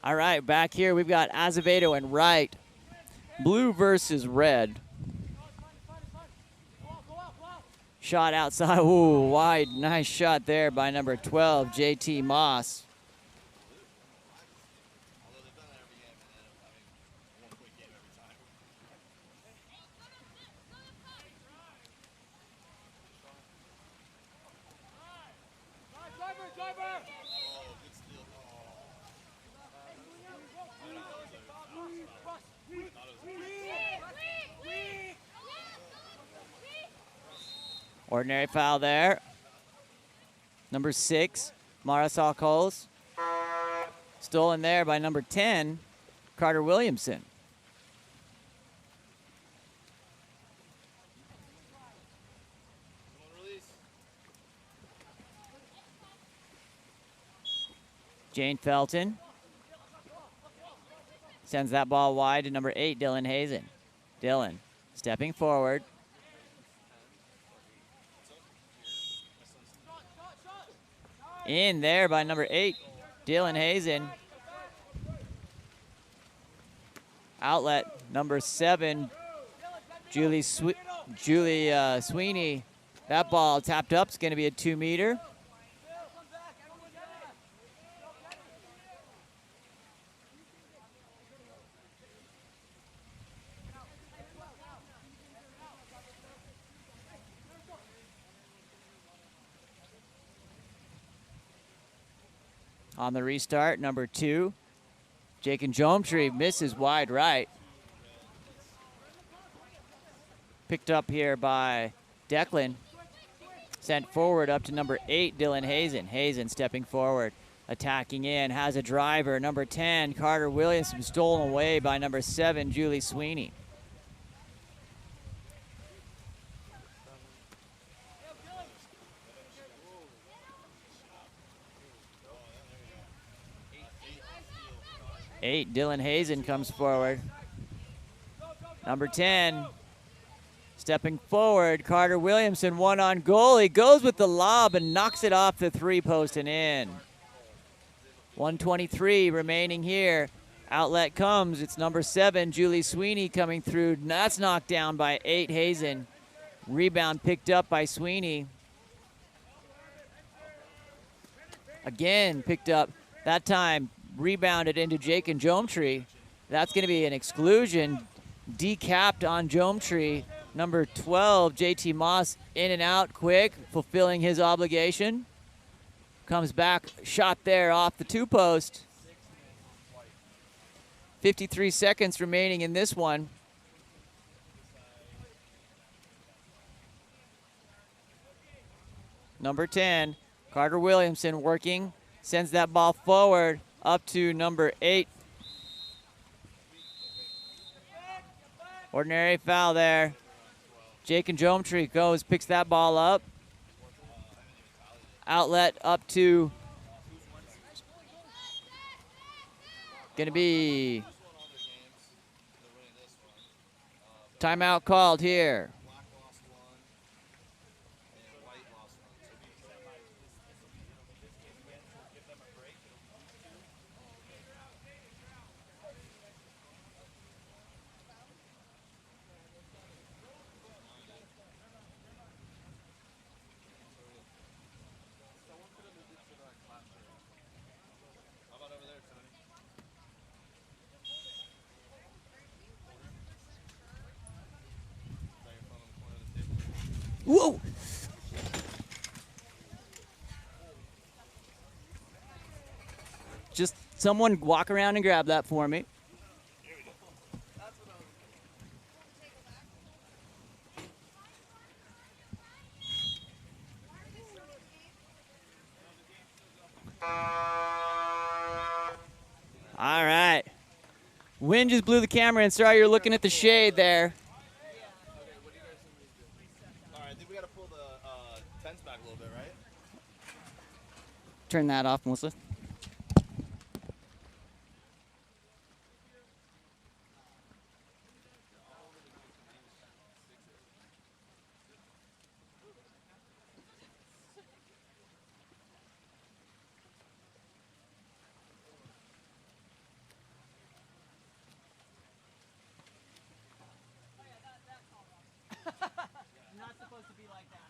All right, back here we've got Azevedo and Wright. Blue versus red. Shot outside. Ooh, wide. Nice shot there by number 12, JT Moss. Ordinary foul there. Number 6, Marisol Coles. Stolen there by number 10, Carter Williamson. Jane Felton sends that ball wide to number 8, Dylan Hazen. Dylan stepping forward. In there by number 8, Dylan Hazen. Outlet number 7, Julie Sweeney. That ball tapped up. It's going to be a 2-meter. On the restart, number 2, Jake Jometree misses wide right. Picked up here by Declan. Sent forward up to number 8, Dylan Hazen. Hazen stepping forward, attacking in, has a driver. Number 10, Carter Williamson, stolen away by number 7, Julie Sweeney. Eight, Dylan Hazen comes forward. Number 10, stepping forward, Carter Williamson, one on goal. He goes with the lob and knocks it off the 3-post and in. 1:23 remaining here. Outlet comes. It's number 7, Julie Sweeney coming through. That's knocked down by 8, Hazen. Rebound picked up by Sweeney. Again picked up, that time rebounded into Jake Jometree. That's going to be an exclusion. Decapped on Jometree. Number 12, JT Moss, in and out quick, fulfilling his obligation. Comes back, shot there off the 2-post. 53 seconds remaining in this one. Number 10, Carter Williamson working, sends that ball forward up to number 8. Ordinary foul there. Jake Jometree goes, picks that ball up. Outlet up to, gonna be timeout called here. Whoa! Just someone walk around and grab that for me. All right. Wind just blew the camera in. Sorry, you're looking at the shade there. Turn that off, Melissa. Not supposed to be like that.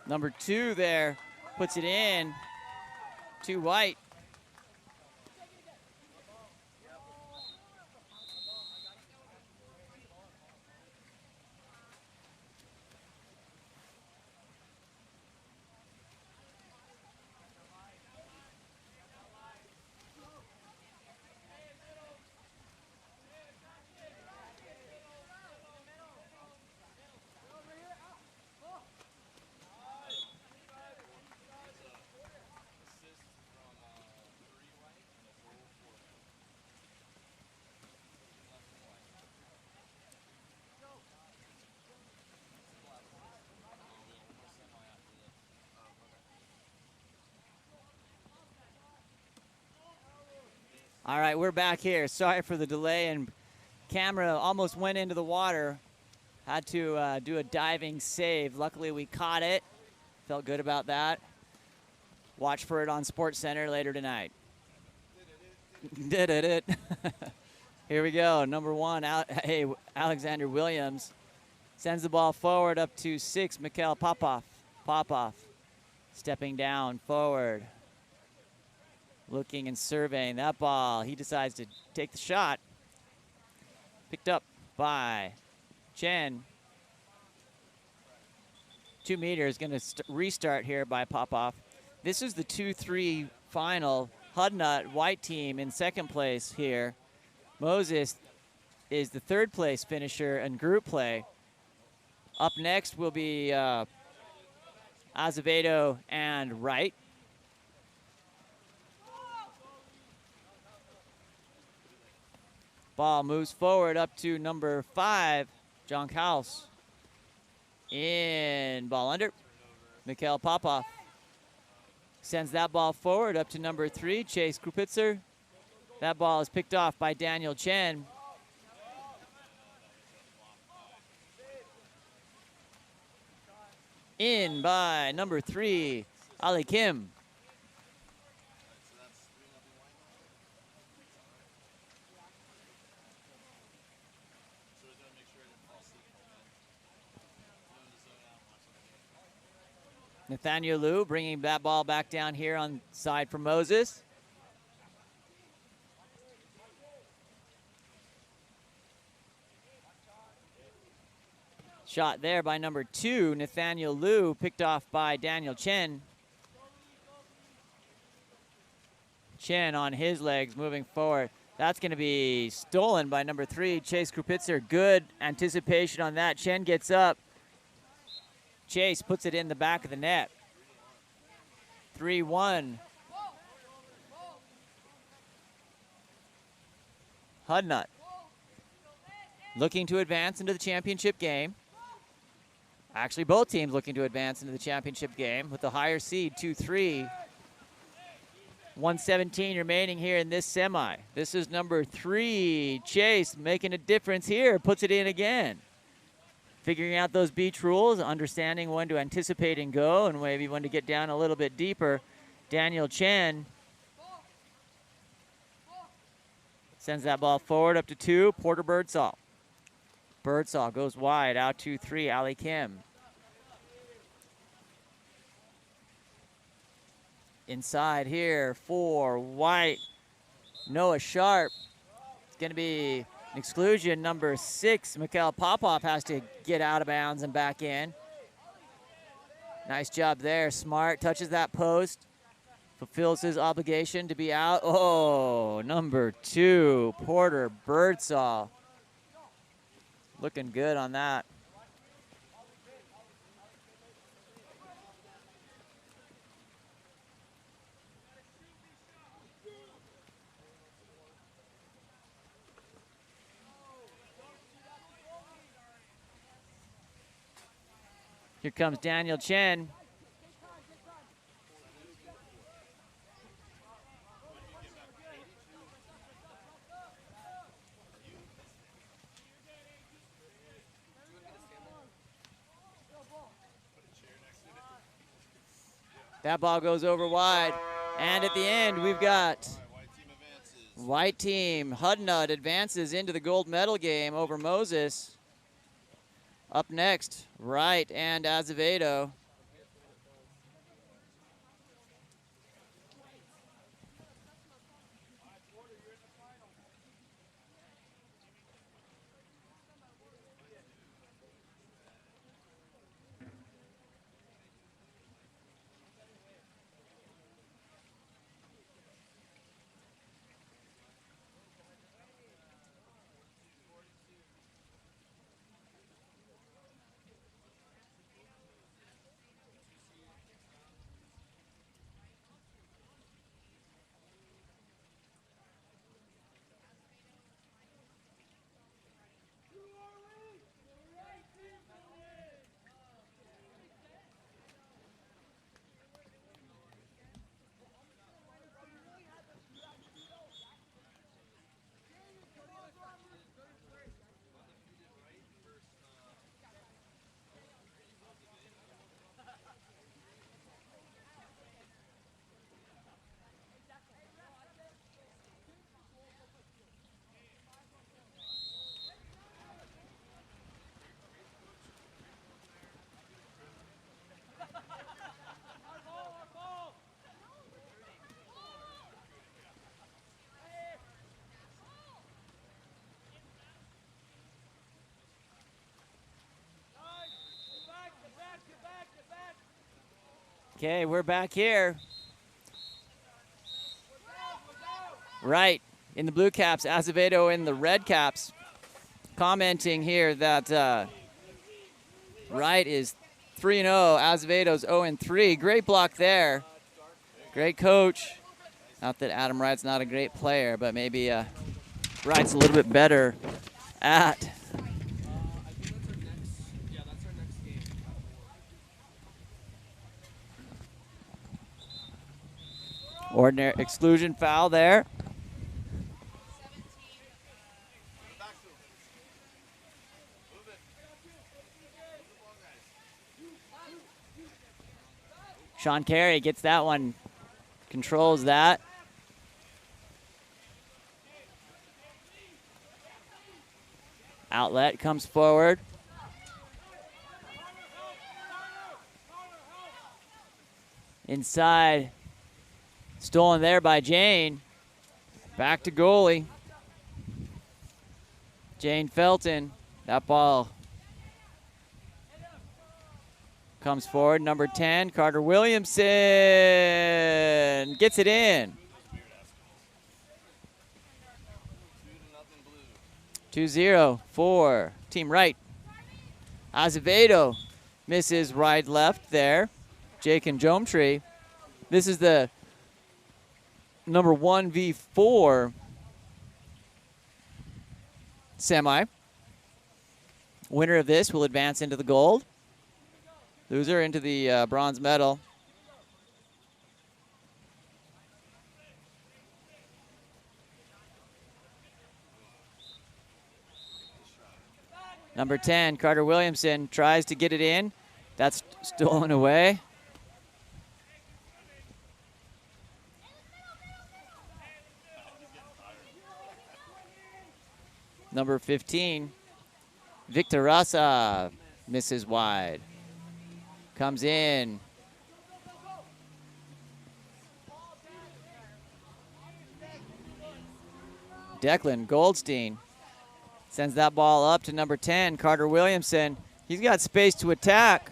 Number 2 there puts it in. 2 white. All right, we're back here. Sorry for the delay, and camera almost went into the water. Had to do a diving save. Luckily, we caught it. Felt good about that. Watch for it on Sports Center later tonight. Did it. Here we go. Number 1, Alexander Williams sends the ball forward up to 6, Mikhail Popov. Popov stepping down forward. Looking and surveying that ball. He decides to take the shot. Picked up by Chen. 2 meters, going to restart here by Popov. This is the 2-3 final. Hudnut, white team, in second place here. Moses is the 3rd place finisher in group play. Up next will be Azevedo and Wright. Ball moves forward up to number 5, John Kaus. In, ball under, Mikhail Popov. Sends that ball forward up to number 3, Chase Krupitzer. That ball is picked off by Daniel Chen. In by number 3, Ali Kim. Nathaniel Liu bringing that ball back down here on side for Moses. Shot there by number 2, Nathaniel Liu, picked off by Daniel Chen. Chen on his legs moving forward. That's going to be stolen by number 3, Chase Krupitzer. Good anticipation on that. Chen gets up. Chase puts it in the back of the net. 3-1. Hudnut looking to advance into the championship game. Actually, both teams looking to advance into the championship game with the higher seed, 2-3. 1:17 remaining here in this semi. This is number 3, Chase, making a difference here. Puts it in again. Figuring out those beach rules, understanding when to anticipate and go, and maybe when to get down a little bit deeper. Daniel Chen sends that ball forward up to 2, Porter Birdsall. Birdsall goes wide, out 2-3, Ali Kim. Inside here for White, Noah Sharp. It's going to be an exclusion. Number 6, Mikhail Popov, has to get out of bounds and back in. Nice job there. Smart touches that post, fulfills his obligation to be out. Oh, number 2, Porter Birdsall. Looking good on that. Here comes Daniel Chen. That ball goes over wide. And at the end, we've got white team. Hudnut advances into the gold medal game over Moses. Up next, Wright and Azevedo. Okay, we're back here. Right, in the blue caps, Azevedo in the red caps. Commenting here that Wright is 3-0, Azevedo's 0-3. Great block there. Great coach. Not that Adam Wright's not a great player, but maybe Wright's a little bit better at. I think that's our next. Yeah, that's our next game. Ordinary exclusion foul there. Sean Carey gets that one, controls that. Outlet comes forward. Inside, stolen there by Jane. Back to goalie. Jane Felton, that ball comes forward, number 10, Carter Williamson gets it in. 2-0 for Team Wright. Azevedo misses right left there. Jake and Jometree. This is the number 1v4 semi. Winner of this will advance into the gold. Loser into the bronze medal. Number 10, Carter Williamson, tries to get it in. That's stolen away. Number 15, Victor Rasa, misses wide. Comes in. Declan Goldstein sends that ball up to number 10, Carter Williamson. He's got space to attack.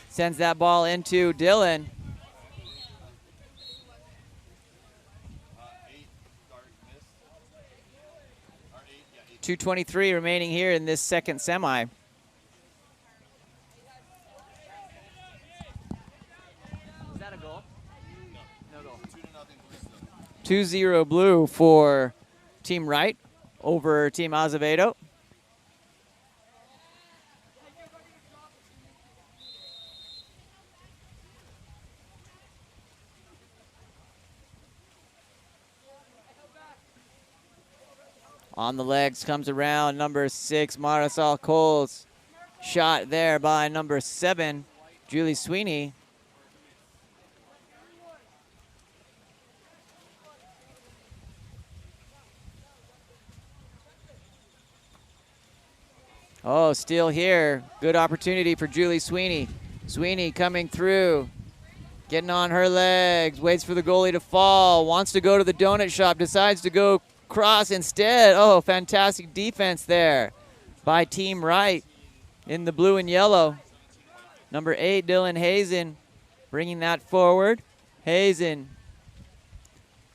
Sends that ball into Dylan. 2:23 remaining here in this second semi. Is that a goal? No goal. 2-0 blue for Team Wright over Team Azevedo. On the legs comes around number 6, Marisol Coles. Shot there by number 7, Julie Sweeney. Oh, steal here. Good opportunity for Julie Sweeney. Sweeney coming through. Getting on her legs. Waits for the goalie to fall. Wants to go to the donut shop. Decides to go cross instead. Oh, fantastic defense there by Team Wright in the blue and yellow. Number 8, Dylan Hazen, bringing that forward. Hazen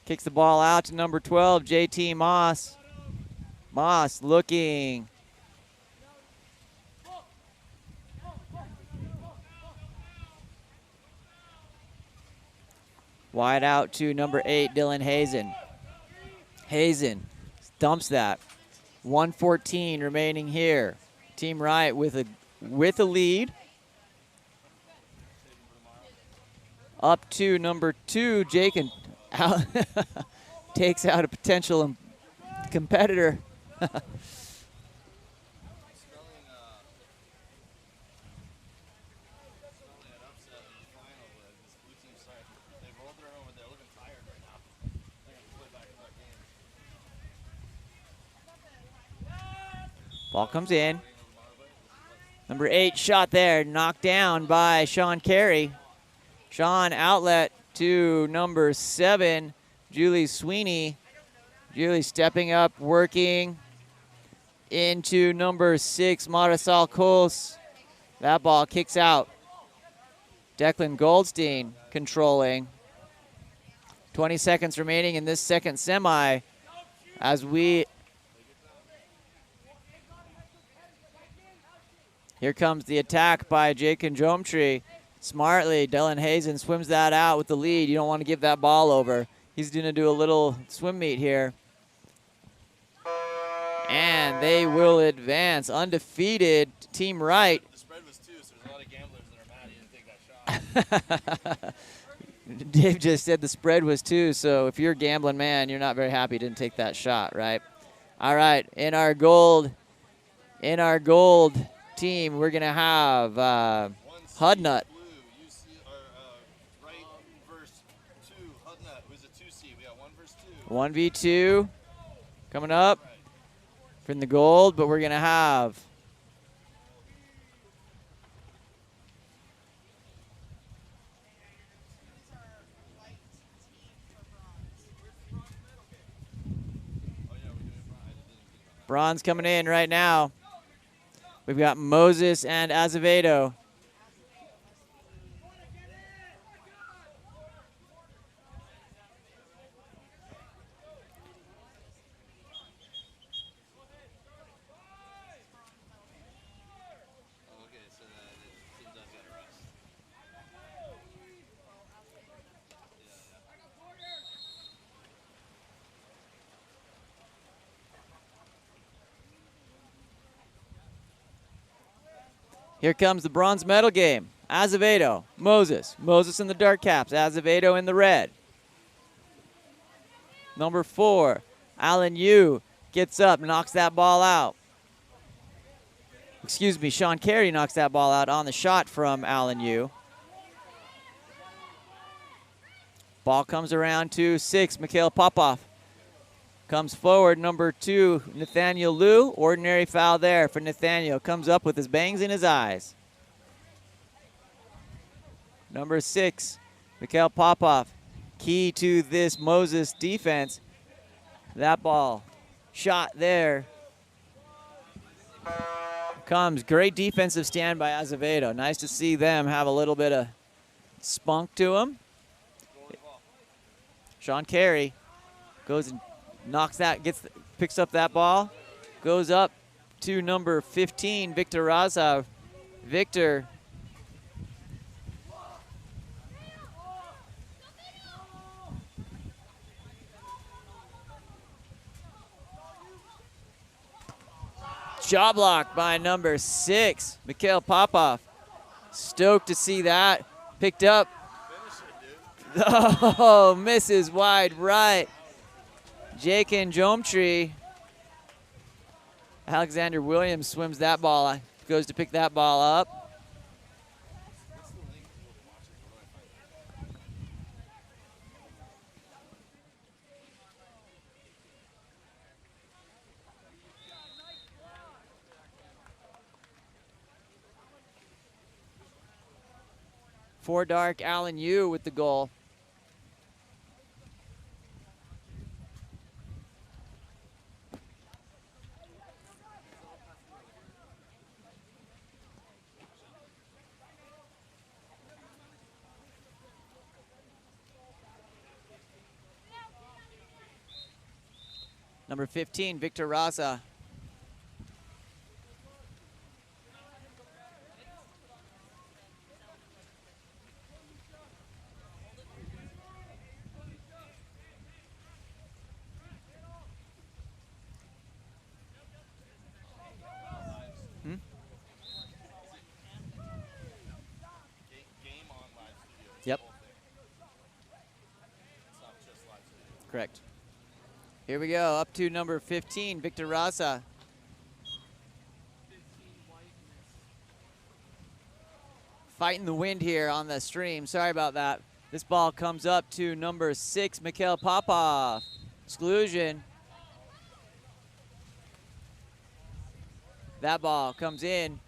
kicks the ball out to number 12, JT Moss. Moss looking. Wide out to number 8, Dylan Hazen. Hazen dumps that. 1:14 remaining here. Team Wright with a lead. Up to number 2, Jake, and takes out a potential competitor. Ball comes in. Number 8 shot there, knocked down by Sean Carey. Sean outlet to number 7, Julie Sweeney. Julie stepping up, working into number 6, Marisol Coles. That ball kicks out. Declan Goldstein controlling. 20 seconds remaining in this second semi as here comes the attack by Jake and Jomtree. Smartly, Dylan Hazen swims that out with the lead. You don't want to give that ball over. He's going to do a little swim meet here. And they will advance. Undefeated, team right. The spread was 2, so there's a lot of gamblers that are mad he didn't take that shot. Dave just said the spread was 2, so if you're a gambling man, you're not very happy he didn't take that shot, right? All right, in our gold team, we're going to have Hudnut. Right verse 2, Hudnut, who's a 2C. We got 1 verse 2. 1v2 coming up from the gold, but we're going to have bronze coming in right now. We've got Moses and Azevedo. Okay, so the team does get a rest. Here comes the bronze medal game. Azevedo, Moses. Moses in the dark caps, Azevedo in the red. Number 4, Alan Yu gets up, knocks that ball out. Excuse me, Sean Carey knocks that ball out on the shot from Alan Yu. Ball comes around to 6, Mikhail Popov. Comes forward, number 2, Nathaniel Liu. Ordinary foul there for Nathaniel. Comes up with his bangs in his eyes. Number 6, Mikhail Popov. Key to this Moses defense. That ball shot there. Comes great defensive stand by Azevedo. Nice to see them have a little bit of spunk to them. Sean Carey goes and knocks that, picks up that ball, goes up to number 15, Victor Raza. Victor jaw block by number 6, Mikhail Popov. Stoked to see that. Picked up. Oh, misses wide right. Jake and Jomtree. Alexander Williams swims that ball, goes to pick that ball up. For dark, Alan Yu with the goal. Number 15, Victor Raza. Yep. Correct. Here we go, up to number 15, Victor Raza. Fighting the wind here on the stream. Sorry about that. This ball comes up to number 6, Mikhail Popov. Exclusion. That ball comes in.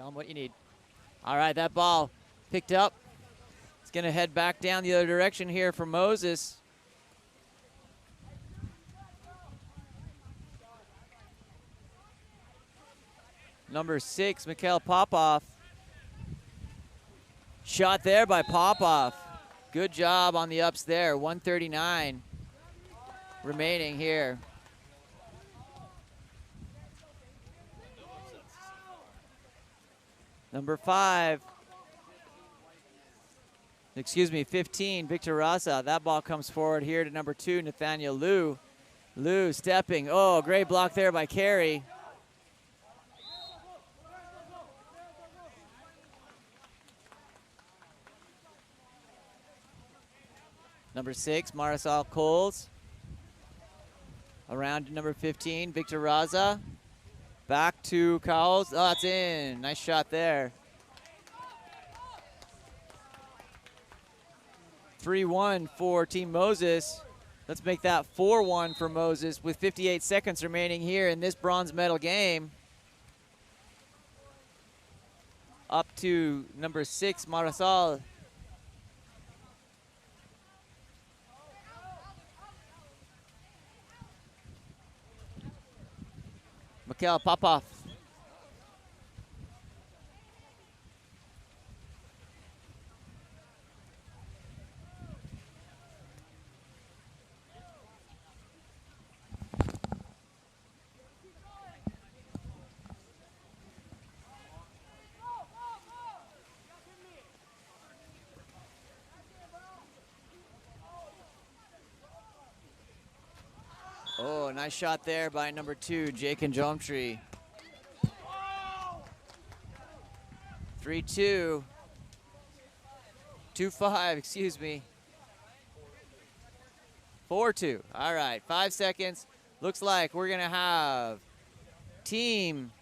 Tell them what you need. All right, that ball picked up. It's going to head back down the other direction here for Moses. Number 6, Mikhail Popov. Shot there by Popov. Good job on the ups there. 139 remaining here. Number 15, Victor Raza. That ball comes forward here to number 2, Nathaniel Liu. Liu stepping. Oh, great block there by Carey. Number 6, Marisol Coles. Around to number 15, Victor Raza. Back to Cowles. Oh, it's in. Nice shot there. 3-1 for Team Moses. Let's make that 4-1 for Moses with 58 seconds remaining here in this bronze medal game. Up to number 6, Marisol. Mikhail Popov. Oh, nice shot there by number 2, Jake and Jomtree. 3-2. 2-5, excuse me. 4-2. All right, 5 seconds. Looks like we're going to have Team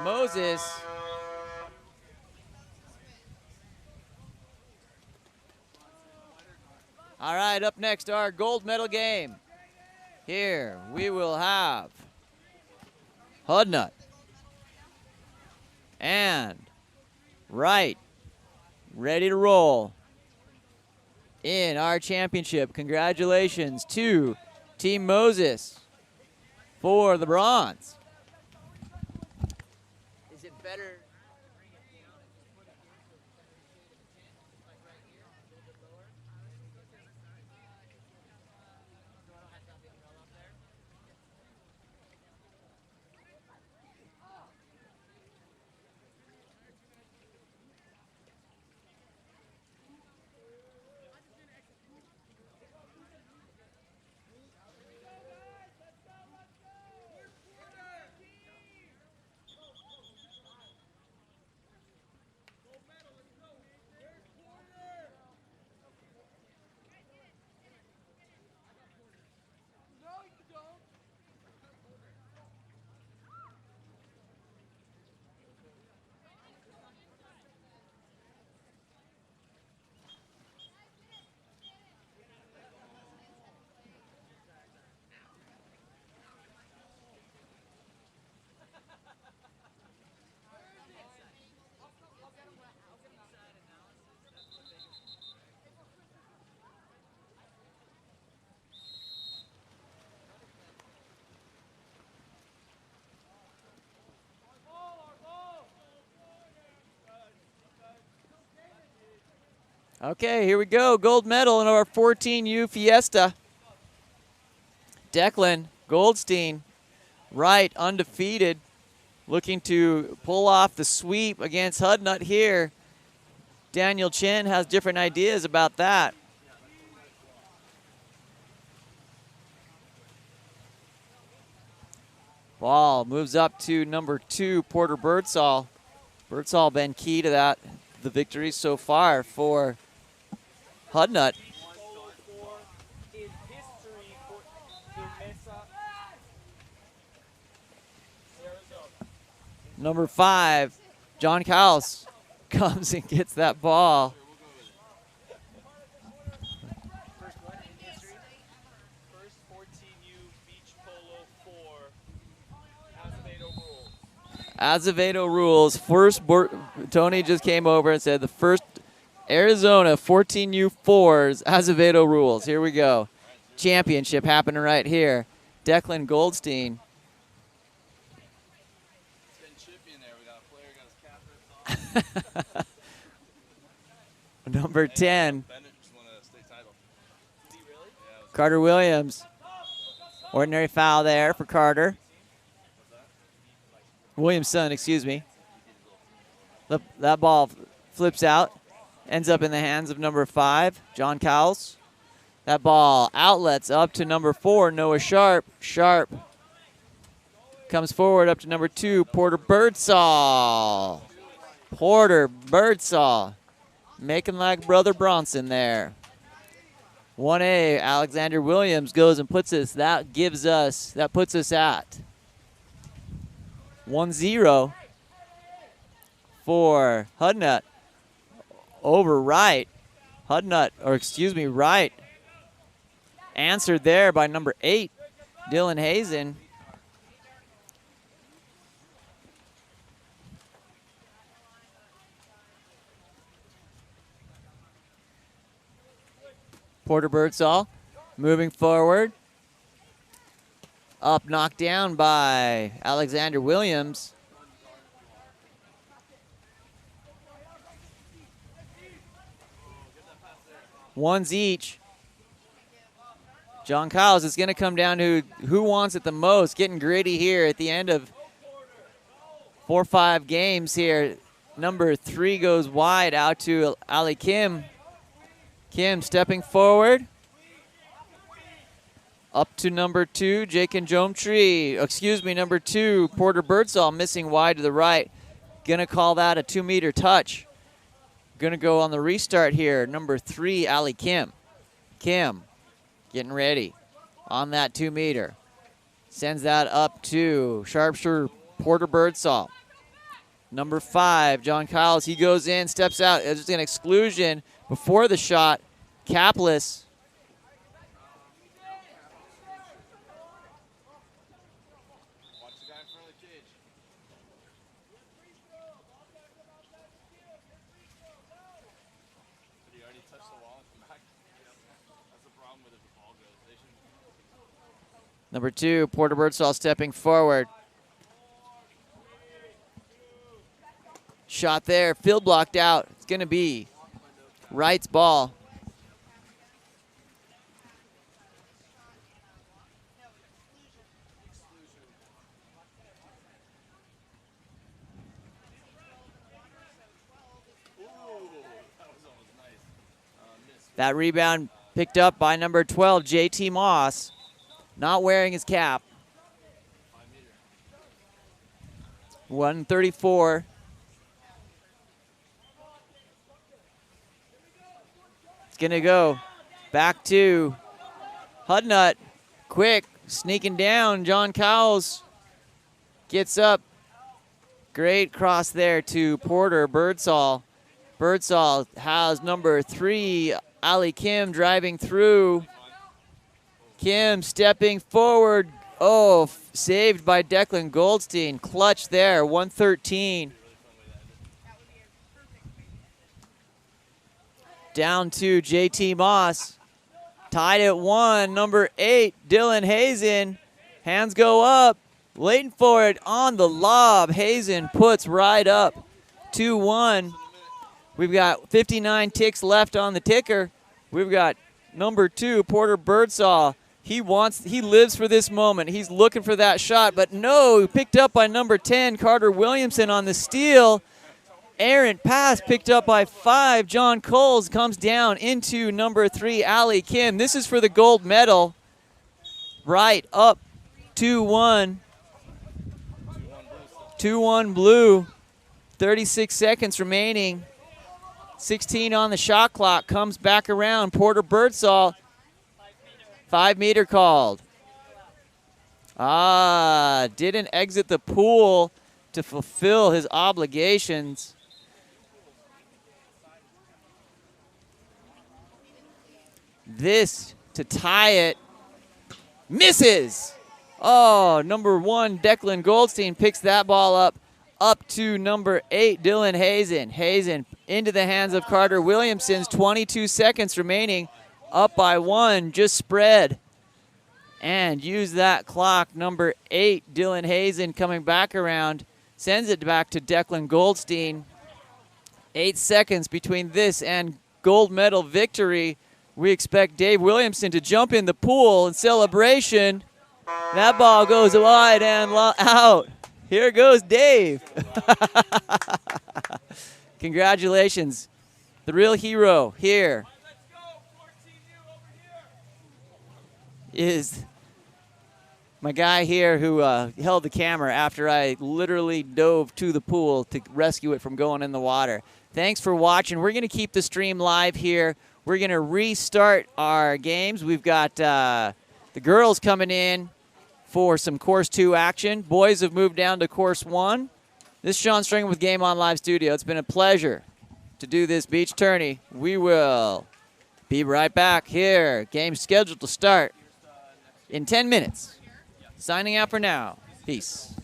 Moses. All right, up next, our gold medal game. Here we will have Hudnut and Wright ready to roll in our championship. Congratulations to Team Moses for the bronze. Is it better? Okay, here we go. Gold medal in our 14U Fiesta. Declan Goldstein, Wright, undefeated, looking to pull off the sweep against Hudnut here. Daniel Chen has different ideas about that. Ball moves up to number 2, Porter Birdsall. Birdsall been key to that, the victories so far for Hudnut. In history for MESA, Arizona. Number 5, John Cowles comes and gets that ball. First what in history? First 14U beach polo 4 athlete overall. Azevedo rules. Tony just came over and said the first Arizona 14U4s Azevedo rules. Here we go. Championship happening right here. Declan Goldstein. It's getting chippy in there. We got a player got his cap ripped off. Number 10, Bennett just won a state title. Did he really? Yeah, Carter Williams. Ordinary foul there for Carter. Williamson, excuse me. That ball flips out. Ends up in the hands of number 5, John Cowles. That ball outlets up to number 4, Noah Sharp. Sharp comes forward up to number 2, Porter Birdsall. Porter Birdsall making like Brother Bronson there. 1A, Alexander Williams goes and puts us, that puts us at 1-0 for Hudnut. Over Wright. Wright. Answered there by number 8, Dylan Hazen. Porter Birdsall moving forward. Up, knocked down by Alexander Williams. Ones each. John Cowles, is going to come down to who wants it the most. Getting gritty here at the end of 4 or 5 games here. Number 3 goes wide out to Ali Kim. Kim stepping forward. Up to number 2, Jake and Jomtree. Number 2, Porter Birdsall missing wide to the right. Going to call that a 2-meter touch. Going to go on the restart here. Number 3, Ali Kim. Kim getting ready on that 2-meter. Sends that up to sharpshooter Porter Birdsall. Number 5, John Cowles. He goes in, steps out. There's an exclusion before the shot. Capless. Number 2, Porter Birdsall stepping forward. Shot there, field blocked out. It's going to be Wright's ball. That rebound picked up by number 12, JT Moss. Not wearing his cap. 134. It's going to go back to Hudnut. Quick, sneaking down. John Cowles gets up. Great cross there to Porter Birdsall. Birdsall has number 3, Ali Kim, driving through. Kim stepping forward. Oh, saved by Declan Goldstein. Clutch there, 113. Down to JT Moss. Tied at 1, number 8, Dylan Hazen. Hands go up, waiting for it on the lob. Hazen puts right up, 2-1. We've got 59 ticks left on the ticker. We've got number 2, Porter Birdsall. He lives for this moment. He's looking for that shot, but no, picked up by number 10, Carter Williamson on the steal. Errant pass picked up by 5. John Coles comes down into number 3, Ali Kim. This is for the gold medal. Right up 2-1. 2-1 blue. 36 seconds remaining. 16 on the shot clock. Comes back around. Porter Birdsall. 5-meter called. Didn't exit the pool to fulfill his obligations. This to tie it. Misses. Oh, number 1, Declan Goldstein picks that ball up up to number 8, Dylan Hazen. Hazen into the hands of Carter Williamson's 22 seconds remaining. Up by 1, just spread. And use that clock. Number 8, Dylan Hazen coming back around. Sends it back to Declan Goldstein. 8 seconds between this and gold medal victory. We expect Dave Williamson to jump in the pool in celebration. That ball goes wide and out. Here goes Dave. Congratulations. The real hero here is my guy here who held the camera after I literally dove to the pool to rescue it from going in the water. Thanks for watching. We're going to keep the stream live here. We're going to restart our games. We've got the girls coming in for some Course 2 action. Boys have moved down to Course 1. This is Sean Stringer with Game On Live Studio. It's been a pleasure to do this beach tourney. We will be right back here. Game scheduled to start in 10 minutes. Signing out for now. Peace.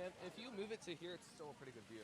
And if you move it to here, it's still a pretty good view.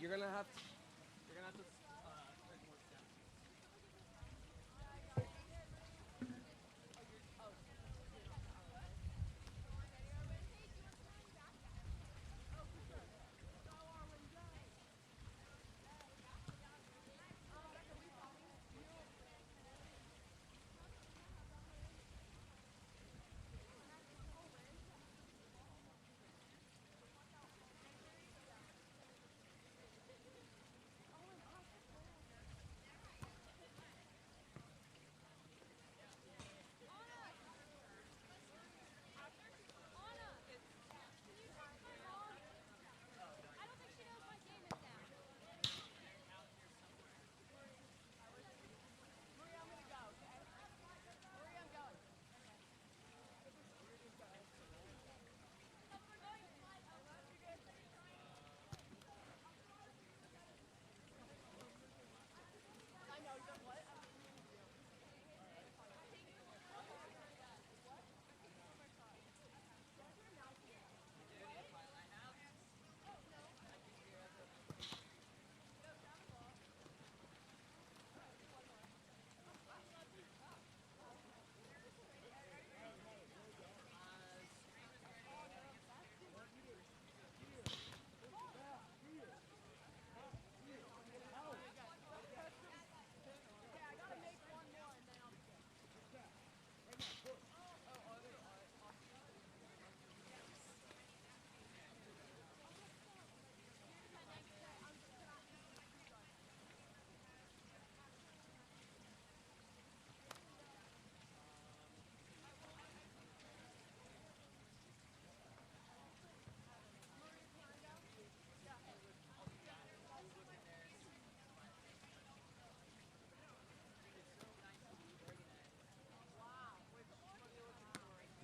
You're gonna have to. You're gonna have to. Take more steps.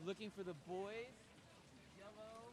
Looking for the boys. Yellow.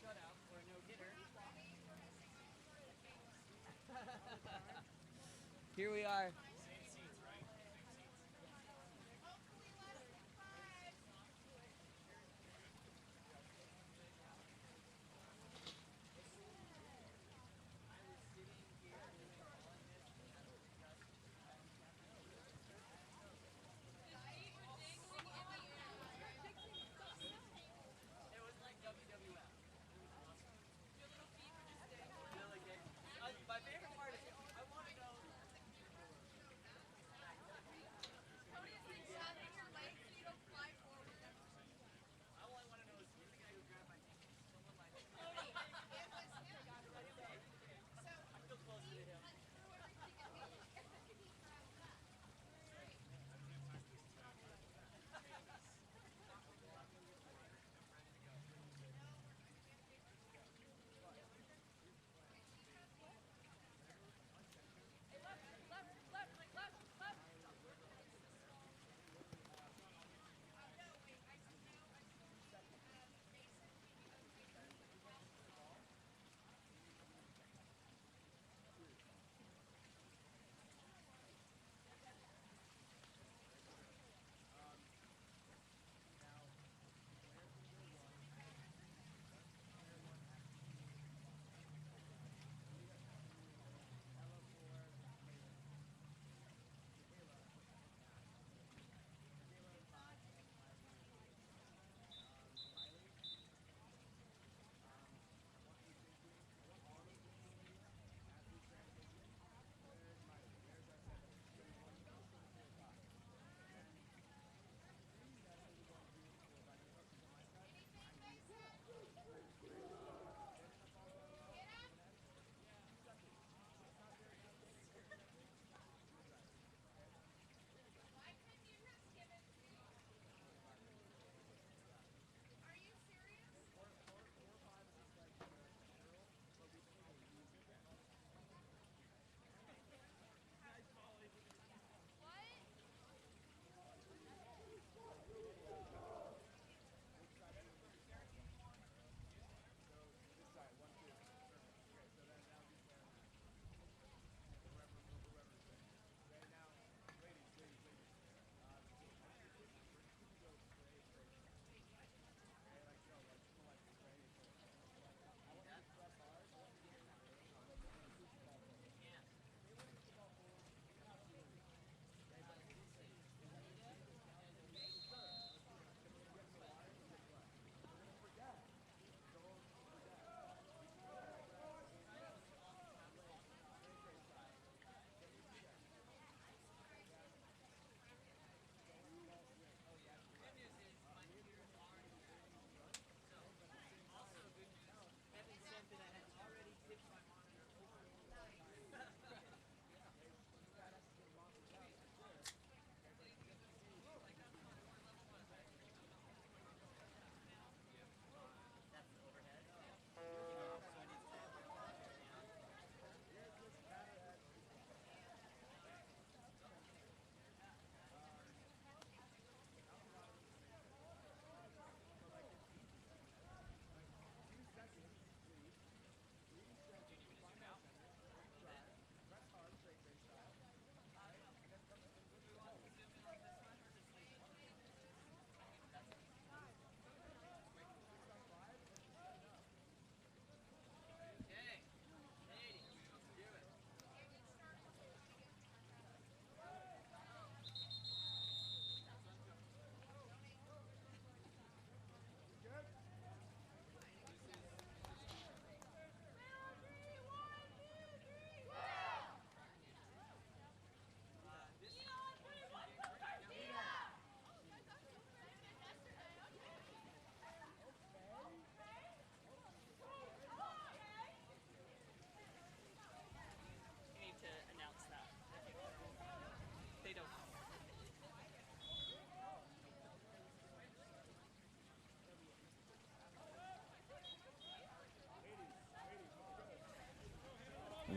Shutout or a no-hitter. Here we are. Same seats, right? Same seats. Hopefully less than 5. I was sitting here doing all this and had to adjust. It was like WWF. My favorite part is I want to know.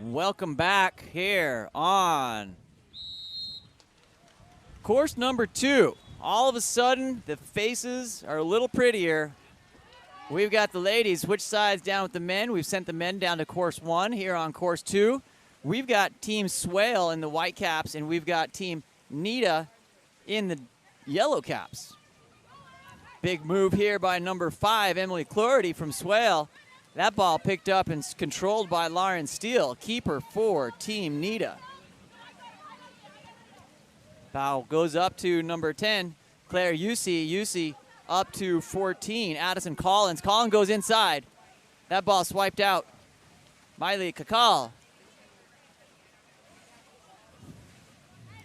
Welcome back here on course number 2. All of a sudden, the faces are a little prettier. We've got the ladies switch sides down with the men. We've sent the men down to course 1 here on course 2. We've got Team Swale in the white caps, and we've got Team Nita in the yellow caps. Big move here by number 5, Emily Clorty from Swale. That ball picked up and controlled by Lauren Steele, keeper for Team Nita. Foul goes up to number 10, Claire Yusi. Yusi up to 14, Addison Collins. Collins goes inside. That ball swiped out. Miley Kakal.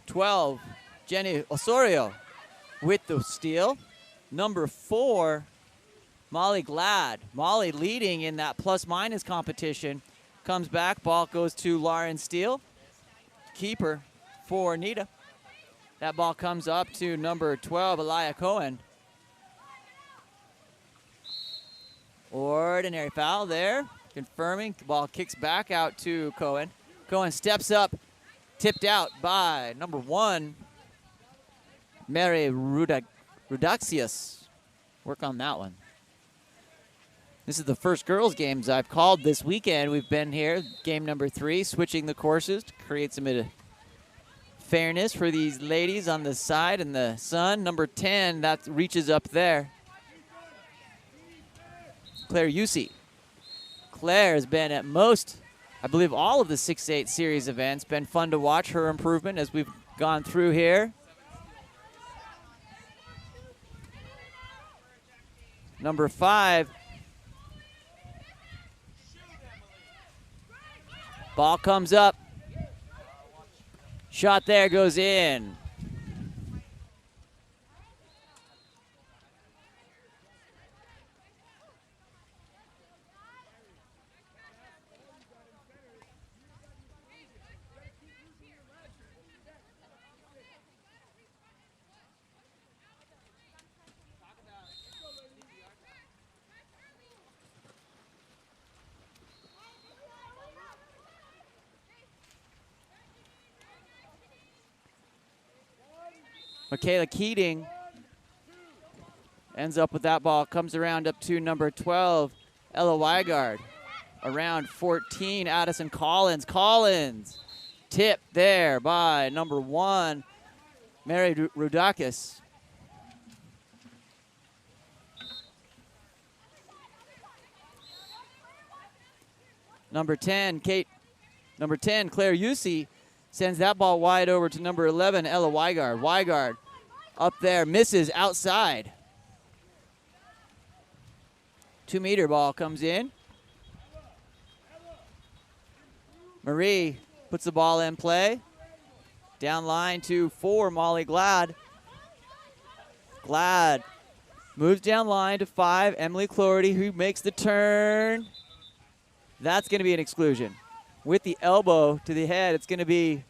12, Jenny Osorio with the steal. Number 4, Molly Glad. Molly leading in that plus-minus competition. Comes back, ball goes to Lauren Steele, keeper for Nita. That ball comes up to number 12, Elia Cohen. Ordinary foul there, confirming. The ball kicks back out to Cohen. Cohen steps up, tipped out by number 1, Mary Rudaxius. Work on that one. This is the first girls' games I've called this weekend. We've been here, game number 3, switching the courses to create some fairness for these ladies on the side and the sun. Number 10, that reaches up there. Claire Yusi. Claire has been at most, I believe, all of the 6-8 series events. Been fun to watch her improvement as we've gone through here. Number 5. Ball comes up. Shot there goes in. Michaela Keating ends up with that ball, comes around up to number 12, Ella Weigard. Around 14, Addison Collins. Collins tipped there by number 1, Mary Rudakis. Number 10, Claire Yusi sends that ball wide over to number 11, Ella Weigard. Weigard up there, misses outside. 2-meter ball comes in. Marie puts the ball in play. Down line to 4, Molly Glad. Glad moves down line to 5, Emily Clorty, who makes the turn. That's going to be an exclusion. With the elbow to the head, it's going to be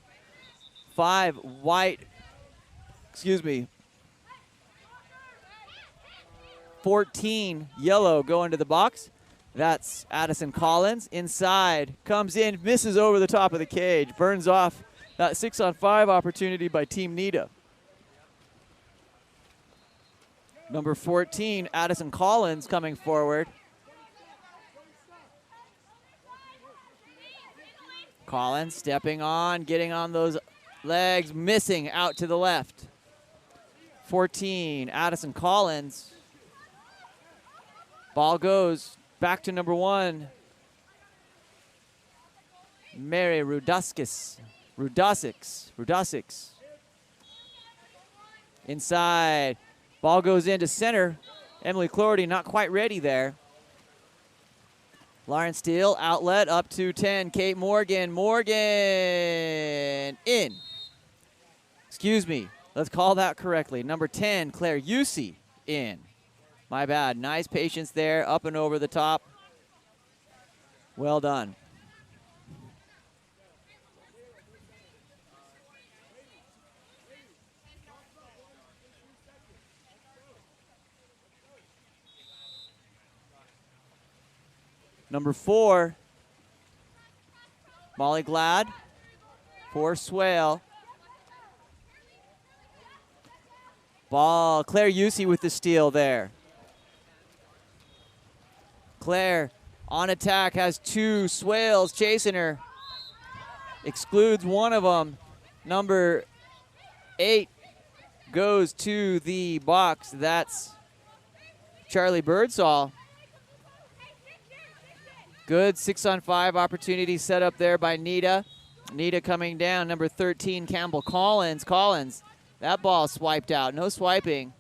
14 yellow going to the box. That's Addison Collins. Inside, comes in, misses over the top of the cage. Burns off that 6-on-5 opportunity by Team Nita. Number 14, Addison Collins coming forward. Collins stepping on, getting on those legs, missing out to the left. 14, Addison Collins. Ball goes back to number 1, Mary Rudasics. Inside, ball goes into center. Emily Clorty not quite ready there. Lauren Steele, outlet up to 10. Kate Morgan. Morgan in. Excuse me. Let's call that correctly. Number 10, Claire Yusi in. My bad. Nice patience there. Up and over the top. Well done. Number 4, Molly Glad for Swale. Ball, Claire Yusey with the steal there. Claire on attack, has two Swales chasing her. Excludes one of them. Number 8 goes to the box. That's Charlie Birdsall. Good 6-on-5 opportunity set up there by Nita. Nita coming down. Number 13, Campbell Collins. Collins, that ball swiped out. No swiping.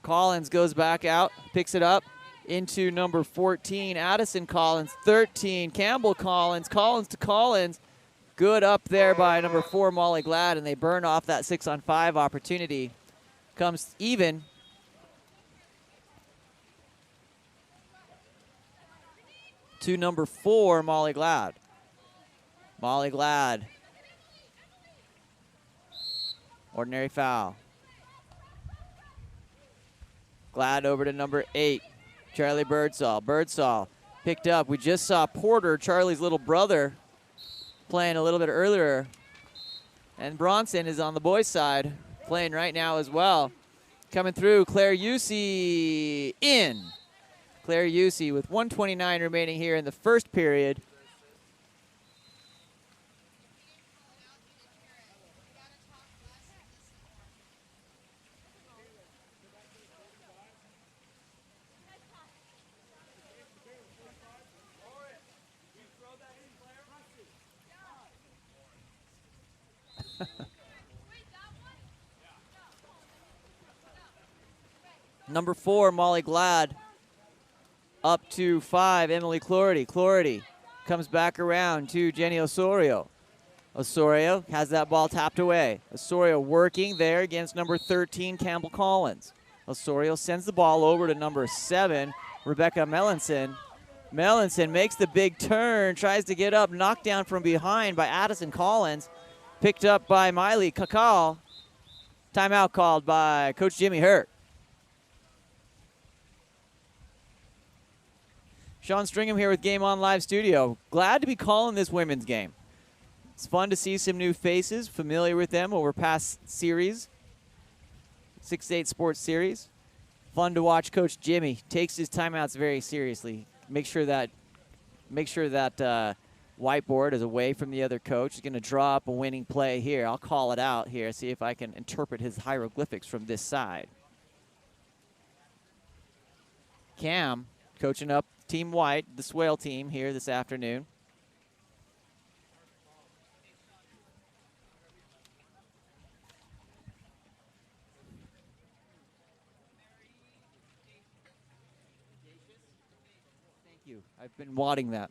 Collins goes back out, picks it up into number 14, Addison Collins. 13, Campbell Collins. Collins to Collins. Good up there by number 4, Molly Glad, and they burn off that 6-on-5 opportunity. Comes even. To number 4, Molly Glad. Molly Glad. Ordinary foul. Glad over to number 8, Charlie Birdsall. Birdsall picked up. We just saw Porter, Charlie's little brother, playing a little bit earlier. And Bronson is on the boys' side, playing right now as well. Coming through, Claire Yusey in. Claire Yusey with 1:29 remaining here in the first period. Number 4, Molly Glad. Up to 5, Emily Clordy. Clordy comes back around to Jenny Osorio. Osorio has that ball tapped away. Osorio working there against number 13, Campbell Collins. Osorio sends the ball over to number 7, Rebecca Mellinson. Mellinson makes the big turn, tries to get up, knocked down from behind by Addison Collins. Picked up by Miley Kakal. Timeout called by Coach Jimmy Hurt. Sean Stringham here with Game On Live Studio. Glad to be calling this women's game. It's fun to see some new faces, familiar with them over past series, 6-8 Sports Series. Fun to watch Coach Jimmy. Takes his timeouts very seriously. Make sure that whiteboard is away from the other coach. He's going to draw up a winning play here. I'll call it out here, see if I can interpret his hieroglyphics from this side. Cam coaching up Team White, the Swale team here this afternoon. Thank you. I've been wadding that.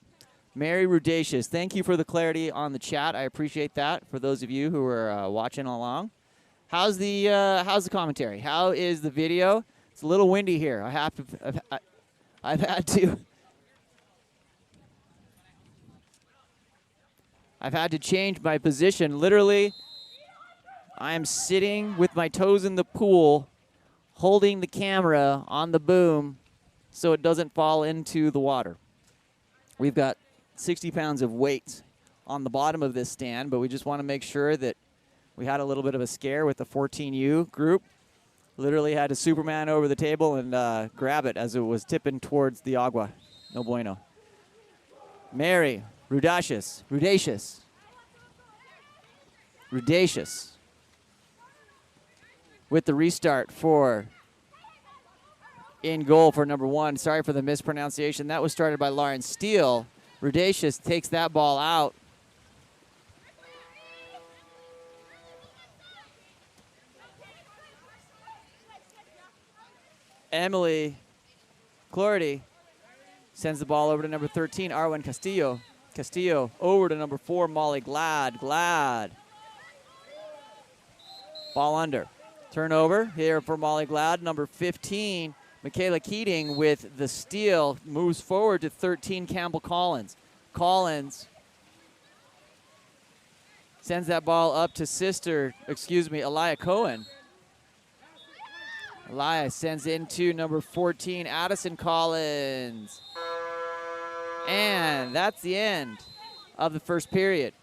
Mary Rudacious, thank you for the clarity on the chat. I appreciate that for those of you who are watching along. How's the commentary? How is the video? It's a little windy here. I've had to change my position. Literally, I am sitting with my toes in the pool, holding the camera on the boom so it doesn't fall into the water. We've got 60 pounds of weight on the bottom of this stand, but we just want to make sure that we had a little bit of a scare with the 14U group. Literally had to Superman over the table and grab it as it was tipping towards the agua. No bueno. Mary, Rudacious. With the restart for in goal for number 1. Sorry for the mispronunciation. That was started by Lauren Steele. Rudacious takes that ball out. Emily Clordy sends the ball over to number 13, Arwen Castillo. Castillo over to number 4, Molly Glad. Ball under. Turnover here for Molly Glad. Number 15, Michaela Keating with the steal. Moves forward to 13, Campbell Collins. Collins sends that ball up to Elia Cohen. Elia sends into number 14, Addison Collins. And that's the end of the first period.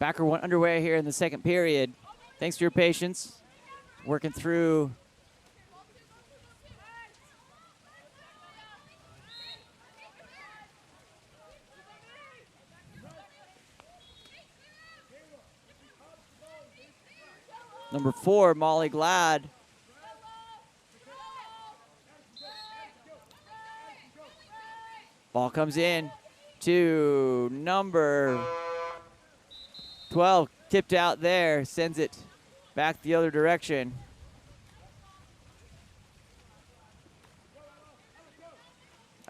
Backer one underway here in the second period. Thanks for your patience. Working through number 4, Molly Glad. Ball comes in to number 12, tipped out there, sends it back the other direction.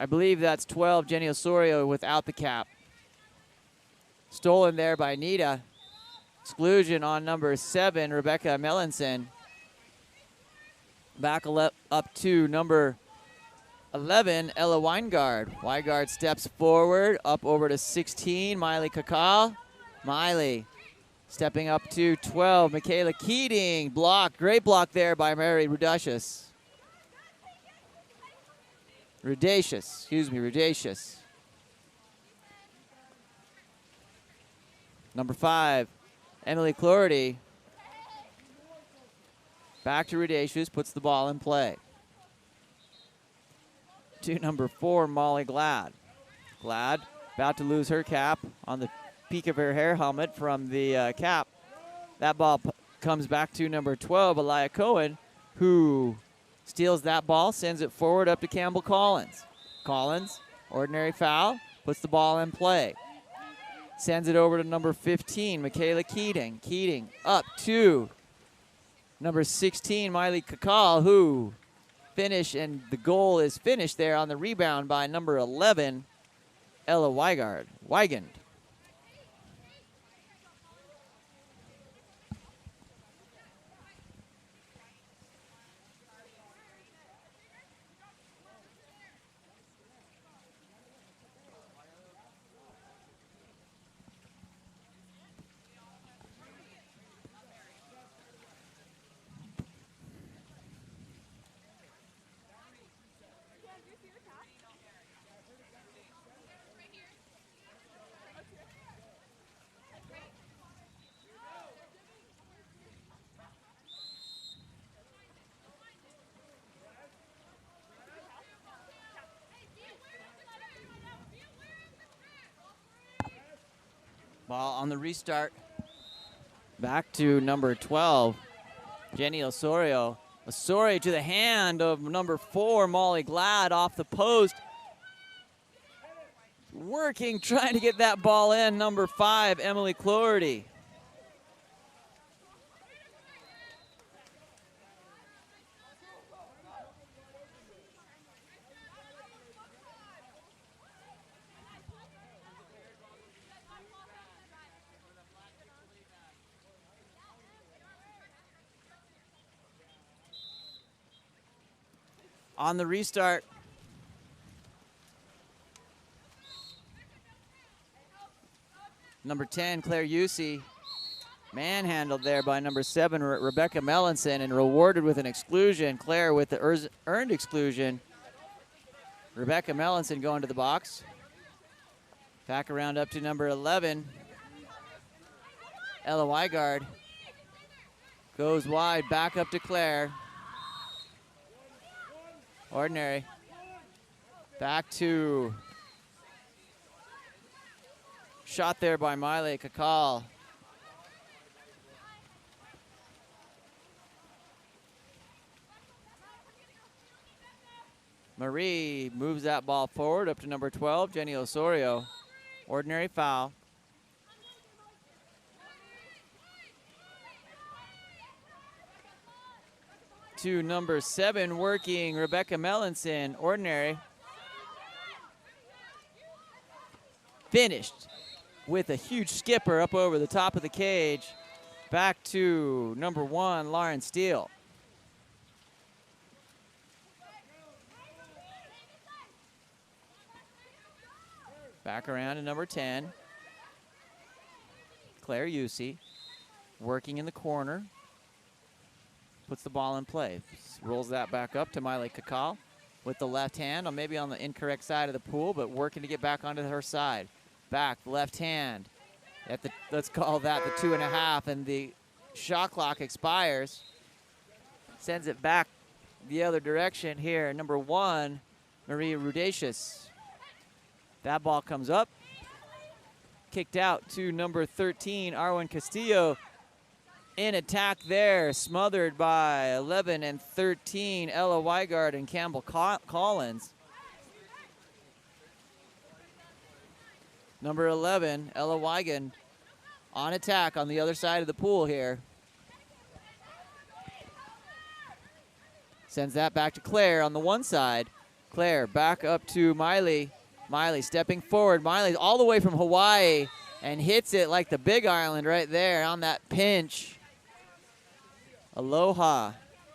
I believe that's 12, Jenny Osorio without the cap. Stolen there by Nita. Exclusion on number 7, Rebecca Melanson. Back up to number 11, Ella Weingard. Weingard steps forward, up over to 16, Miley Kakal. Miley stepping up to 12, Michaela Keating. Block, great block there by Mary Rudacious. Rudacious. Number 5, Emily Clordy. Back to Rudacious, puts the ball in play. To number 4, Molly Glad. Glad about to lose her cap on the peak of her hair helmet from the cap. That ball comes back to number 12, Elia Cohen, who steals that ball, sends it forward up to Campbell Collins. Collins, ordinary foul, puts the ball in play. Sends it over to number 15, Michaela Keating. Keating up to number 16, Miley Kakal, who finish, and the goal is finished there on the rebound by number 11, Ella Weigand. Ball on the restart. Back to number 12, Jenny Osorio. Osorio to the hand of number 4, Molly Glad, off the post. Working, trying to get that ball in, number 5, Emily Clordy. On the restart, number 10, Claire Yusi, manhandled there by number 7, Rebecca Melanson, and rewarded with an exclusion. Claire with the earned exclusion. Rebecca Melanson going to the box. Back around up to number 11, Ella Weigard. Goes wide, back up to Claire. Ordinary. Back to shot there by Miley Kakal. Marie moves that ball forward up to number 12, Jenny Osorio. Ordinary foul. To number 7, working Rebecca Melanson, ordinary. Finished with a huge skipper up over the top of the cage. Back to number 1, Lauren Steele. Back around to number 10, Claire Yusi, working in the corner. Puts the ball in play. Rolls that back up to Miley Kakal with the left hand, or maybe on the incorrect side of the pool, but working to get back onto her side. Back, left hand. Let's call that the 2.5, and the shot clock expires. Sends it back the other direction here. Number 1, Maria Rudacious. That ball comes up. Kicked out to number 13, Arwen Castillo. In attack there, smothered by 11 and 13, Ella Weigard and Campbell Collins. Number 11, Ella Weigand, on attack on the other side of the pool here. Sends that back to Claire on the one side. Claire back up to Miley. Miley stepping forward. Miley all the way from Hawaii and hits it like the Big Island right there on that pinch. Aloha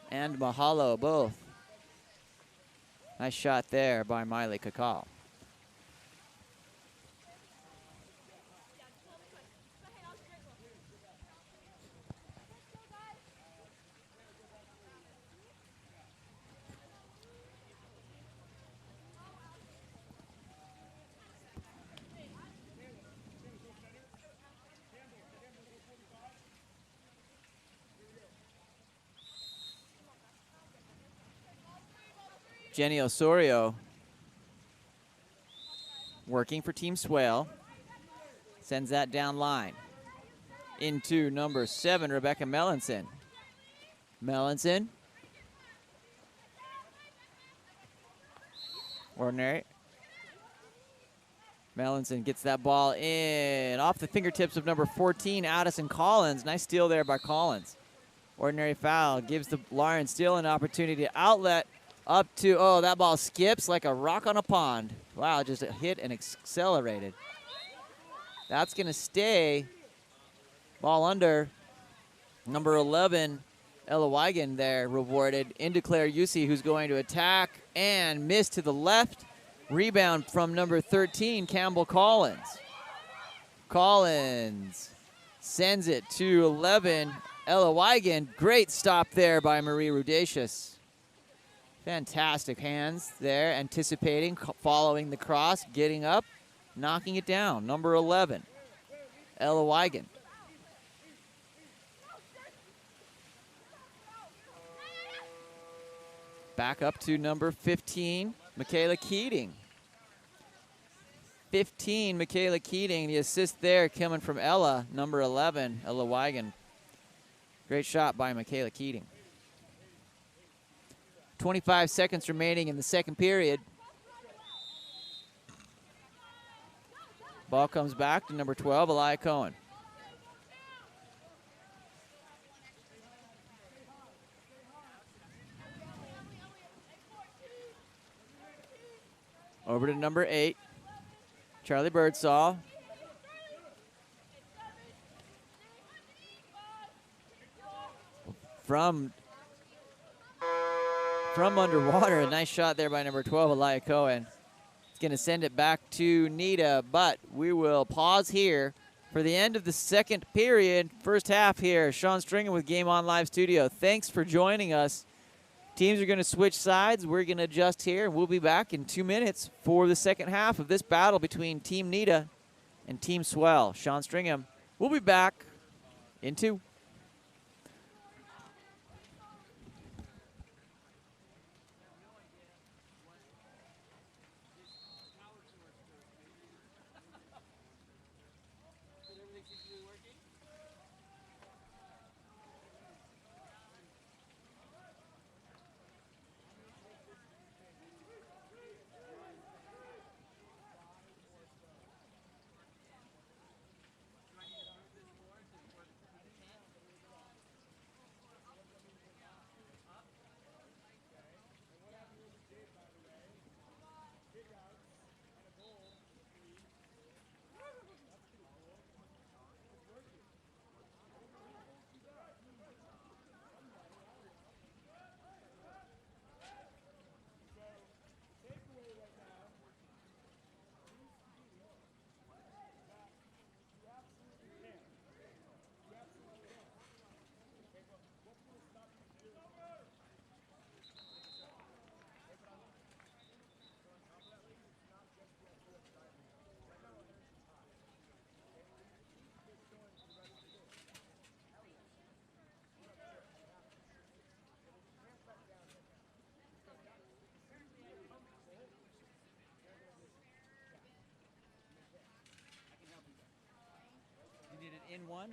and mahalo both. Nice shot there by Miley Kakal. Jenny Osorio working for Team Swale. Sends that down line. Into number 7, Rebecca Mellinson. Mellinson. Ordinary. Mellinson gets that ball in. Off the fingertips of number 14, Addison Collins. Nice steal there by Collins. Ordinary foul. Gives the Lauren Steele an opportunity to outlet. Up to, oh, that ball skips like a rock on a pond. Wow, just hit and accelerated. That's going to stay. Ball under. Number 11, Ella Wigan there rewarded. Into Claire Yusi, who's going to attack and miss to the left. Rebound from number 13, Campbell Collins. Collins sends it to 11, Ella Wigan. Great stop there by Marie Rudacious. Fantastic hands there, anticipating, following the cross, getting up, knocking it down. Number 11, Ella Wigan. Back up to number 15, Michaela Keating. 15, Michaela Keating. The assist there coming from Ella, number 11, Ella Wigan. Great shot by Michaela Keating. 25 seconds remaining in the second period. Ball comes back to number 12, Elia Cohen. Over to number 8, Charlie Birdsall. From underwater, a nice shot there by number 12, Elia Cohen. It's going to send it back to Nita, but we will pause here for the end of the second period, first half here. Sean Stringham with Game On Live Studio. Thanks for joining us. Teams are going to switch sides. We're going to adjust here, and we'll be back in 2 minutes for the second half of this battle between Team Nita and Team Swell. Sean Stringham. We'll be back in 2. You need it in one?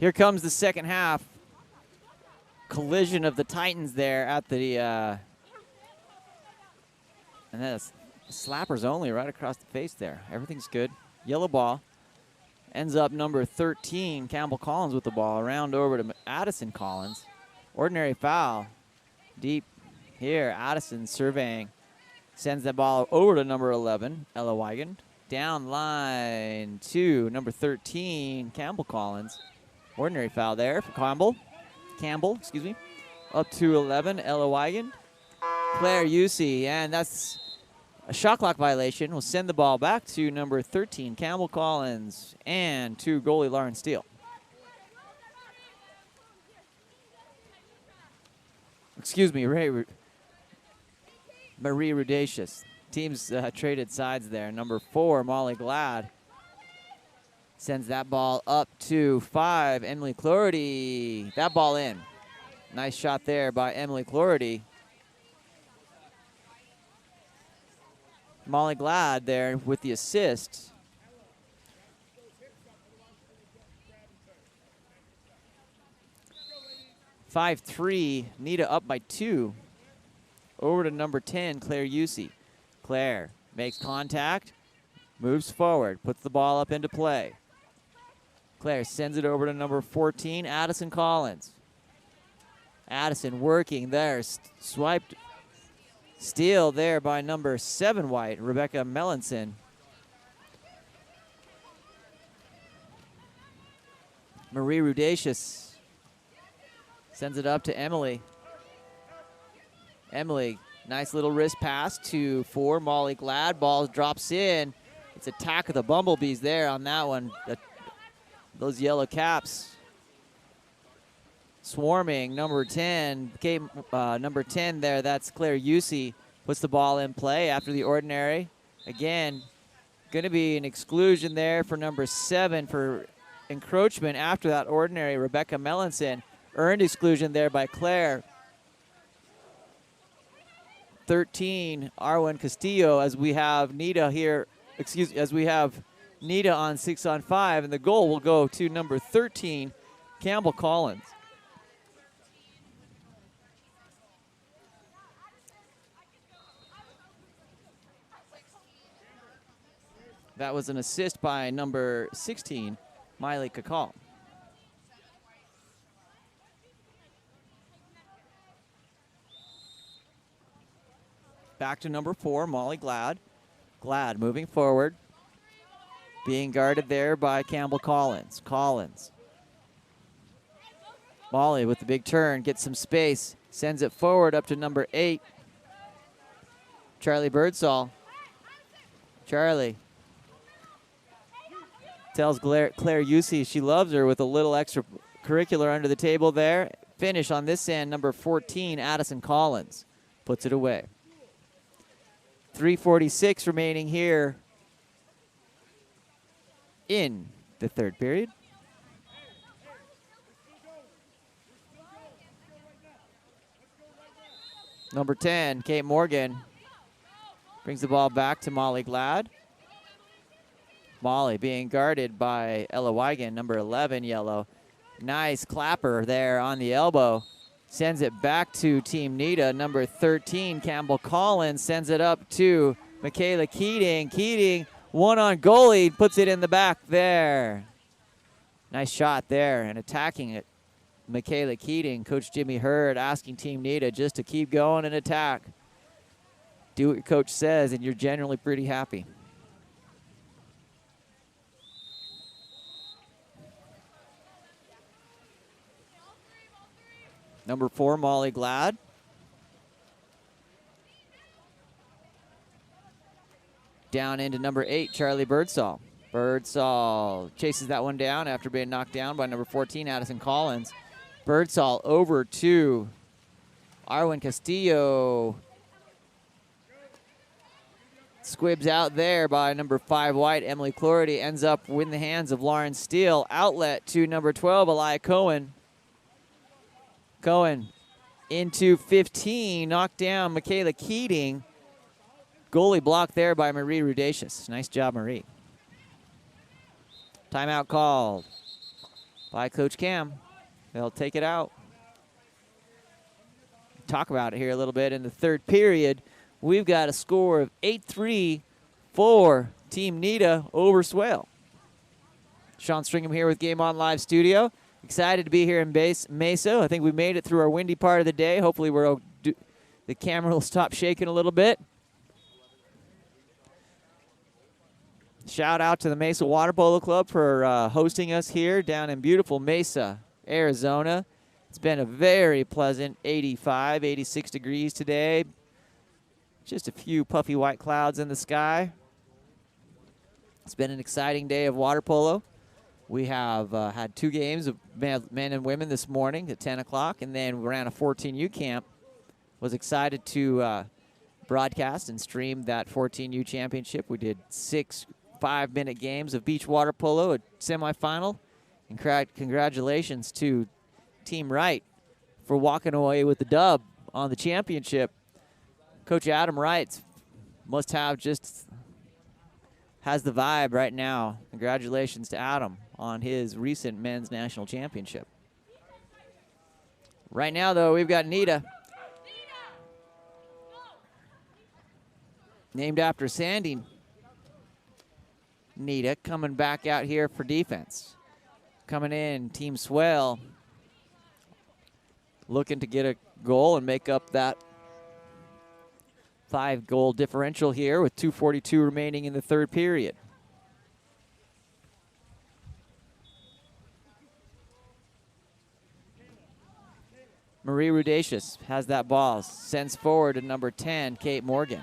Here comes the second half. Collision of the Titans there at the, and that's slappers only right across the face there. Everything's good. Yellow ball. Ends up number 13, Campbell Collins with the ball. Around over to Addison Collins. Ordinary foul. Deep here. Addison surveying. Sends that ball over to number 11, Ella Weigand. Down line to number 13, Campbell Collins. Ordinary foul there for Campbell, excuse me. Up to 11, Ella Weigand. Claire Usey, and that's a shot clock violation. Will send the ball back to number 13, Campbell Collins, and to goalie Lauren Steele. Excuse me, Marie Rudacious. Teams traded sides there. Number 4, Molly Glad. Sends that ball up to 5, Emily Clordy. That ball in. Nice shot there by Emily Clordy. Molly Glad there with the assist. (5-3), Nita up by 2. Over to number 10, Claire Usey. Claire makes contact, moves forward, puts the ball up into play. Claire sends it over to number 14, Addison Collins. Addison working there, swiped. Steal there by number 7 white, Rebecca Mellinson. Marie Rudacious sends it up to Emily. Emily, nice little wrist pass to 4, Molly Glad. Ball drops in. It's attack of the Bumblebees there on that one. Those yellow caps swarming. Number 10 there, that's Claire Usey, puts the ball in play after the ordinary. Again, going to be an exclusion there for number 7 for encroachment after that ordinary. Rebecca Mellinson earned exclusion there by Claire. 13, Arwen Castillo, as we have Nita here, as we have Nita on 6-on-5, and the goal will go to number 13, Campbell Collins. That was an assist by number 16, Miley Kakal. Back to number 4, Molly Glad. Glad moving forward. Being guarded there by Campbell Collins. Collins. Molly with the big turn, gets some space, sends it forward up to number 8, Charlie Birdsall. Charlie tells Claire Usey she loves her with a little extracurricular under the table there. Finish on this end, number 14, Addison Collins. Puts it away. 3:46 remaining here in the third period. Number 10, Kate Morgan, brings the ball back to Molly Glad. Molly being guarded by Ella Weigand, number 11, yellow. Nice clapper there on the elbow. Sends it back to Team Nita. Number 13, Campbell Collins, sends it up to Michaela Keating. Keating, one on goalie, puts it in the back there. Nice shot there, and attacking it, Michaela Keating. Coach Jimmy Hurd asking Team Nita just to keep going and attack. Do what your coach says, and you're generally pretty happy. Number 4, Molly Glad. Down into number 8, Charlie Birdsall. Birdsall chases that one down after being knocked down by number 14, Addison Collins. Birdsall over to Arwen Castillo. Squibs out there by number 5 white, Emily Clordy. Ends up in the hands of Lauren Steele. Outlet to number 12, Elia Cohen. Cohen into 15, knocked down Michaela Keating. Goalie blocked there by Marie Rudacious. Nice job, Marie. Timeout called by Coach Cam. They'll take it out. Talk about it here a little bit. In the third period, we've got a score of 8-3 for Team Nita over Swale. Sean Stringham here with Game On Live Studio. Excited to be here in Mesa. I think we made it through our windy part of the day. Hopefully the camera will stop shaking a little bit. Shout out to the Mesa Water Polo Club for hosting us here down in beautiful Mesa, Arizona. It's been a very pleasant 85, 86 degrees today. Just a few puffy white clouds in the sky. It's been an exciting day of water polo. We have had 2 games of men and women this morning at 10 o'clock, and then we ran a 14U camp. Was excited to broadcast and stream that 14U championship. We did 6 5-minute games of beach water polo, a semifinal. And congratulations to Team Wright for walking away with the dub on the championship. Coach Adam Wright must have just has the vibe right now. Congratulations to Adam on his recent men's national championship. Right now, though, we've got Nita. Named after Sandy. Nita coming back out here for defense. Coming in, Team Swale looking to get a goal and make up that 5-goal differential here with 2:42 remaining in the third period. Marie Rudacious has that ball, sends forward to number 10, Kate Morgan.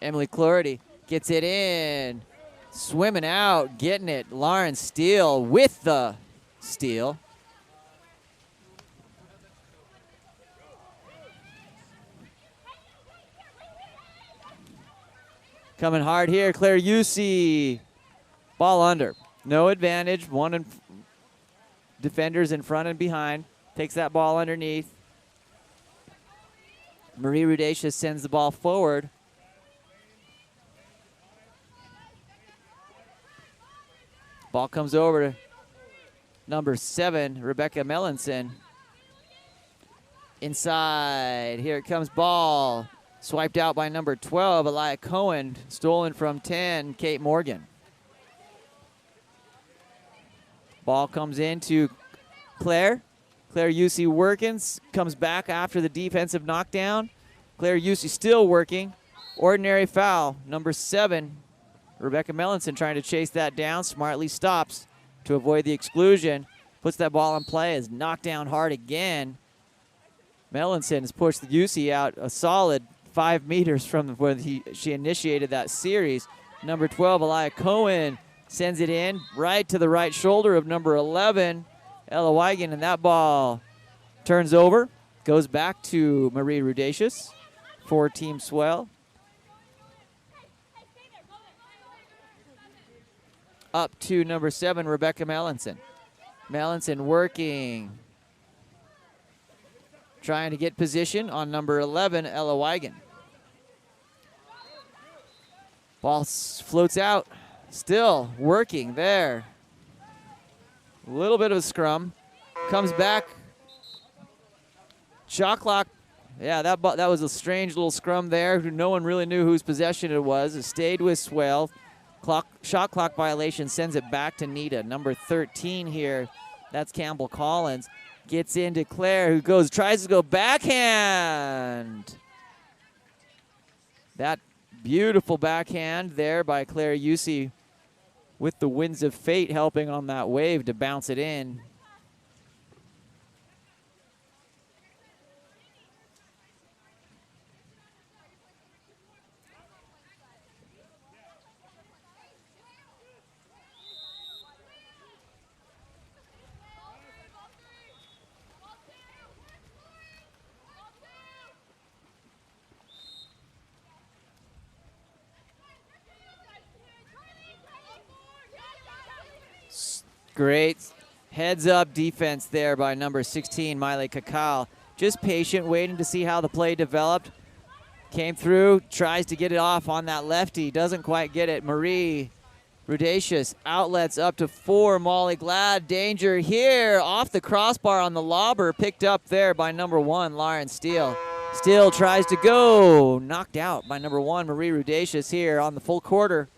Emily Clarity gets it in, swimming out, getting it. Lauren Steele with the steal. Coming hard here, Claire Yusi. Ball under. No advantage. Defenders in front and behind. Takes that ball underneath. Marie Rudacious sends the ball forward. Ball comes over to number 7, Rebecca Mellinson. Inside. Here it comes, ball. Swiped out by number 12, Elia Cohen. Stolen from 10, Kate Morgan. Ball comes into Claire. Claire Yusi working. Comes back after the defensive knockdown. Claire Yusi still working. Ordinary foul. Number 7, Rebecca Mellinson trying to chase that down. Smartly stops to avoid the exclusion. Puts that ball in play. Is knocked down hard again. Mellinson has pushed the Yusi out a solid 5 meters from where she initiated that series. Number 12, Elia Cohen, sends it in right to the right shoulder of number 11, Ella Wigan, and that ball turns over. Goes back to Marie Rudacious for Team Swell. Up to number 7, Rebecca Mellinson. Mellinson working. Trying to get position on number 11, Ella Wigan. Ball floats out. Still working there. A little bit of a scrum. Comes back. Shot clock. Yeah, that was a strange little scrum there. No one really knew whose possession it was. It stayed with Swell. Shot clock violation sends it back to Nita. Number 13 here. That's Campbell Collins. Gets into Claire, who tries to go backhand. That beautiful backhand there by Claire Yusi, with the winds of fate helping on that wave to bounce it in. Great heads-up defense there by number 16, Miley Kakal. Just patient, waiting to see how the play developed. Came through, tries to get it off on that lefty, doesn't quite get it. Marie Rudacious outlets up to 4. Molly Glad, danger here. Off the crossbar on the lobber, picked up there by number 1, Lauren Steele. Steele tries to go. Knocked out by number 1, Marie Rudacious here on the full quarter.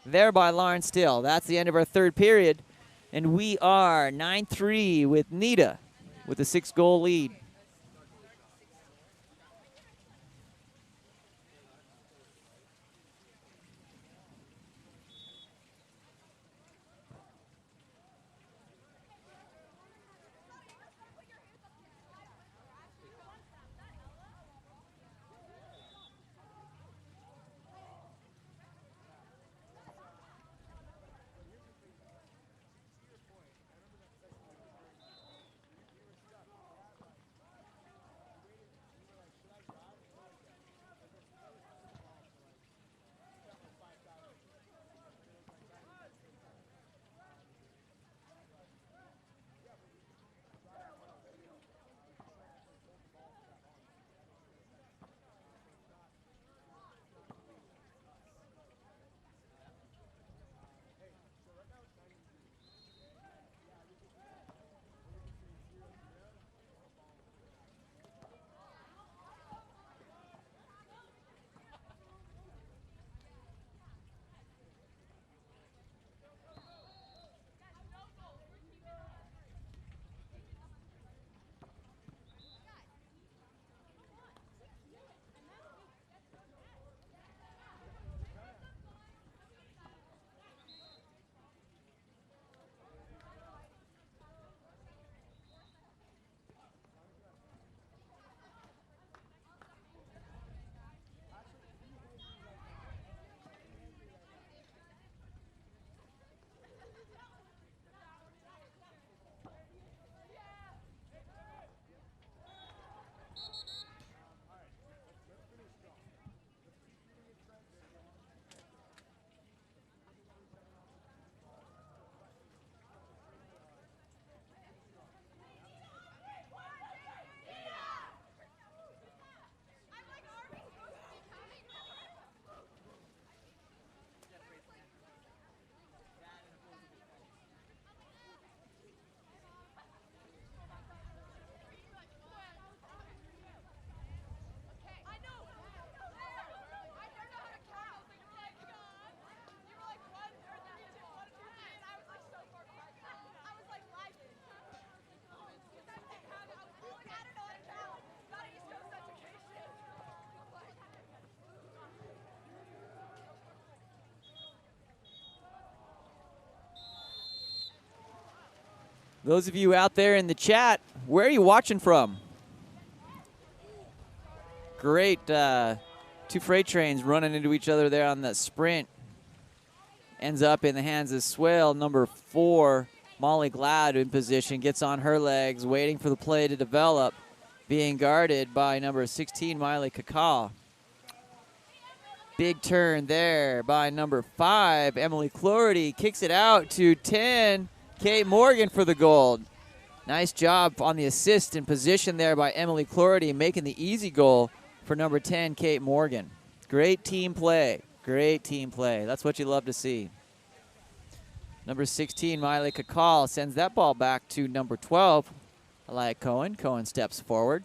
There by Lauren Steele. That's the end of our third period. And we are 9-3 with Nita with a 6-goal lead. Those of you out there in the chat, where are you watching from? Great, 2 freight trains running into each other there on that sprint. Ends up in the hands of Swale. Number 4, Molly Glad in position, gets on her legs, waiting for the play to develop, being guarded by number 16, Miley Kakao. Big turn there by number 5, Emily Clority, kicks it out to 10, Kate Morgan for the gold. Nice job on the assist and position there by Emily Clority, making the easy goal for number 10, Kate Morgan. Great team play. Great team play. That's what you love to see. Number 16, Miley Kakal, sends that ball back to number 12, Elia Cohen. Cohen steps forward.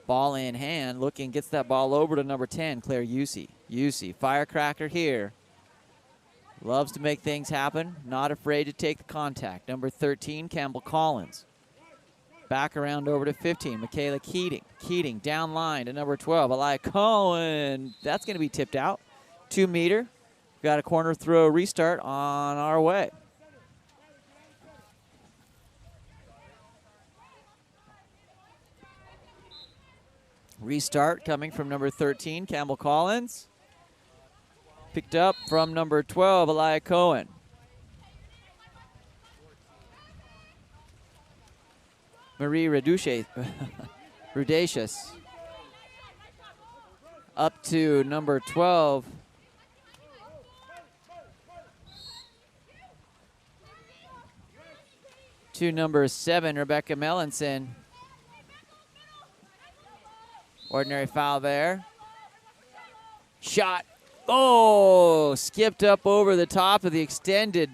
Ball in hand, looking, gets that ball over to number 10, Claire Yusi. Yusi, firecracker here. Loves to make things happen, not afraid to take the contact. Number 13, Campbell Collins. Back around over to 15, Michaela Keating. Keating down line to number 12, Elia Cohen. That's going to be tipped out. 2 meter. Got a corner throw restart on our way. Restart coming from number 13, Campbell Collins. Picked up from number 12, Elia Cohen. Marie Rudacious. Up to number 12. To number 7, Rebecca Mellinson. Ordinary foul there. Shot. Oh, skipped up over the top of the extended.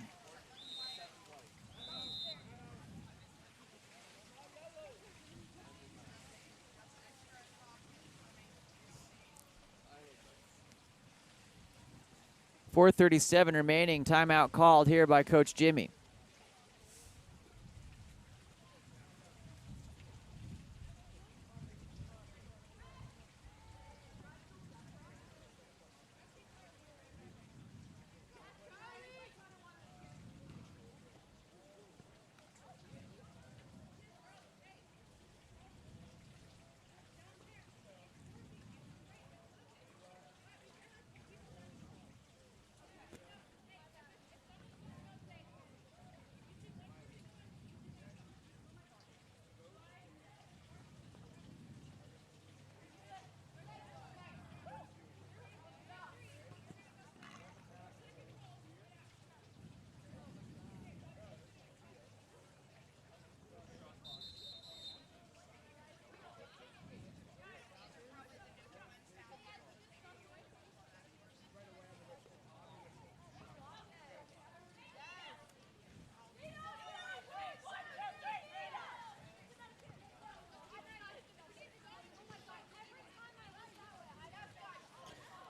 .437 remaining. Timeout called here by Coach Jimmy.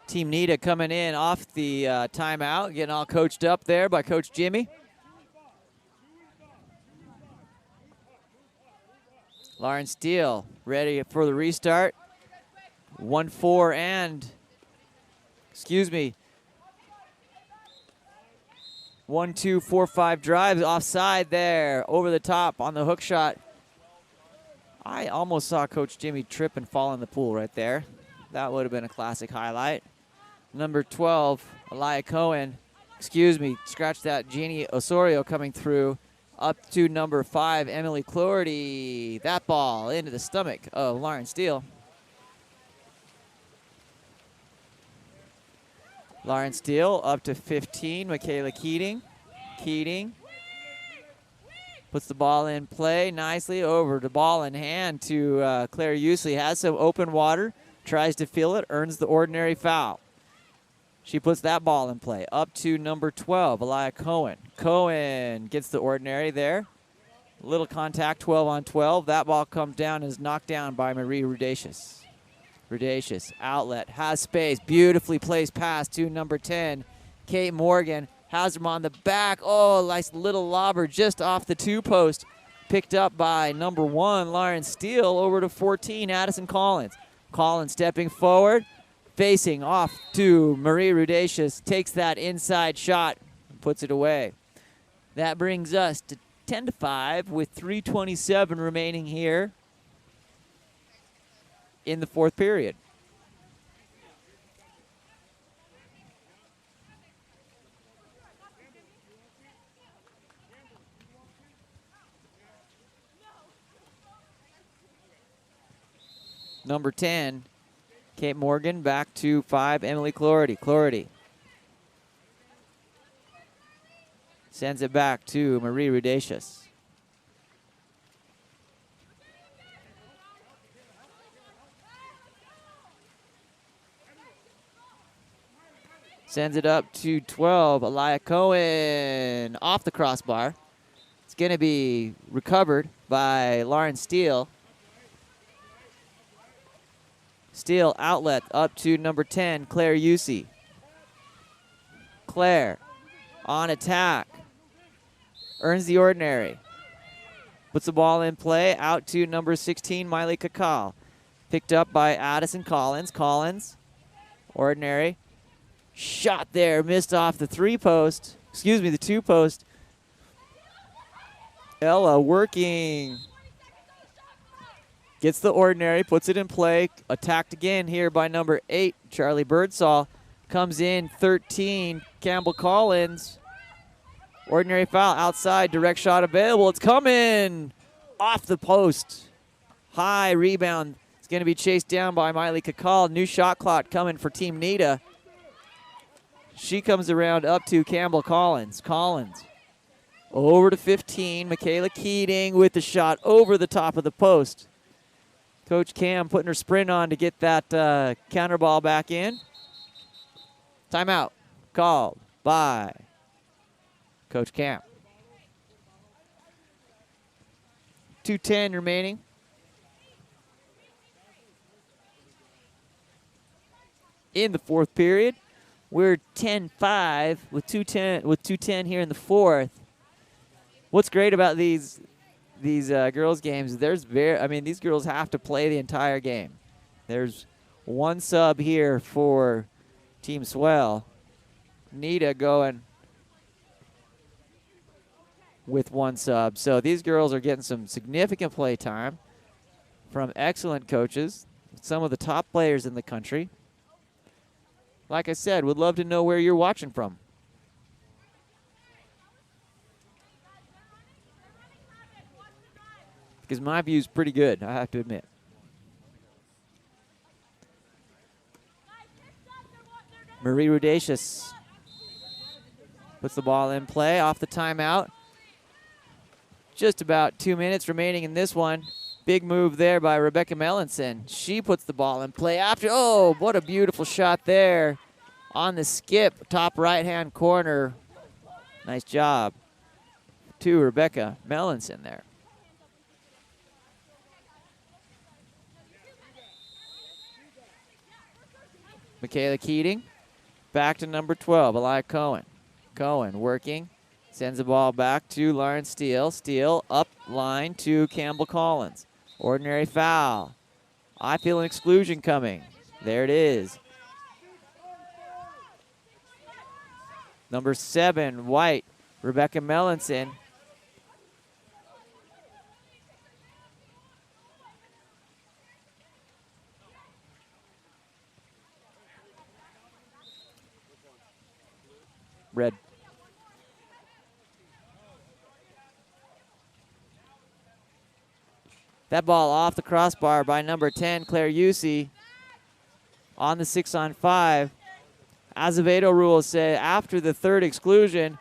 Team Nita coming in off the timeout, getting all coached up there by Coach Jimmy. Lauren Steele ready for the restart. 1-4 and, 1-2-4-5 drives offside there, over the top on the hook shot. I almost saw Coach Jimmy trip and fall in the pool right there. That would have been a classic highlight. Number 12, Elia Cohen, scratch that, Jeannie Osorio coming through. Up to number 5, Emily Clordy. That ball into the stomach of Lauren Steele. Lauren Steele up to 15, Michaela Keating. Keating puts the ball in play nicely, over the ball in hand to Claire Usley. Has some open water, tries to fill it, earns the ordinary foul. She puts that ball in play. Up to number 12, Elia Cohen. Cohen gets the ordinary there. Little contact, 12 on 12. That ball comes down and is knocked down by Marie Rudacious. Rudacious, outlet, has space. Beautifully placed pass to number 10, Kate Morgan. Has him on the back. Oh, nice little lobber just off the 2-post. Picked up by number 1, Lauren Steele, over to 14, Addison Collins. Collins stepping forward. Facing off to Marie Rudacious, takes that inside shot and puts it away. That brings us to 10-5 with 3:27 remaining here in the fourth period. Number 10, Kate Morgan, back to 5, Emily Clordy. Clordy sends it back to Marie Rudacious. Sends it up to 12, Elia Cohen, off the crossbar. It's going to be recovered by Lauren Steele. Steele outlet up to number 10, Claire Usey. Claire on attack. Earns the ordinary. Puts the ball in play out to number 16, Miley Kakal. Picked up by Addison Collins. Collins, ordinary. Shot there, missed off the 3-post. The 2-post. Ella working. Gets the ordinary, puts it in play. Attacked again here by number 8, Charlie Birdsall. Comes in 13, Campbell Collins. Ordinary foul outside, direct shot available. It's coming off the post. High rebound. It's going to be chased down by Miley Kakal. New shot clock coming for Team Nita. She comes around up to Campbell Collins. Collins over to 15, Michaela Keating with the shot over the top of the post. Coach Cam putting her sprint on to get that counter ball back in. Timeout called by Coach Camp. 2:10 remaining. In the fourth period, we're 10-5 with 2:10 here in the fourth. What's great about these girls games? These girls have to play the entire game. There's one sub here for Team Swell. Nita going with one sub. So these girls are getting some significant play time from excellent coaches, some of the top players in the country. Like I said, would love to know where you're watching from. Because my view's pretty good, I have to admit. Marie Rudacious puts the ball in play off the timeout. Just about 2 minutes remaining in this one. Big move there by Rebecca Mellinson. She puts the ball in play after. Oh, what a beautiful shot there on the skip, top right-hand corner. Nice job to Rebecca Mellinson there. Michaela Keating back to number 12, Elia Cohen. Cohen working. Sends the ball back to Lauren Steele. Steele up line to Campbell Collins. Ordinary foul. I feel an exclusion coming. There it is. Number 7, White, Rebecca Mellinson. Red. That ball off the crossbar by number 10, Claire Yusi, on the 6-on-5. Azevedo rules say after the third exclusion,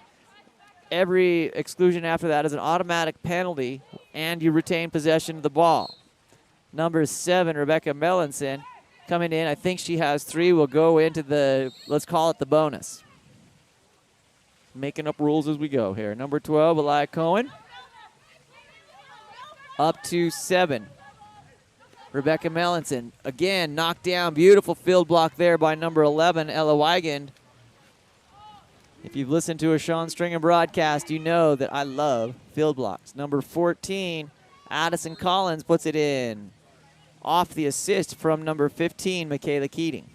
every exclusion after that is an automatic penalty, and you retain possession of the ball. Number 7, Rebecca Mellinson, coming in. I think she has 3. Will go into the, let's call it the bonus. Making up rules as we go here. Number 12, Elia Cohen. Up to 7. Rebecca Mellinson, again, knocked down. Beautiful field block there by number 11, Ella Wigand. If you've listened to a Sean Stringer broadcast, you know that I love field blocks. Number 14, Addison Collins puts it in. Off the assist from number 15, Michaela Keating.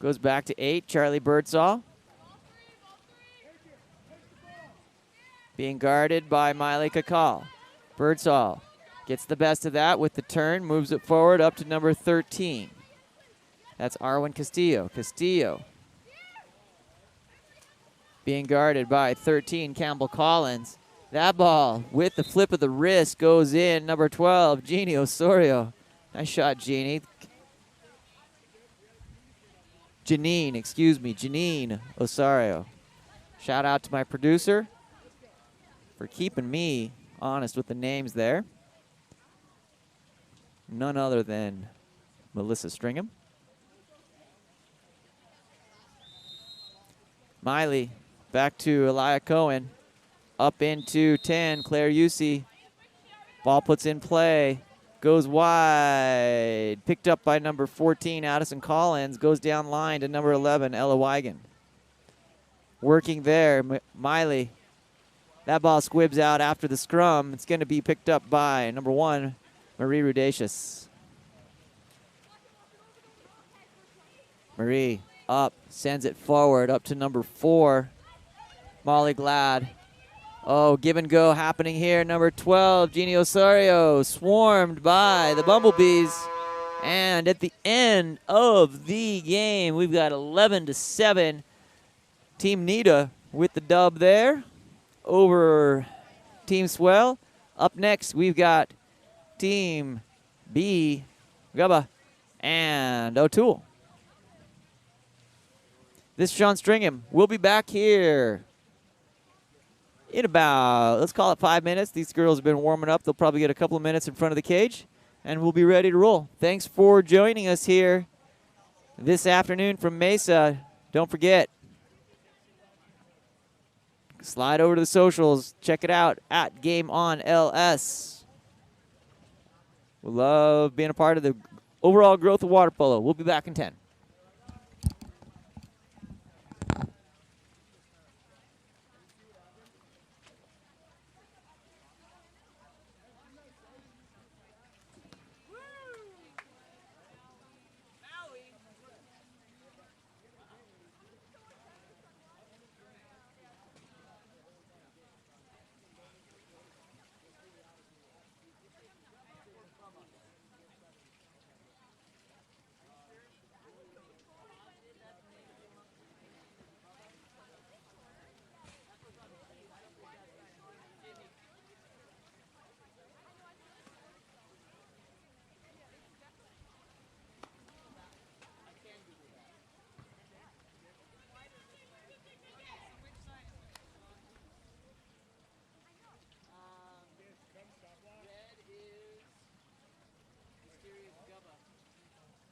Goes back to 8, Charlie Birdsall. Being guarded by Miley Kakal. Birdsall gets the best of that with the turn, moves it forward up to number 13. That's Arwen Castillo. Castillo being guarded by 13, Campbell Collins. That ball with the flip of the wrist goes in. Number 12, Jeannie Osorio. Nice shot, Jeannie. Janine Osorio. Shout out to my producer for keeping me honest with the names there. None other than Melissa Stringham. Miley back to Elia Cohen. Up into 10, Claire Yusi. Ball puts in play. Goes wide. Picked up by number 14, Addison Collins. Goes down line to number 11, Ella Wigand. Working there, Miley. That ball squibs out after the scrum. It's going to be picked up by number 1, Marie Rudacious. Marie up, sends it forward up to number 4, Molly Glad. Oh, give and go happening here. Number 12, Jeannie Osorio, swarmed by the Bumblebees. And at the end of the game, we've got 11-7. Team Nita with the dub there over Team Swell. Up next, we've got team B, Gubba, and O'Toole. This is Sean Stringham. We'll be back here in about, let's call it 5 minutes. These girls have been warming up. They'll probably get a couple of minutes in front of the cage, and we'll be ready to roll. Thanks for joining us here this afternoon from Mesa. Don't forget, slide over to the socials. Check it out at Game On LS. We love being a part of the overall growth of water polo. We'll be back in 10.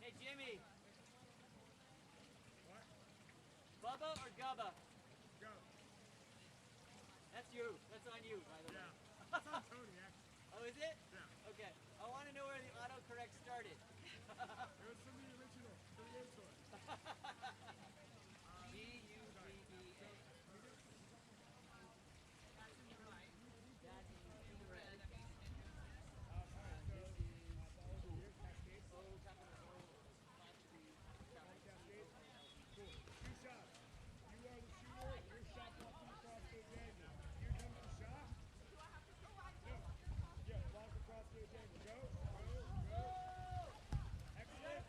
Hey, Jimmy. What? Bubba or Gubba? Go. That's you. That's on you, by the way. Yeah. That's on Tony, actually. Oh, is it? Yeah. Okay. I want to know where the autocorrect started. It was from the original, from the intro. G-U-B-B-A. Excellent.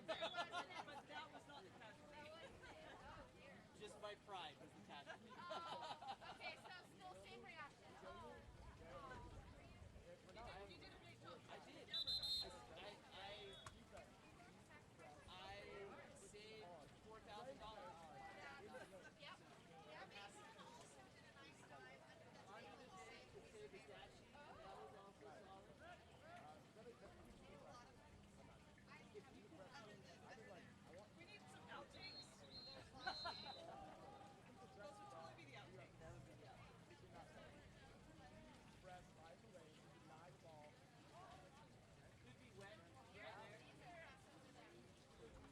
But that was not the casualty. Just my pride was the casualty. Okay, so still same reaction. Oh. You did a great job. I did. I saved $4,000. Yep. Yeah, Mason also did a nice dive under the table to save Saved the stat sheet. That was also solid. We need some outtakes. Those would totally be the outtakes. That would be the outcome. Could be wet. It's this one.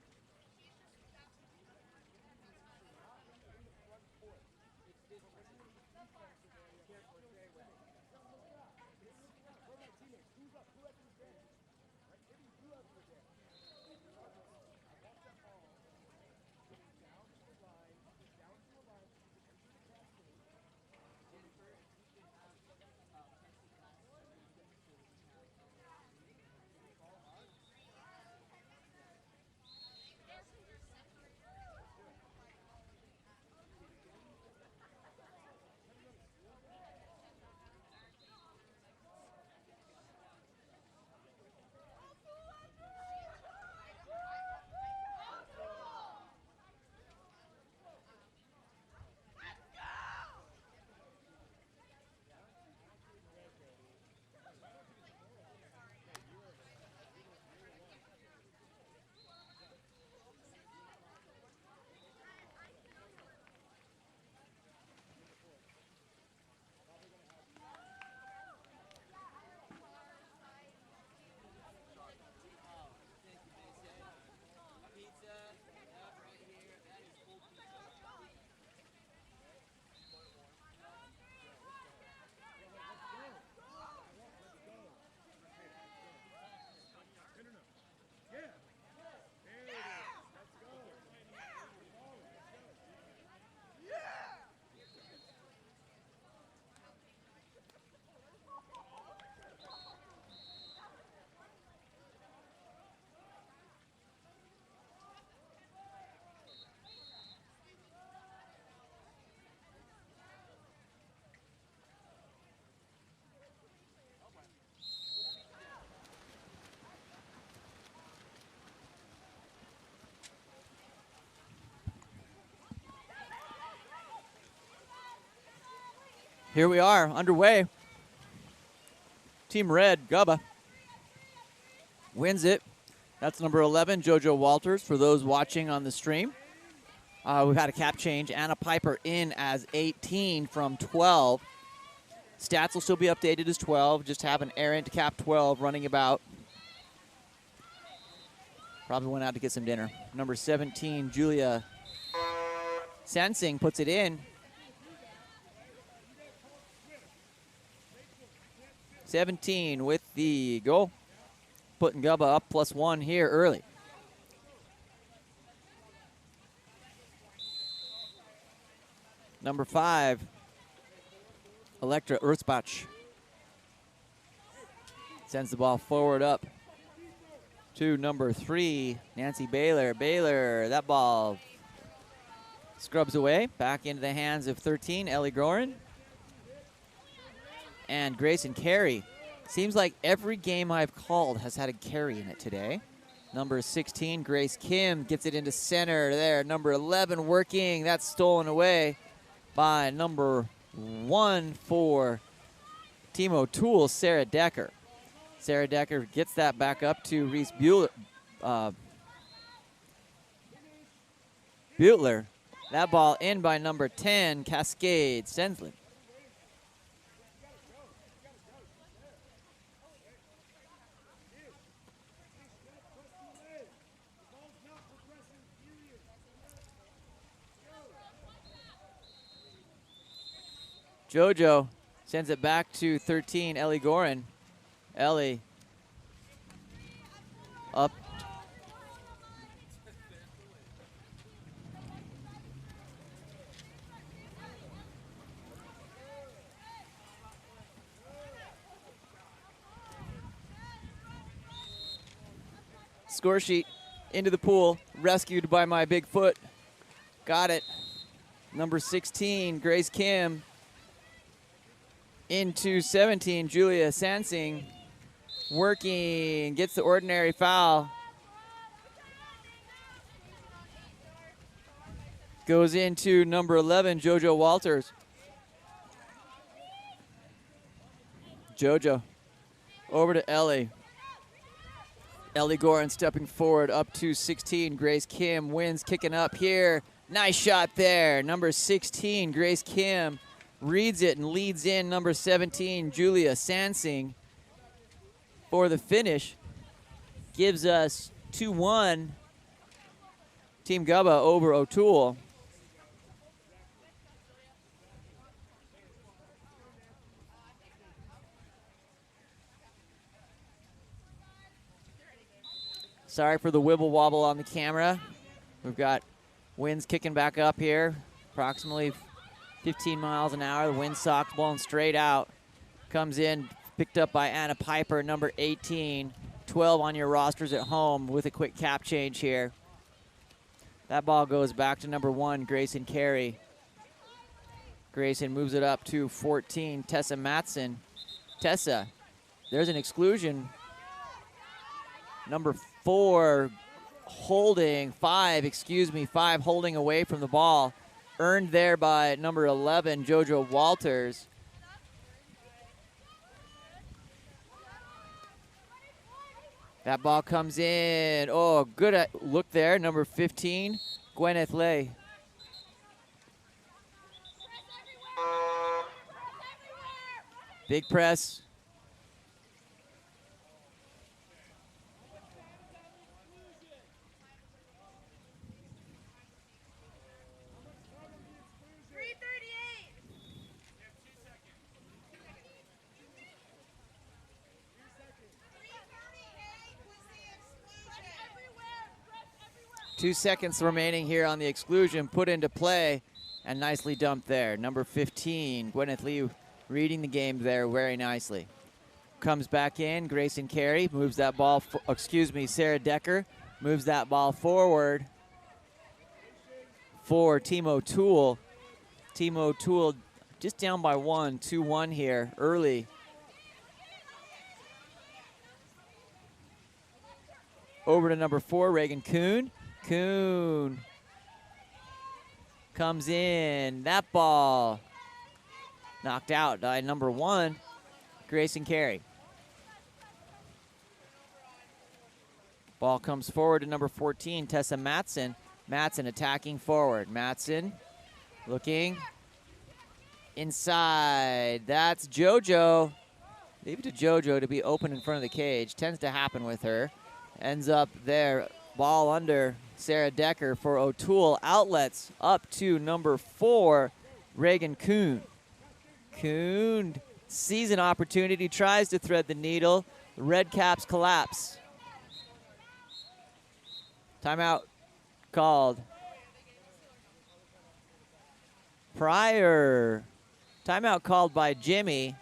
Careful, it's very wet. Thank you, Mason. Pizza. Yep, right here. That is full pizza. Here we are, underway. Team Red, Gubba, wins it. That's number 11, JoJo Walters, for those watching on the stream. We've had a cap change. Anna Piper in as 18 from 12. Stats will still be updated as 12. Just have an errant cap 12 running about. Probably went out to get some dinner. Number 17, Julia Sensing, puts it in. 17 with the goal. Putting Gubba up +1 here early. Number 5, Elektra Erzbach. Sends the ball forward up to number 3, Nancy Baylor. Baylor, that ball scrubs away. Back into the hands of 13, Ellie Gorin. And Grayson Carey. Seems like every game I've called has had a carry in it today. Number 16, Grace Kim, gets it into center there. Number 11 working. That's stolen away by number 1 for Team O'Toole, Sarah Decker. Sarah Decker gets that back up to Reese Butler. That ball in by number 10, Cascade Stensland. JoJo sends it back to 13, Ellie Gorin. Ellie up. Score sheet into the pool, rescued by my big foot. Got it. Number 16, Grace Kim. Into 17, Julia Sansing. Working, gets the ordinary foul. Goes into number 11, JoJo Walters. JoJo over to Ellie. Ellie Gorin stepping forward up to 16. Grace Kim wins, kicking up here. Nice shot there. Number 16, Grace Kim reads it and leads in number 17, Julia Sansing for the finish. Gives us 2-1. Team Gubba over O'Toole. Sorry for the wibble wobble on the camera. We've got winds kicking back up here, approximately 15 miles an hour. The wind sock's blowing straight out. Comes in, picked up by Anna Piper, number 18. 12 on your rosters at home with a quick cap change here. That ball goes back to number 1, Grayson Carey. Grayson moves it up to 14, Tessa Matson. Tessa, there's an exclusion. Number 4 holding, 5 holding away from the ball. Earned there by number 11, JoJo Walters. That ball comes in. Oh, good look there. Number 15, Gwyneth Lay. Big press. Two seconds remaining here on the exclusion, put into play and nicely dumped there. Number 15, Gwyneth Lee reading the game there very nicely. Comes back in, Grayson Carey moves that ball, Sarah Decker moves that ball forward for Team O'Toole. Team O'Toole just down by 1, 2-1 here early. Over to number 4, Reagan Kuhn. Kuhn comes in. That ball knocked out by number 1, Grayson Carey. Ball comes forward to number 14, Tessa Matson. Matson attacking forward. Matson looking inside. That's JoJo. Leave it to JoJo to be open in front of the cage. Tends to happen with her. Ends up there. Ball under Sarah Decker for O'Toole. Outlets up to number 4, Reagan Kuhn. Kuhn sees an opportunity, tries to thread the needle. The Red Caps collapse. Timeout called. Timeout called by Jimmy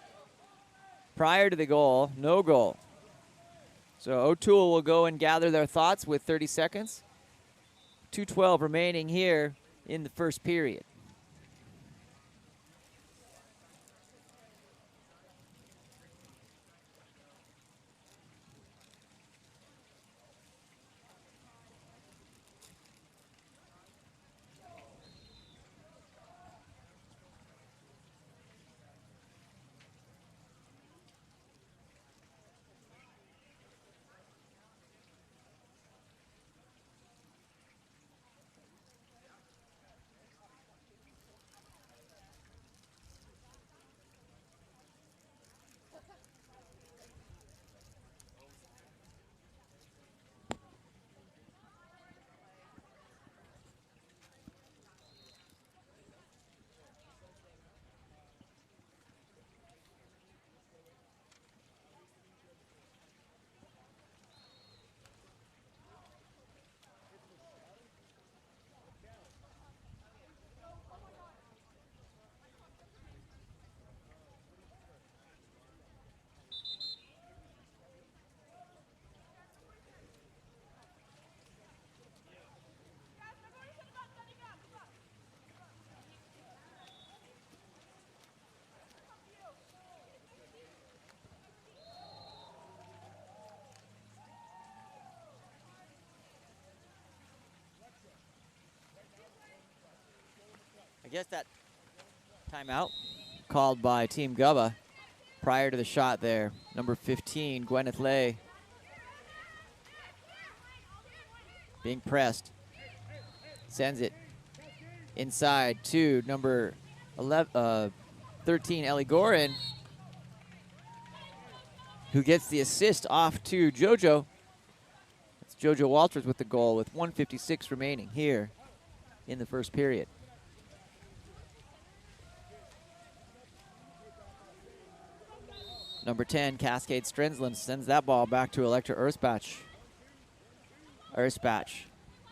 prior to the goal. No goal. So O'Toole will go and gather their thoughts with 30 seconds. 2:12 remaining here in the first period. I guess that timeout called by Team Gubba prior to the shot there. Number 15, Gwyneth Lay, being pressed. Sends it inside to number 13, Ellie Gorin, who gets the assist off to JoJo. It's JoJo Walters with the goal with 1:56 remaining here in the first period. Number 10, Cascade Strenzlin, sends that ball back to Electra Erzbach. Erzbach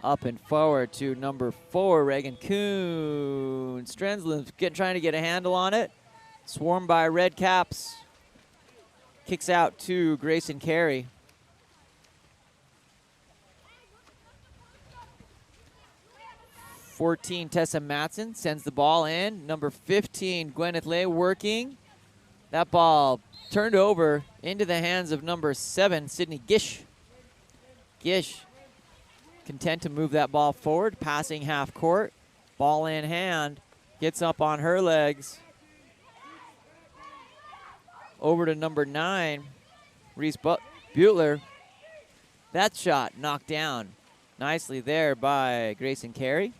up and forward to number 4, Reagan Kuhn. Strenzlin's trying to get a handle on it. Swarmed by red caps. Kicks out to Grayson Carey. (14) Tessa Matson sends the ball in. Number 15, Gwyneth Lay working. That ball turned over into the hands of number 7, Sydney Gish. Gish content to move that ball forward, passing half court. Ball in hand, gets up on her legs. Over to number 9, Reese Butler. That shot knocked down nicely there by Grayson Carey.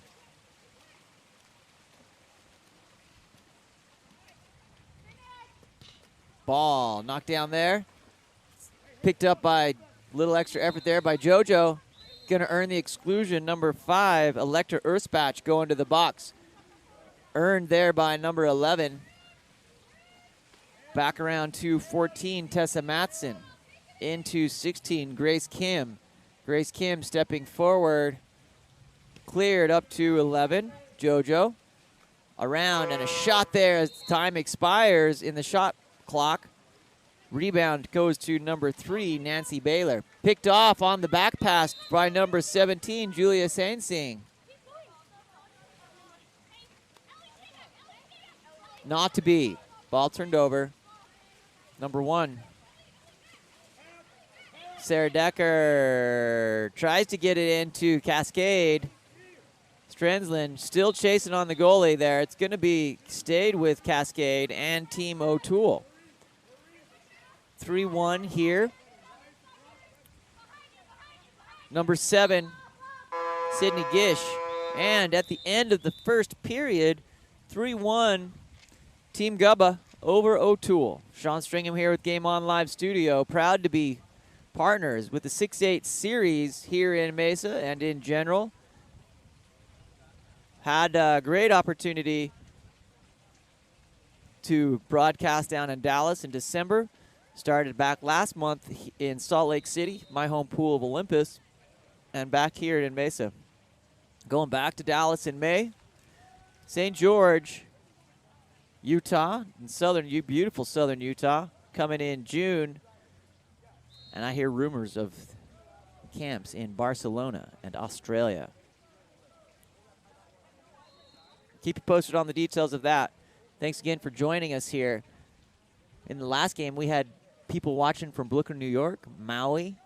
Ball knocked down there. Picked up by little extra effort there by JoJo. Going to earn the exclusion. Number 5, Electra Erzbach going to the box. Earned there by number 11. Back around to 14, Tessa Matson. Into 16, Grace Kim. Grace Kim stepping forward. Cleared up to 11, JoJo. Around and a shot there as time expires in the shot clock. Rebound goes to number 3, Nancy Baylor. Picked off on the back pass by number 17, Julia Sansing. Not to be. Ball turned over. Number 1, Sarah Decker tries to get it into Cascade. Strenzlin still chasing on the goalie there. It's going to be stayed with Cascade and Team O'Toole. 3-1 here. Number 7, Sydney Gish. And at the end of the first period, 3-1, Team Gubba over O'Toole. Sean Stringham here with Game On Live Studio. Proud to be partners with the 6-8 series here in Mesa and in general. Had a great opportunity to broadcast down in Dallas in December. Started back last month in Salt Lake City, my home pool of Olympus, and back here in Mesa. Going back to Dallas in May. St. George, Utah, in beautiful southern Utah, coming in June. And I hear rumors of camps in Barcelona and Australia. Keep you posted on the details of that. Thanks again for joining us here. In the last game, we had people watching from Brooklyn, New York, Maui,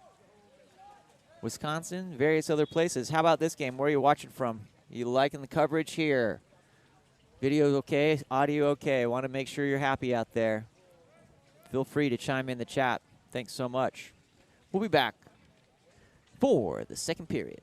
Wisconsin, various other places. How about this game? Where are you watching from? You liking the coverage here? Video okay? Audio okay? Want to make sure you're happy out there. Feel free to chime in the chat. Thanks so much. We'll be back for the second period.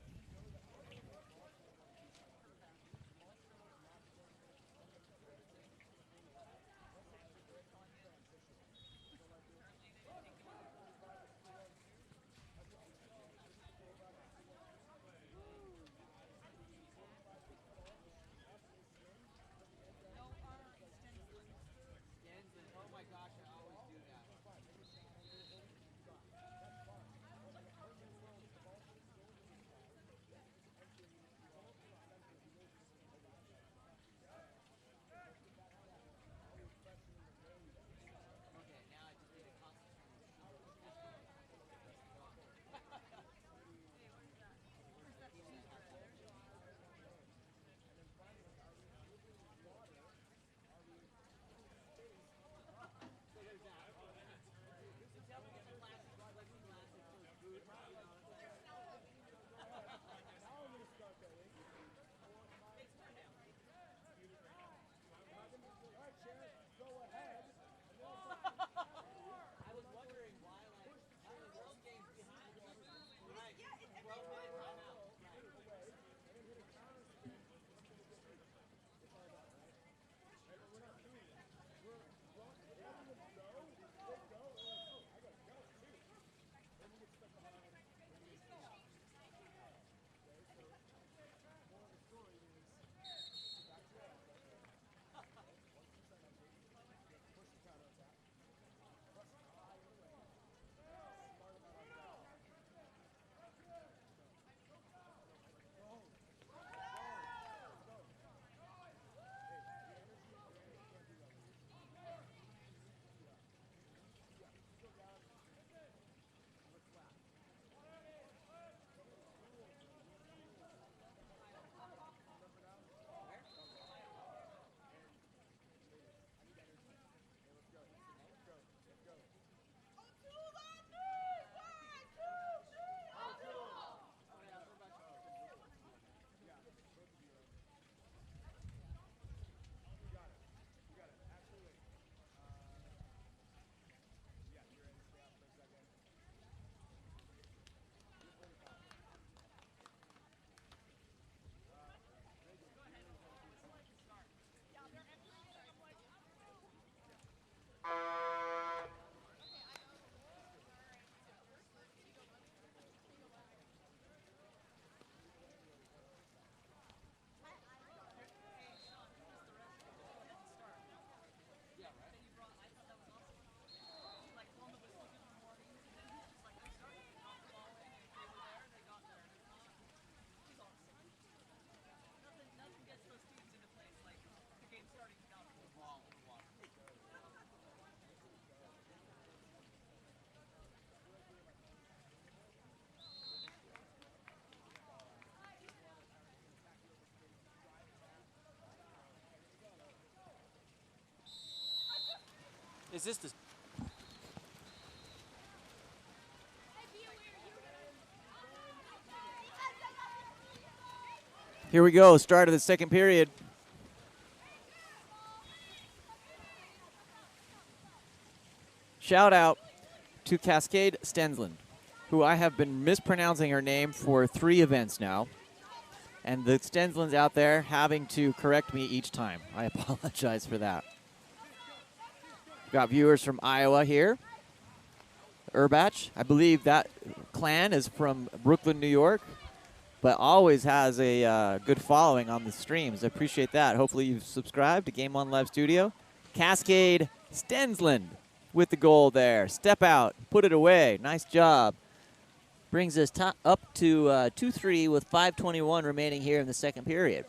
Is this the? Here we go, start of the second period. Shout out to Cascade Stensland, who I have been mispronouncing her name for 3 events now. And the Stenslands out there having to correct me each time. I apologize for that. We've got viewers from Iowa here. Urbach, I believe that clan is from Brooklyn, New York, but always has a good following on the streams. I appreciate that. Hopefully you've subscribed to Game On Live Studio. Cascade Stensland with the goal there. Step out, put it away. Nice job. Brings us up to 2-3 with 5:21 remaining here in the second period.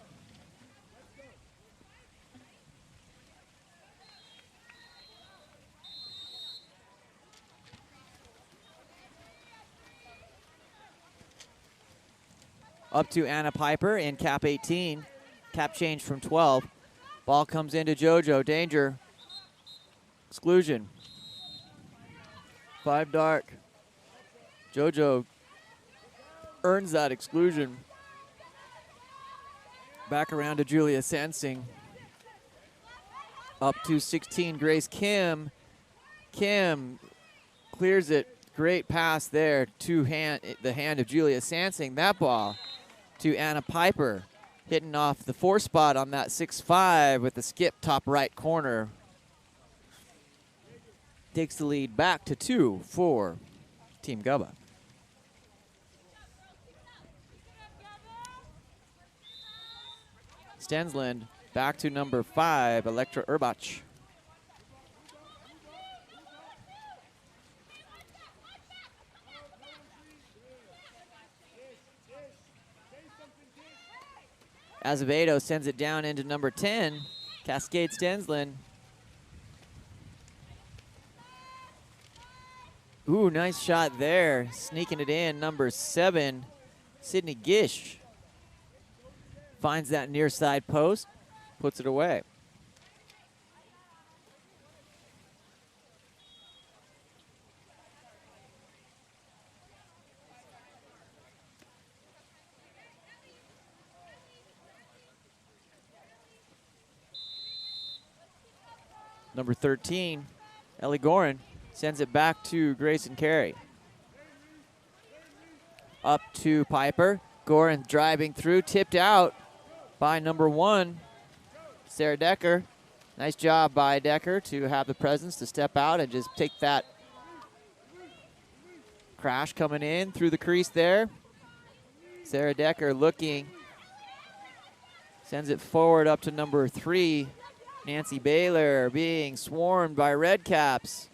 Up to Anna Piper in cap 18. Cap change from 12. Ball comes into JoJo. Danger. Exclusion. 5 dark. JoJo earns that exclusion. Back around to Julia Sensing. Up to 16, Grace Kim. Kim clears it. Great pass there to the hand of Julia Sansing. That ball to Anna Piper. Hitting off the 4 spot on that 6-5 with the skip top right corner. Takes the lead back to 2 for Team Gubba. Stensland back to number 5, Electra Urbach. Azevedo sends it down into number 10, Cascade Stensland. Ooh, nice shot there. Sneaking it in, number 7, Sydney Gish. Finds that near side post, puts it away. Number 13, Ellie Gorin, sends it back to Grayson Carey. Up to Piper. Gorin driving through, tipped out by number 1, Sarah Decker. Nice job by Decker to have the presence to step out and just take that crash coming in through the crease there. Sarah Decker looking, sends it forward up to number 3, Nancy Baylor, being swarmed by Red Caps.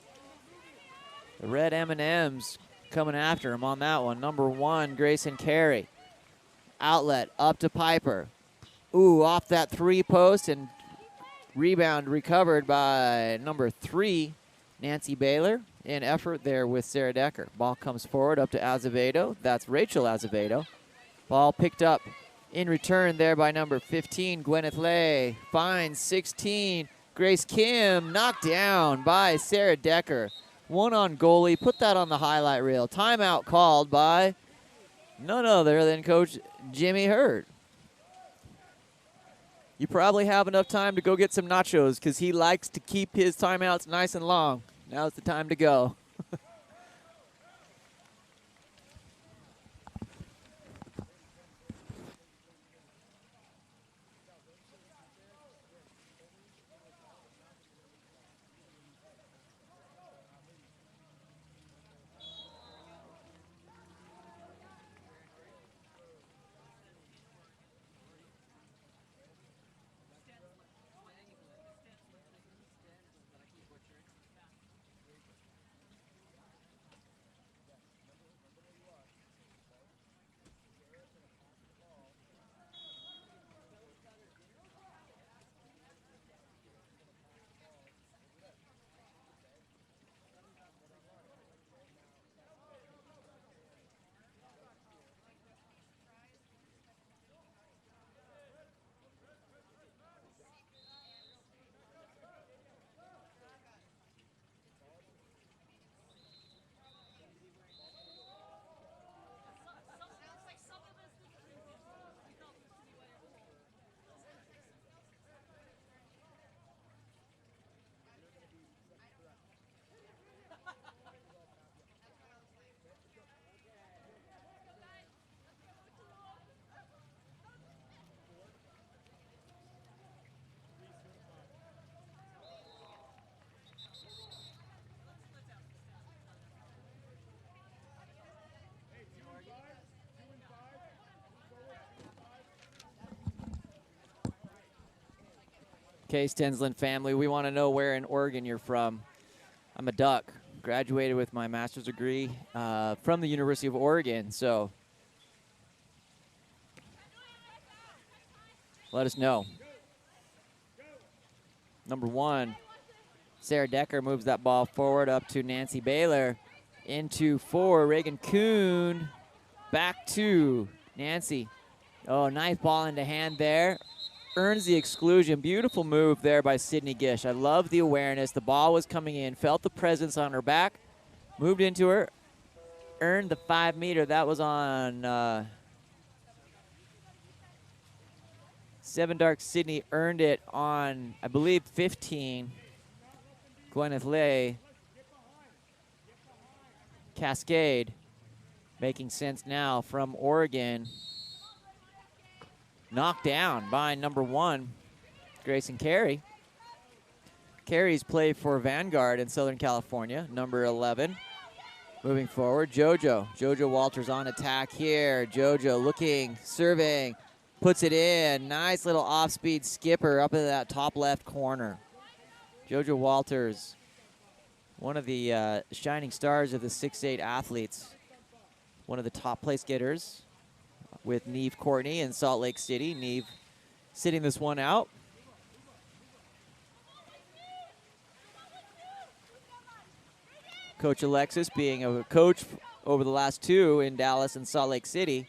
The red M&Ms coming after him on that one. Number 1, Grayson Carey. Outlet up to Piper. Ooh, off that 3 post, and rebound recovered by number 3, Nancy Baylor. In effort there with Sarah Decker. Ball comes forward up to Azevedo. That's Rachel Azevedo. Ball picked up in return there by number 15, Gwyneth Lay. Finds 16, Grace Kim. Knocked down by Sarah Decker. 1 on goalie. Put that on the highlight reel. Timeout called by none other than Coach Jimmy Hurd. You probably have enough time to go get some nachos because he likes to keep his timeouts nice and long. Now's the time to go. Okay, Stensland family, we want to know where in Oregon you're from. I'm a Duck. Graduated with my master's degree from the University of Oregon, so let us know. Number 1, Sarah Decker moves that ball forward up to Nancy Baylor. Into 4, Reagan Kuhn. Back to Nancy. Oh, nice ball into hand there. Earns the exclusion. Beautiful move there by Sydney Gish. I love the awareness. The ball was coming in. Felt the presence on her back. Moved into her. Earned the 5 meter. That was on 7 dark. Sydney earned it on, I believe, 15. Gwyneth Lay. Cascade. Making sense now from Oregon. Knocked down by number 1, Grayson Carey. Carey's played for Vanguard in Southern California, number 11. Moving forward, JoJo. JoJo Walters on attack here. JoJo looking, serving, puts it in. Nice little off-speed skipper up in that top left corner. JoJo Walters, one of the shining stars of the 6'8 athletes. One of the top place getters with Neve Courtney in Salt Lake City. Neve sitting this one out. Coach Alexis being a coach over the last 2 in Dallas and Salt Lake City.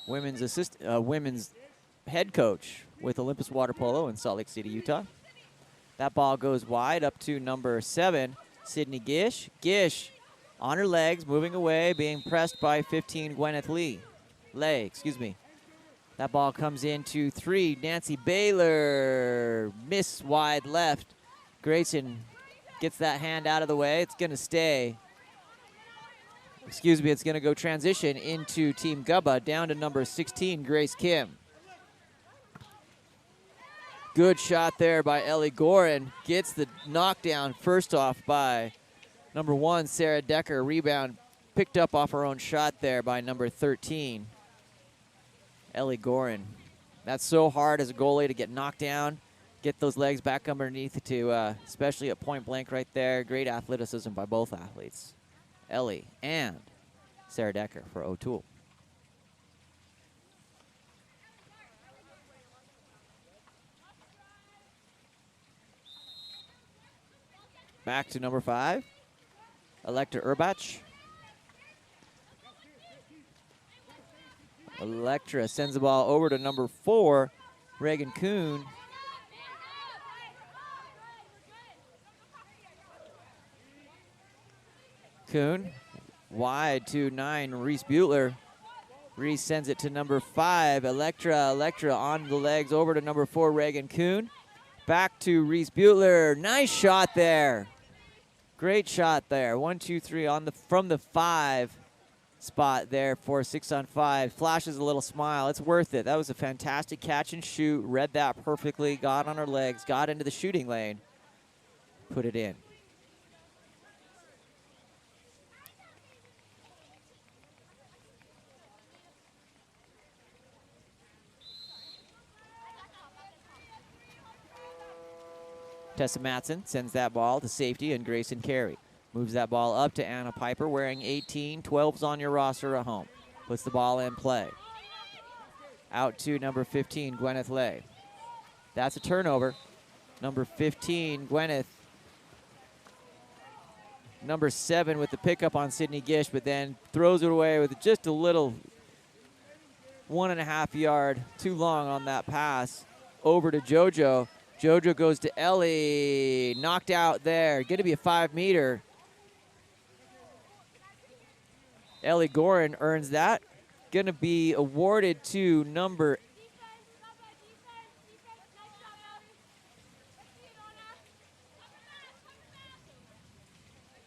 Women's head coach with Olympus Water Polo in Salt Lake City, Utah. That ball goes wide up to number 7, Sydney Gish. Gish on her legs, moving away, being pressed by 15, Gwyneth Lay, excuse me. That ball comes into 3, Nancy Baylor. Miss wide left. Grayson gets that hand out of the way. It's going to stay. Excuse me, it's going to go transition into Team Gubba, down to number 16, Grace Kim. Good shot there by Ellie Gorin. Gets the knockdown first off by number 1, Sarah Decker. Rebound picked up off her own shot there by number 13, Ellie Gorin. That's so hard as a goalie to get knocked down, get those legs back underneath to, especially at point blank right there. Great athleticism by both athletes, Ellie and Sarah Decker for O'Toole. Back to number 5, Electra Urbach. Electra sends the ball over to number 4, Reagan Kuhn. Kuhn wide to 9, Reese Butler. Reese sends it to number 5, Electra on the legs over to number 4, Reagan Kuhn. Back to Reese Butler. Nice shot there. Great shot there. 1, 2, 3 on from the 5 spot there for 6-on-5. Flashes a little smile. It's worth it. That was a fantastic catch and shoot. Read that perfectly. Got on her legs. Got into the shooting lane. Put it in. Tessa Matson sends that ball to safety and Grayson Carey. Moves that ball up to Anna Piper, wearing 18. 12's on your roster at home. Puts the ball in play. Out to number 15, Gwyneth Lay. That's a turnover. Number 15, Gwyneth. Number 7 with the pickup on Sydney Gish, but then throws it away with just a little 1.5 yard too long on that pass. Over to JoJo. JoJo goes to Ellie. Knocked out there. Going to be a 5 meter. Ellie Gorin earns that. Going to be awarded to number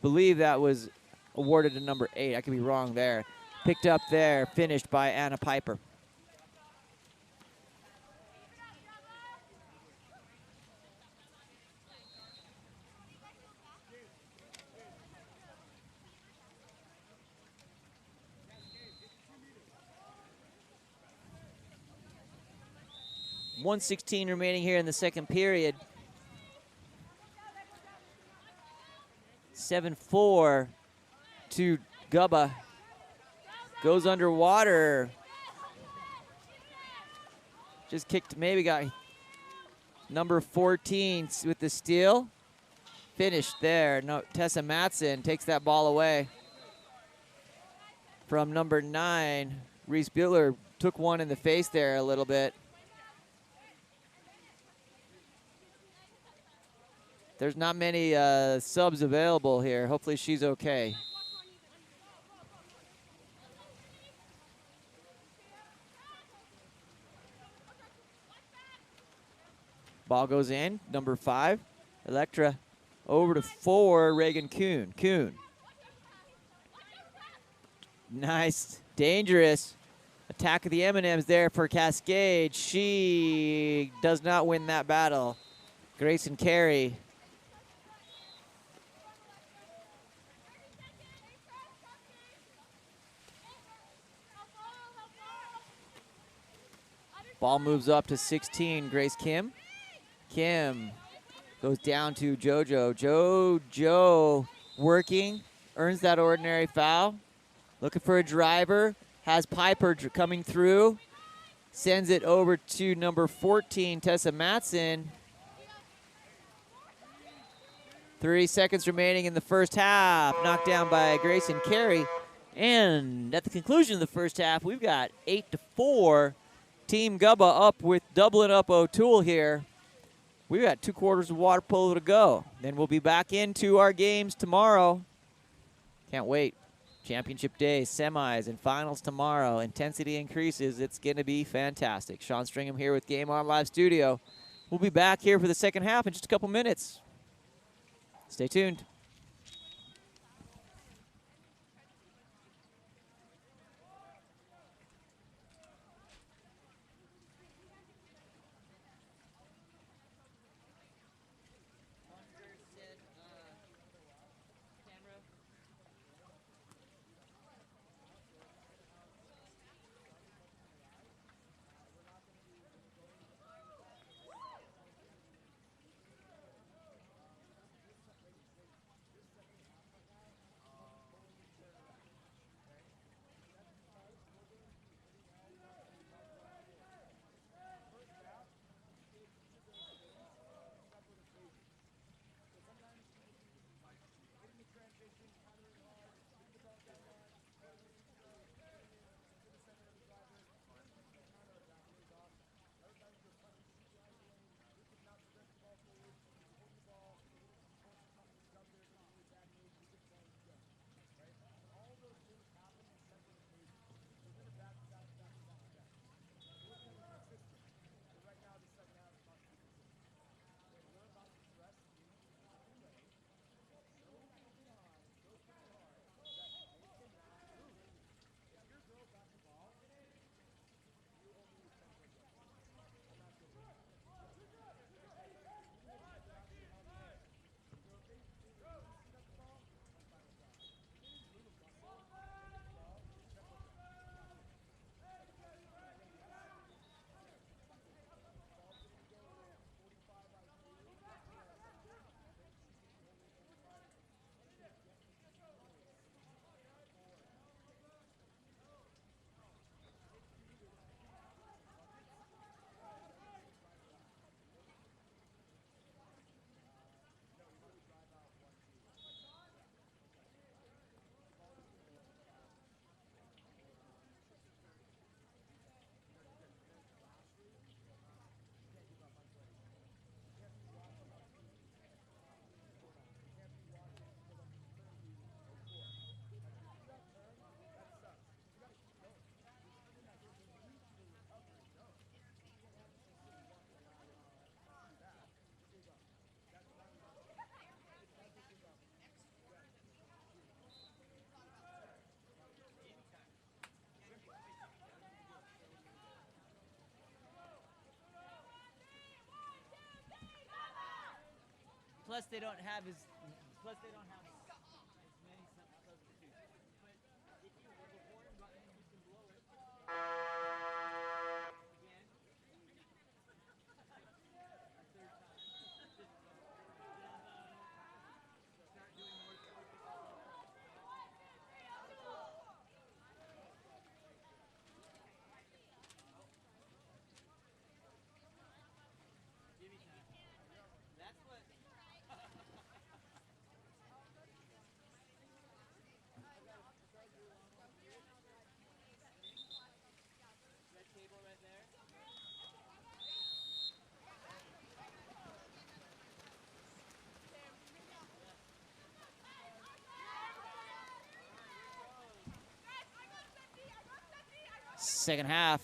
believe that was awarded to number 8. I could be wrong there. Picked up there, finished by Anna Piper. .116 remaining here in the second period. 7-4 to Gubba. Goes underwater. Just kicked, maybe got number 14 with the steal. Finished there. No, Tessa Matson takes that ball away from number 9. Reese Bueller took one in the face there a little bit. There's not many subs available here. Hopefully she's okay. Ball goes in, number 5, Electra. Over to 4, Reagan Kuhn. Kuhn. Nice, dangerous. Attack of the M&Ms there for Cascade. She does not win that battle. Grayson Carey. Ball moves up to 16, Grace Kim. Kim goes down to JoJo. JoJo working, earns that ordinary foul. Looking for a driver, has Piper coming through. Sends it over to number 14, Tessa Matson. 30 seconds remaining in the first half. Knocked down by Grayson Carey. And at the conclusion of the first half, we've got 8-4. Team Gubba up with doubling up O'Toole here. We've got 2 quarters of water polo to go. Then we'll be back into our games tomorrow. Can't wait. Championship day, semis, and finals tomorrow. Intensity increases. It's going to be fantastic. Sean Stringham here with Game On Live Studio. We'll be back here for the second half in just a couple minutes. Stay tuned. Plus they don't have as many substitutes. But if you have a warning button, you can blow it. Again. A third time. Start doing more second half.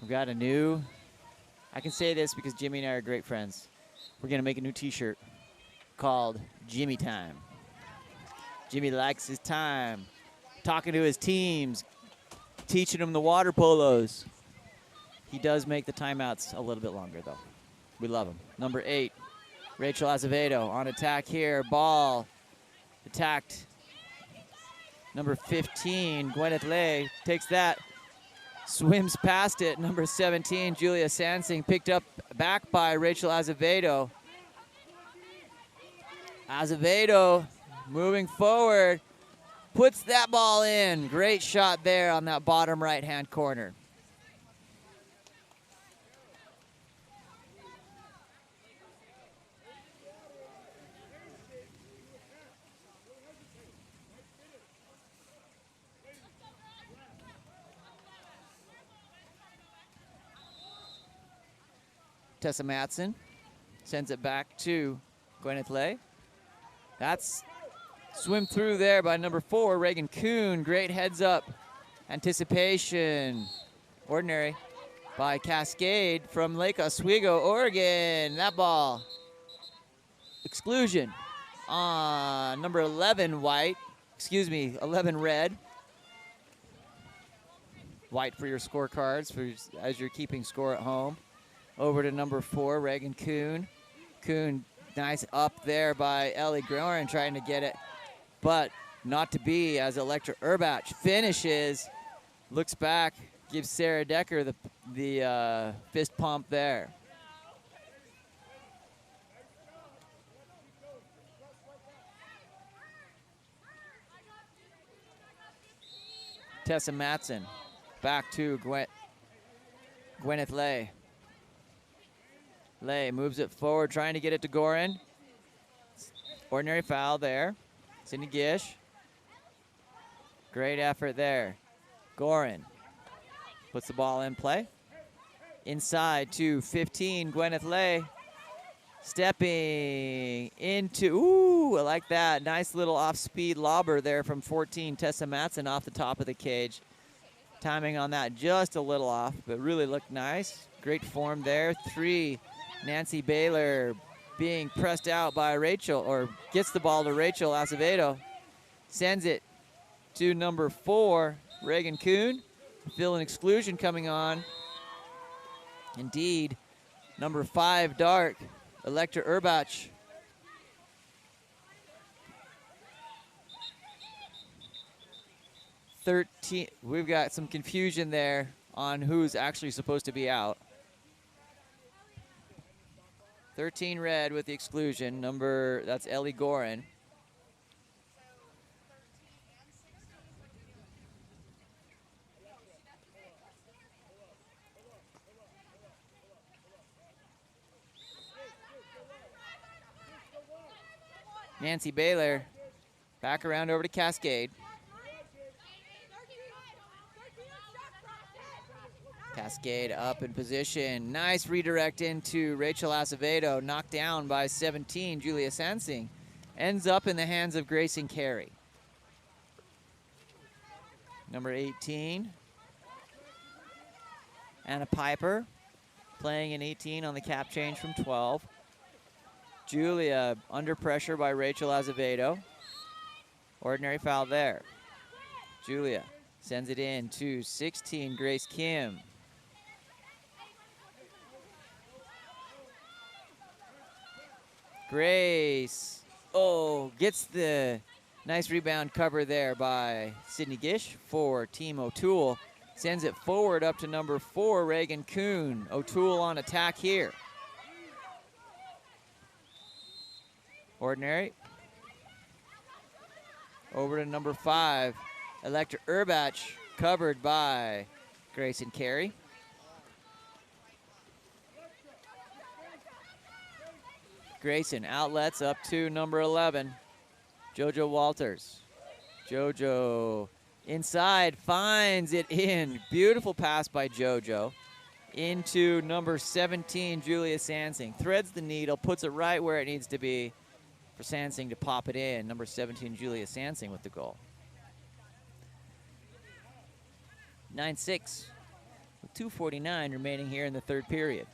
We've got a new, I can say this because Jimmy and I are great friends. We're going to make a new t-shirt called Jimmy Time. Jimmy likes his time, talking to his teams, teaching them the water polos. He does make the timeouts a little bit longer, though. We love him. Number 8, Rachel Azevedo on attack here. Ball attacked. Number 15, Gwyneth Lay takes that, swims past it. Number 17, Julia Sansing, picked up back by Rachel Azevedo. Azevedo moving forward, puts that ball in. Great shot there on that bottom right-hand corner. Tessa Matson sends it back to Gwyneth Lay. That's swim through there by number 4, Reagan Kuhn. Great heads up anticipation. Ordinary by Cascade from Lake Oswego, Oregon. That ball. Exclusion on number 11 white. 11 red. White for your scorecards as you're keeping score at home. Over to number 4, Reagan Kuhn. Kuhn, nice up there by Ellie Groren trying to get it, but not to be as Electra Urbach finishes, looks back, gives Sarah Decker the fist pump there. Tessa Matson back to Gwyneth Lay. Lay moves it forward, trying to get it to Gorin. Ordinary foul there. Sydney Gish. Great effort there. Gorin puts the ball in play. Inside to 15, Gwyneth Lay. Stepping into, ooh, I like that. Nice little off-speed lobber there from 14, Tessa Matson off the top of the cage. Timing on that just a little off, but really looked nice. Great form there. 3, Nancy Baylor being pressed out by Rachel, or gets the ball to Rachel Azevedo. Sends it to number 4, Reagan Kuhn. Feel an exclusion coming on. Indeed, number 5, Dark, Electra Urbach. We've got some confusion there on who's actually supposed to be out. 13 red with the exclusion. That's Ellie Gorin. Nancy Baylor back around over to Cascade. Cascade up in position. Nice redirect into Rachel Azevedo. Knocked down by 17, Julia Sansing. Ends up in the hands of Grayson Carey. Number 18, Anna Piper, playing in 18 on the cap change from 12. Julia under pressure by Rachel Azevedo. Ordinary foul there. Julia sends it in to 16, Grace Kim. Grace, gets the nice rebound cover there by Sydney Gish for Team O'Toole. Sends it forward up to number 4, Reagan Kuhn. O'Toole on attack here. Ordinary. Over to number 5, Electra Urbach, covered by Grayson Carey. Grayson outlets up to number 11, JoJo Walters. JoJo inside, finds it in. Beautiful pass by JoJo into number 17, Julia Sansing. Threads the needle, puts it right where it needs to be for Sansing to pop it in. Number 17, Julia Sansing with the goal. 9-6 with 2:49 remaining here in the third period.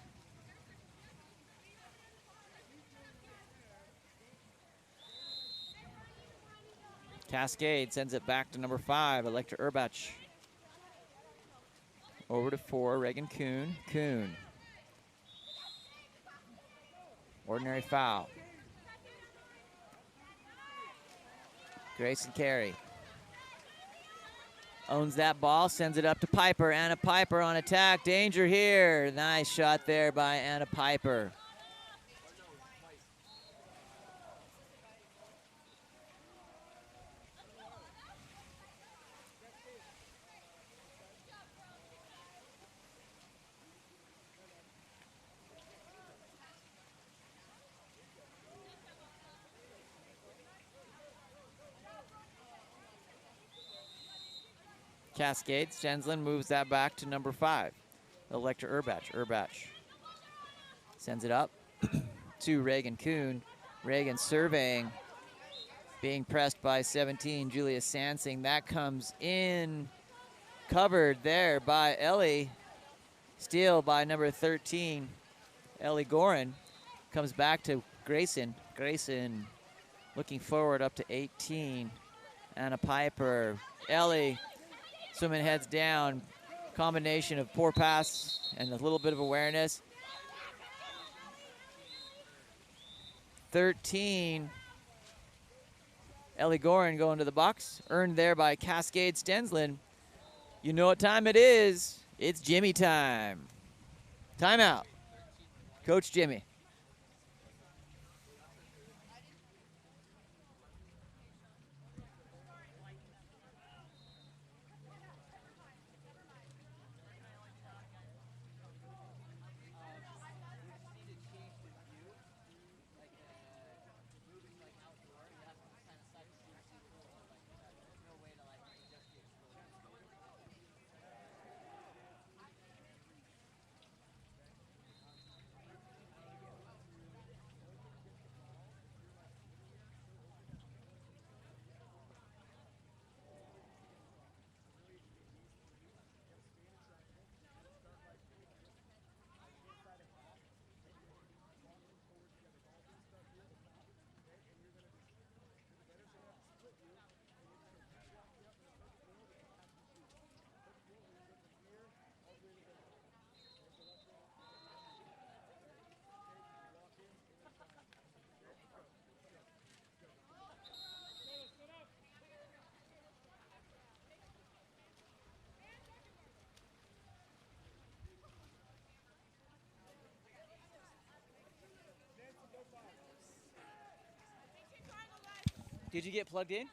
Cascade sends it back to number 5, Electra Urbach. Over to 4, Reagan Kuhn. Kuhn. Ordinary foul. Grayson Carey owns that ball, sends it up to Piper. Anna Piper on attack. Danger here. Nice shot there by Anna Piper. Cascade. Stensland moves that back to number 5, Electra Urbach. Urbach sends it up to Reagan Kuhn. Reagan surveying, being pressed by 17, Julia Sansing. That comes in, covered there by Ellie. Steal by number 13, Ellie Gorin. Comes back to Grayson. Grayson looking forward up to 18. Anna Piper. Ellie swimming heads down. Combination of poor pass and a little bit of awareness. 13. Ellie Gorin going to the box. Earned there by Cascade Stensland. You know what time it is. It's Jimmy time. Timeout. Coach Jimmy. Did you get plugged in?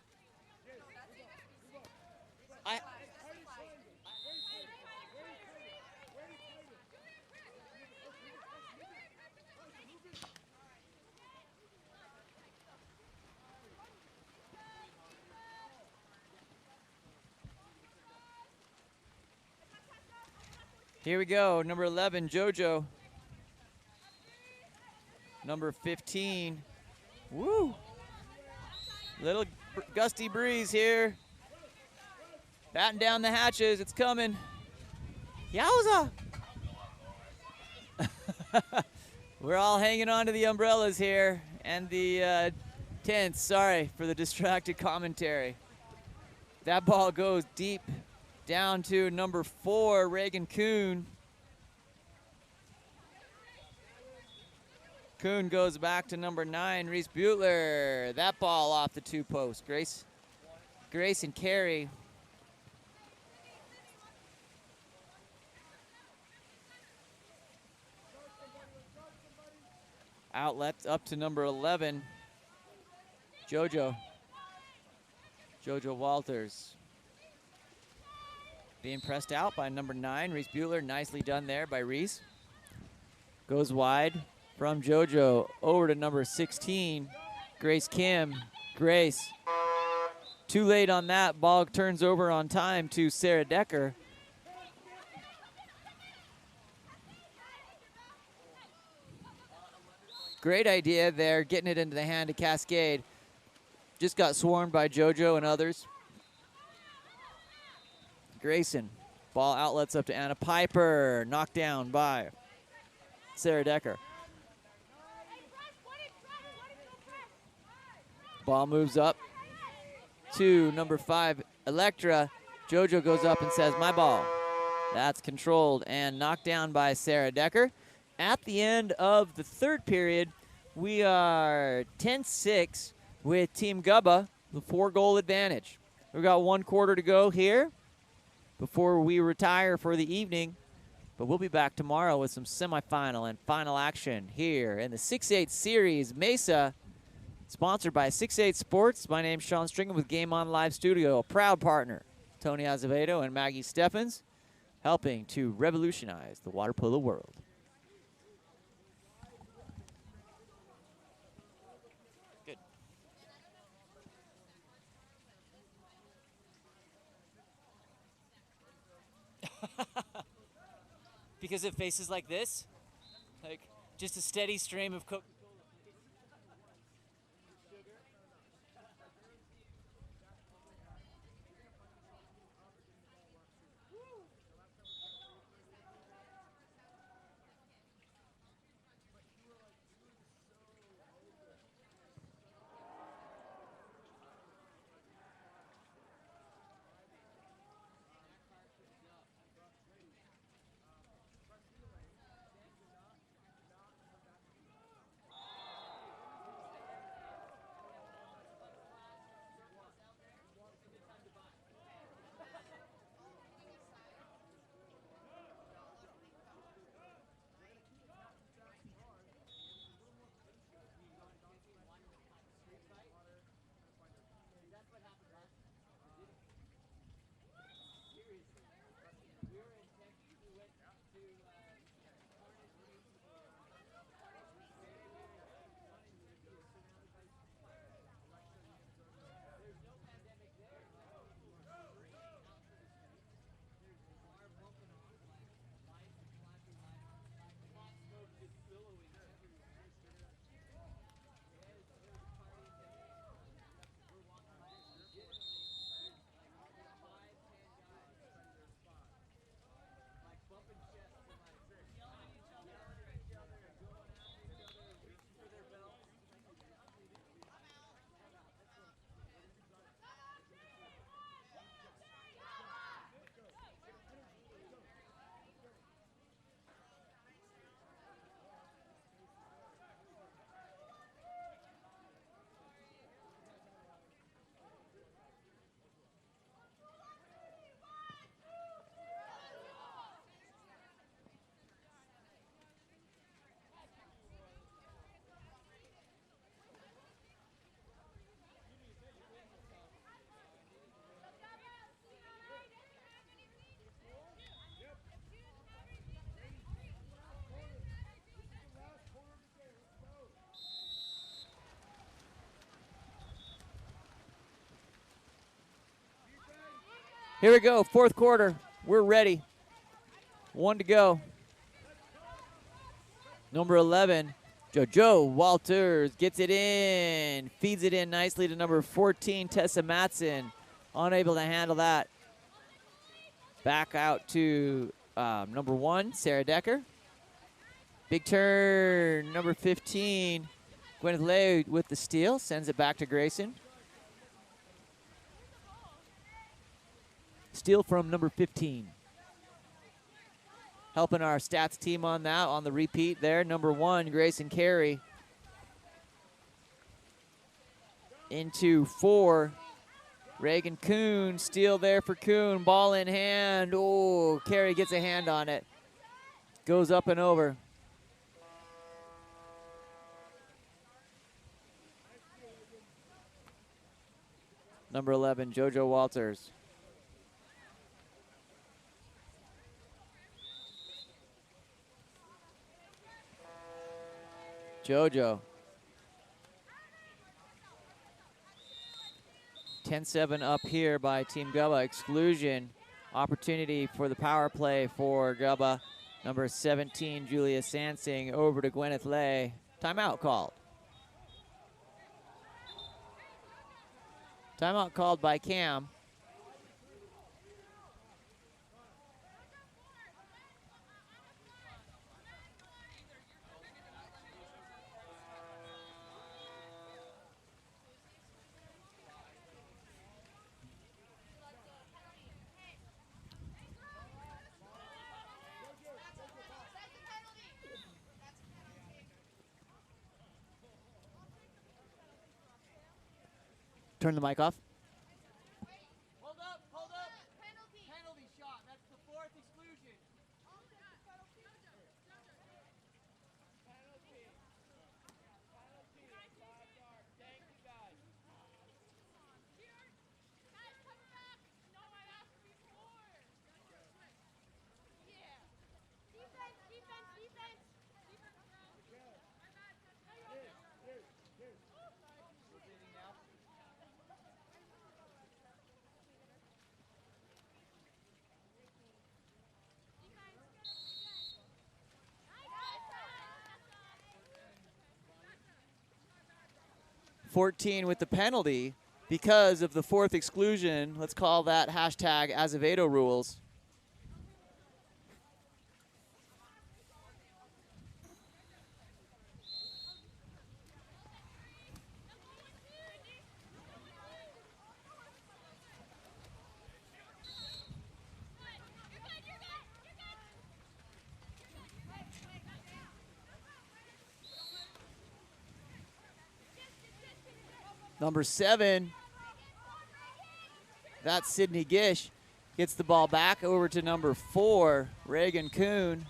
Here we go, number 11, JoJo. Number 15, woo! Little gusty breeze here. Batten down the hatches, it's coming. Yowza! We're all hanging on to the umbrellas here and the tents. Sorry for the distracted commentary. That ball goes deep down to number 4, Reagan Kuhn. Kuhn goes back to number 9, Reese Butler. That ball off the 2 posts. Grace and Carey. Outlet up to number 11, JoJo Walters. Being pressed out by number 9, Reese Butler. Nicely done there by Reese. Goes wide from JoJo over to number 16, Grace Kim. Grace, too late on that. Ball turns over on time to Sarah Decker. Great idea there, getting it into the hand of Cascade. Just got swarmed by JoJo and others. Grayson Ball outlets up to Anna Piper. Knocked down by Sarah Decker. Ball moves up to number 5, Electra. JoJo goes up and says, my ball. That's controlled and knocked down by Sarah Decker. At the end of the third period, we are 10-6 with Team Gubba, the 4-goal advantage. We've got 1 quarter to go here before we retire for the evening. But we'll be back tomorrow with some semifinal and final action here in the 6-8 series. MESA, sponsored by 6-8 Sports. My name's Sean Stringham with Game On Live Studio, a proud partner, Tony Azevedo and Maggie Steffens, helping to revolutionize the water polo world. Good. Because it faces like this? Like just a steady stream of Coke. Here we go, 4th quarter. We're ready. 1 to go. Number 11, JoJo Walters gets it in. Feeds it in nicely to number 14, Tessa Matson. Unable to handle that. Back out to number 1, Sarah Decker. Big turn, number 15, Gwyneth Lay with the steal. Sends it back to Grayson. Steal from number 15. Helping our stats team on that, on the repeat there. Number 1, Grayson Carey. Into 4, Reagan Kuhn. Steal there for Kuhn. Ball in hand. Oh, Carey gets a hand on it. Goes up and over. Number 11, JoJo Walters. JoJo. 10-7 up here by Team Gubba. Exclusion. Opportunity for the power play for Gubba. Number 17, Julia Sansing, over to Gwyneth Lay. Timeout called. Timeout called by Cam. Turn the mic off. Hold up, hold up. Penalty. Penalty shot. That's the 4th exclusion. Guys, cover back. No, I asked before. Yeah. Defense, defense, defense. Defense, bro. My bad. No, you're okay. Rotating now. Defense. 14 with the penalty because of the 4th exclusion. Let's call that hashtag Azevedo rules. Number 7, that's Sydney Gish, gets the ball back over to number 4, Reagan Kuhn.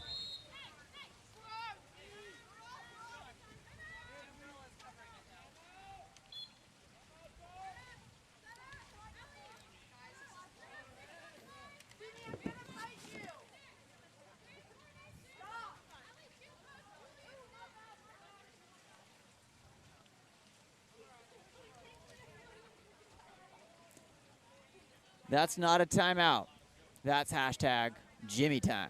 That's not a timeout. That's hashtag Jimmy time.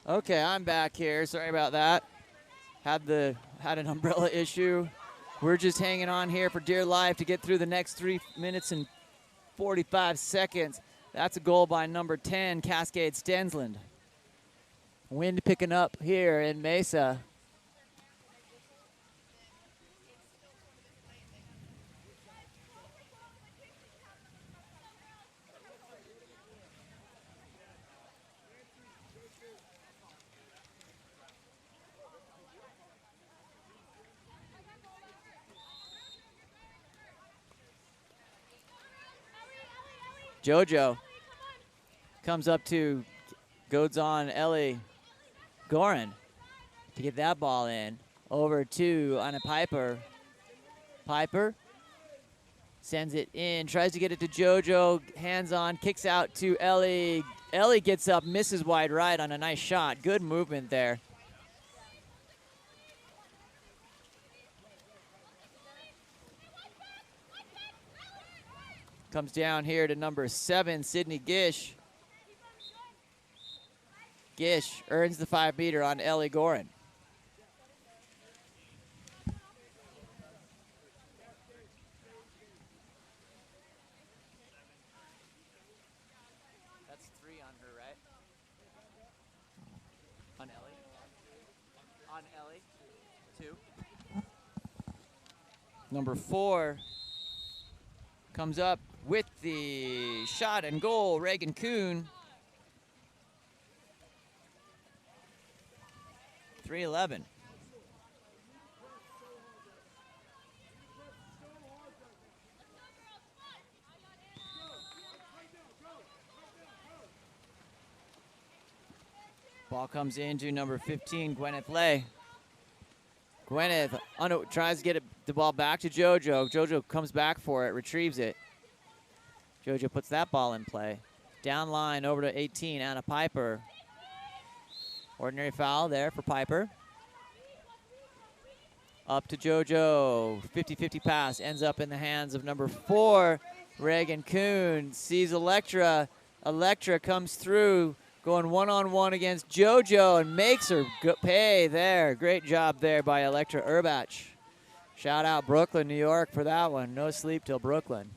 Okay, I'm back here. Sorry about that. Had an umbrella issue. We're just hanging on here for dear life to get through the next 3 minutes and 45 seconds. That's a goal by number 10, Cascade Stensland. Wind picking up here in Mesa. JoJo comes up to, goads on Ellie Gorin to get that ball in. Over to Anna Piper. Piper sends it in, tries to get it to JoJo, hands on, kicks out to Ellie. Ellie gets up, misses wide right on a nice shot. Good movement there. Comes down here to number 7, Sydney Gish. Gish earns the 5-meter on Ellie Gorin. That's 3 on her, right? On Ellie? On Ellie, 2. Number 4 comes up with the shot and goal, Reagan Kuhn. 3-11. Ball comes into number 15, Gwyneth Lay. Gwyneth tries to get the ball back to JoJo. JoJo comes back for it, retrieves it. JoJo puts that ball in play. Down line over to 18, Anna Piper. Ordinary foul there for Piper. Up to JoJo. 50-50 pass ends up in the hands of number 4, Reagan Kuhn. Sees Electra. Electra comes through, going one-on-one against JoJo and makes her pay there. Great job there by Electra Urbach. Shout out Brooklyn, New York for that one. No sleep till Brooklyn.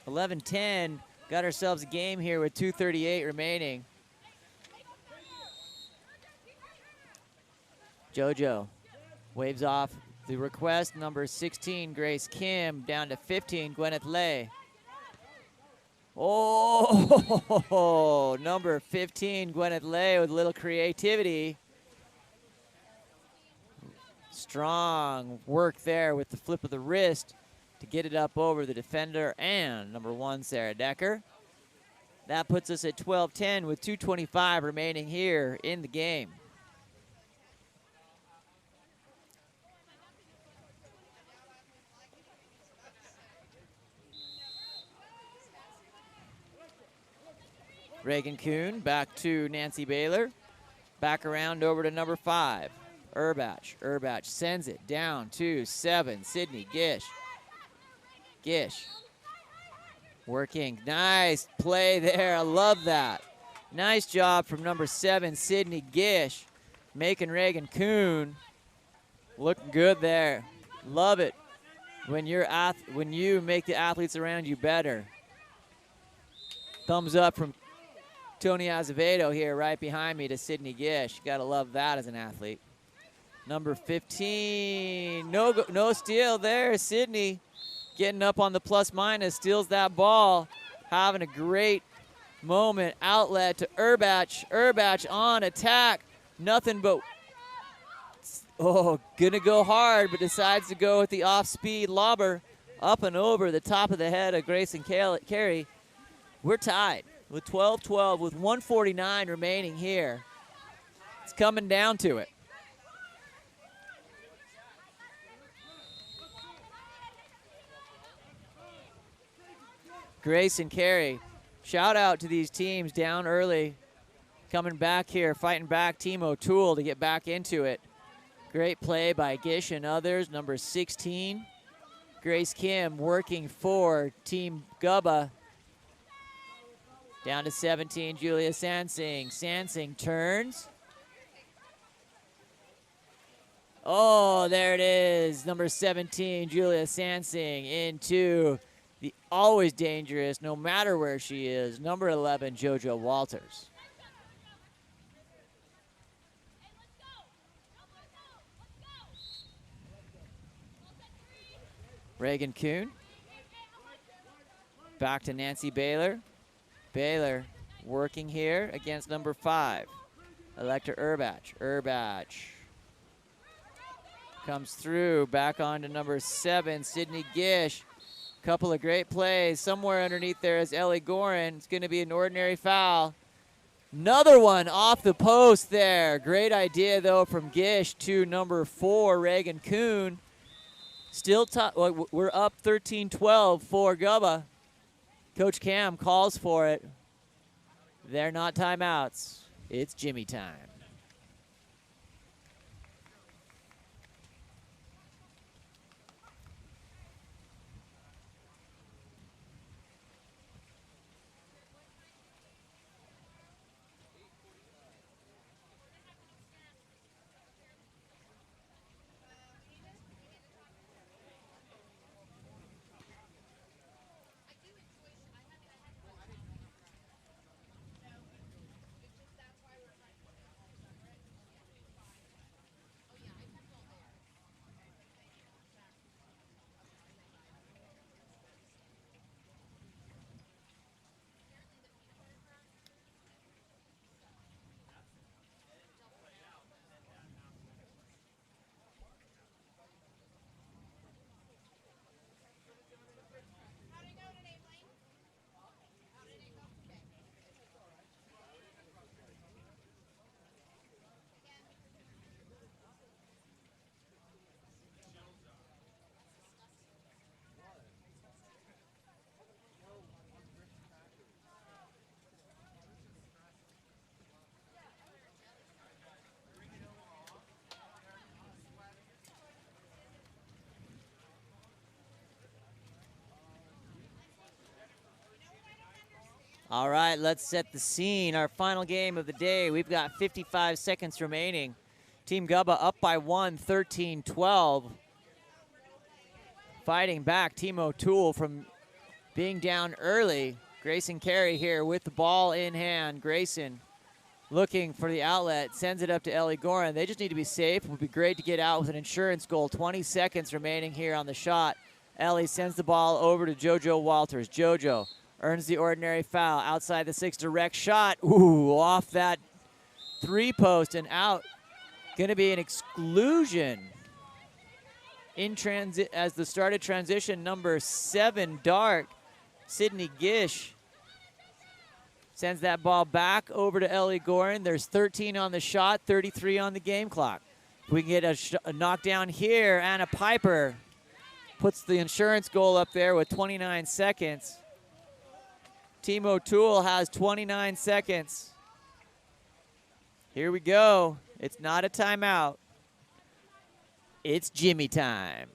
(11-10). Got ourselves a game here with 2:38 remaining. JoJo waves off the request. Number 16, Grace Kim, down to 15, Gwyneth Lay. Oh, number 15, Gwyneth Lay with a little creativity. Strong work there with the flip of the wrist to get it up over the defender and number 1, Sarah Decker. That puts us at 12-10 with 2:25 remaining here in the game. Reagan Kuhn back to Nancy Baylor. Back around over to number 5, Urbach. Urbach sends it down to 7, Sydney Gish. Gish working. Nice play there. I love that. Nice job from number 7, Sydney Gish, making Reagan Kuhn looking good there. Love it when you make the athletes around you better. Thumbs up from Tony Azevedo here right behind me to Sydney Gish. Gotta love that as an athlete. Number 15, no steal there. Sydney getting up on the plus minus, steals that ball. Having a great moment. Outlet to Urbach. Urbach on attack. Nothing but, gonna go hard, but decides to go with the off-speed lobber up and over the top of the head of Grayson Carey. We're tied with 12-12 with 1:49 remaining here. It's coming down to it. Grayson Carey, shout out to these teams down early, coming back here, fighting back Team O'Toole to get back into it. Great play by Gish and others. Number 16, Grace Kim working for Team Gubba. Down to 17, Julia Sansing. Sansing turns. Oh, there it is. Number 17, Julia Sansing into the always dangerous, no matter where she is, number 11, JoJo Walters. Reagan Kuhn. Back to Nancy Baylor. Baylor working here against number 5, Electra Urbach. Urbach comes through, back on to number 7, Sydney Gish. Couple of great plays. Somewhere underneath there is Ellie Gorin. It's going to be an ordinary foul. Another one off the post there. Great idea, though, from Gish to number 4, Reagan Kuhn. Still, we're up 13-12 for Gubba. Coach Cam calls for it. They're not timeouts. It's Jimmy time. All right, let's set the scene. Our final game of the day. We've got 55 seconds remaining. Team Gubba up by 1, 13-12. Fighting back, Team O'Toole from being down early. Grayson Carey here with the ball in hand. Grayson looking for the outlet, sends it up to Ellie Gorin. They just need to be safe. It would be great to get out with an insurance goal. 20 seconds remaining here on the shot. Ellie sends the ball over to JoJo Walters. JoJo earns the ordinary foul. Outside the 6, direct shot. Ooh, off that 3-post and out. Gonna be an exclusion. In transit as the started transition, number 7, Dark, Sydney Gish, sends that ball back over to Ellie Gorin. There's 13 on the shot, 33 on the game clock. If we can get a knockdown here, Anna Piper puts the insurance goal up there with 29 seconds. Team O'Toole has 29 seconds. Here we go. It's not a timeout. It's Jimmy time.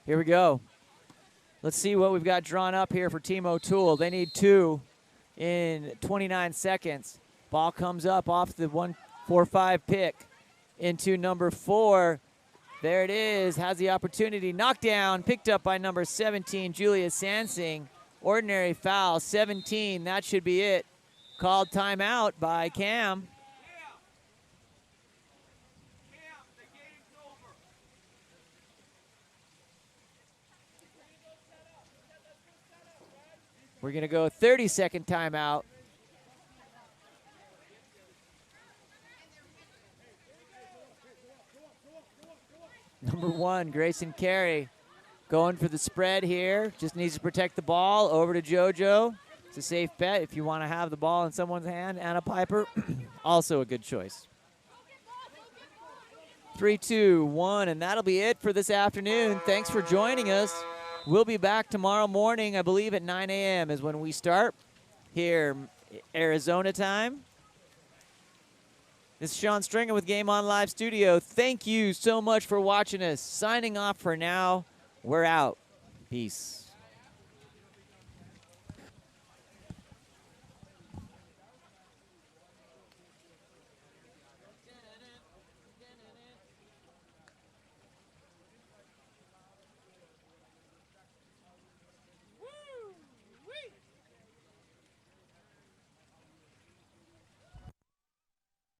Here we go. Let's see what we've got drawn up here for Team O'Toole. They need 2 in 29 seconds. Ball comes up off the 1-4-5 pick into number 4. There it is. Has the opportunity. Knocked down. Picked up by number 17, Julia Sansing. Ordinary foul. 17. That should be it. Called timeout by Cam. We're going to go 30-second timeout. Number 1, Grayson Carey going for the spread here. Just needs to protect the ball. Over to JoJo. It's a safe bet if you want to have the ball in someone's hand. Anna Piper, also a good choice. 3, 2, 1, and that'll be it for this afternoon. Thanks for joining us. We'll be back tomorrow morning, I believe at 9 a.m. is when we start here, Arizona time. This is Sean Stringer with Game On Live Studio. Thank you so much for watching us. Signing off for now. We're out. Peace.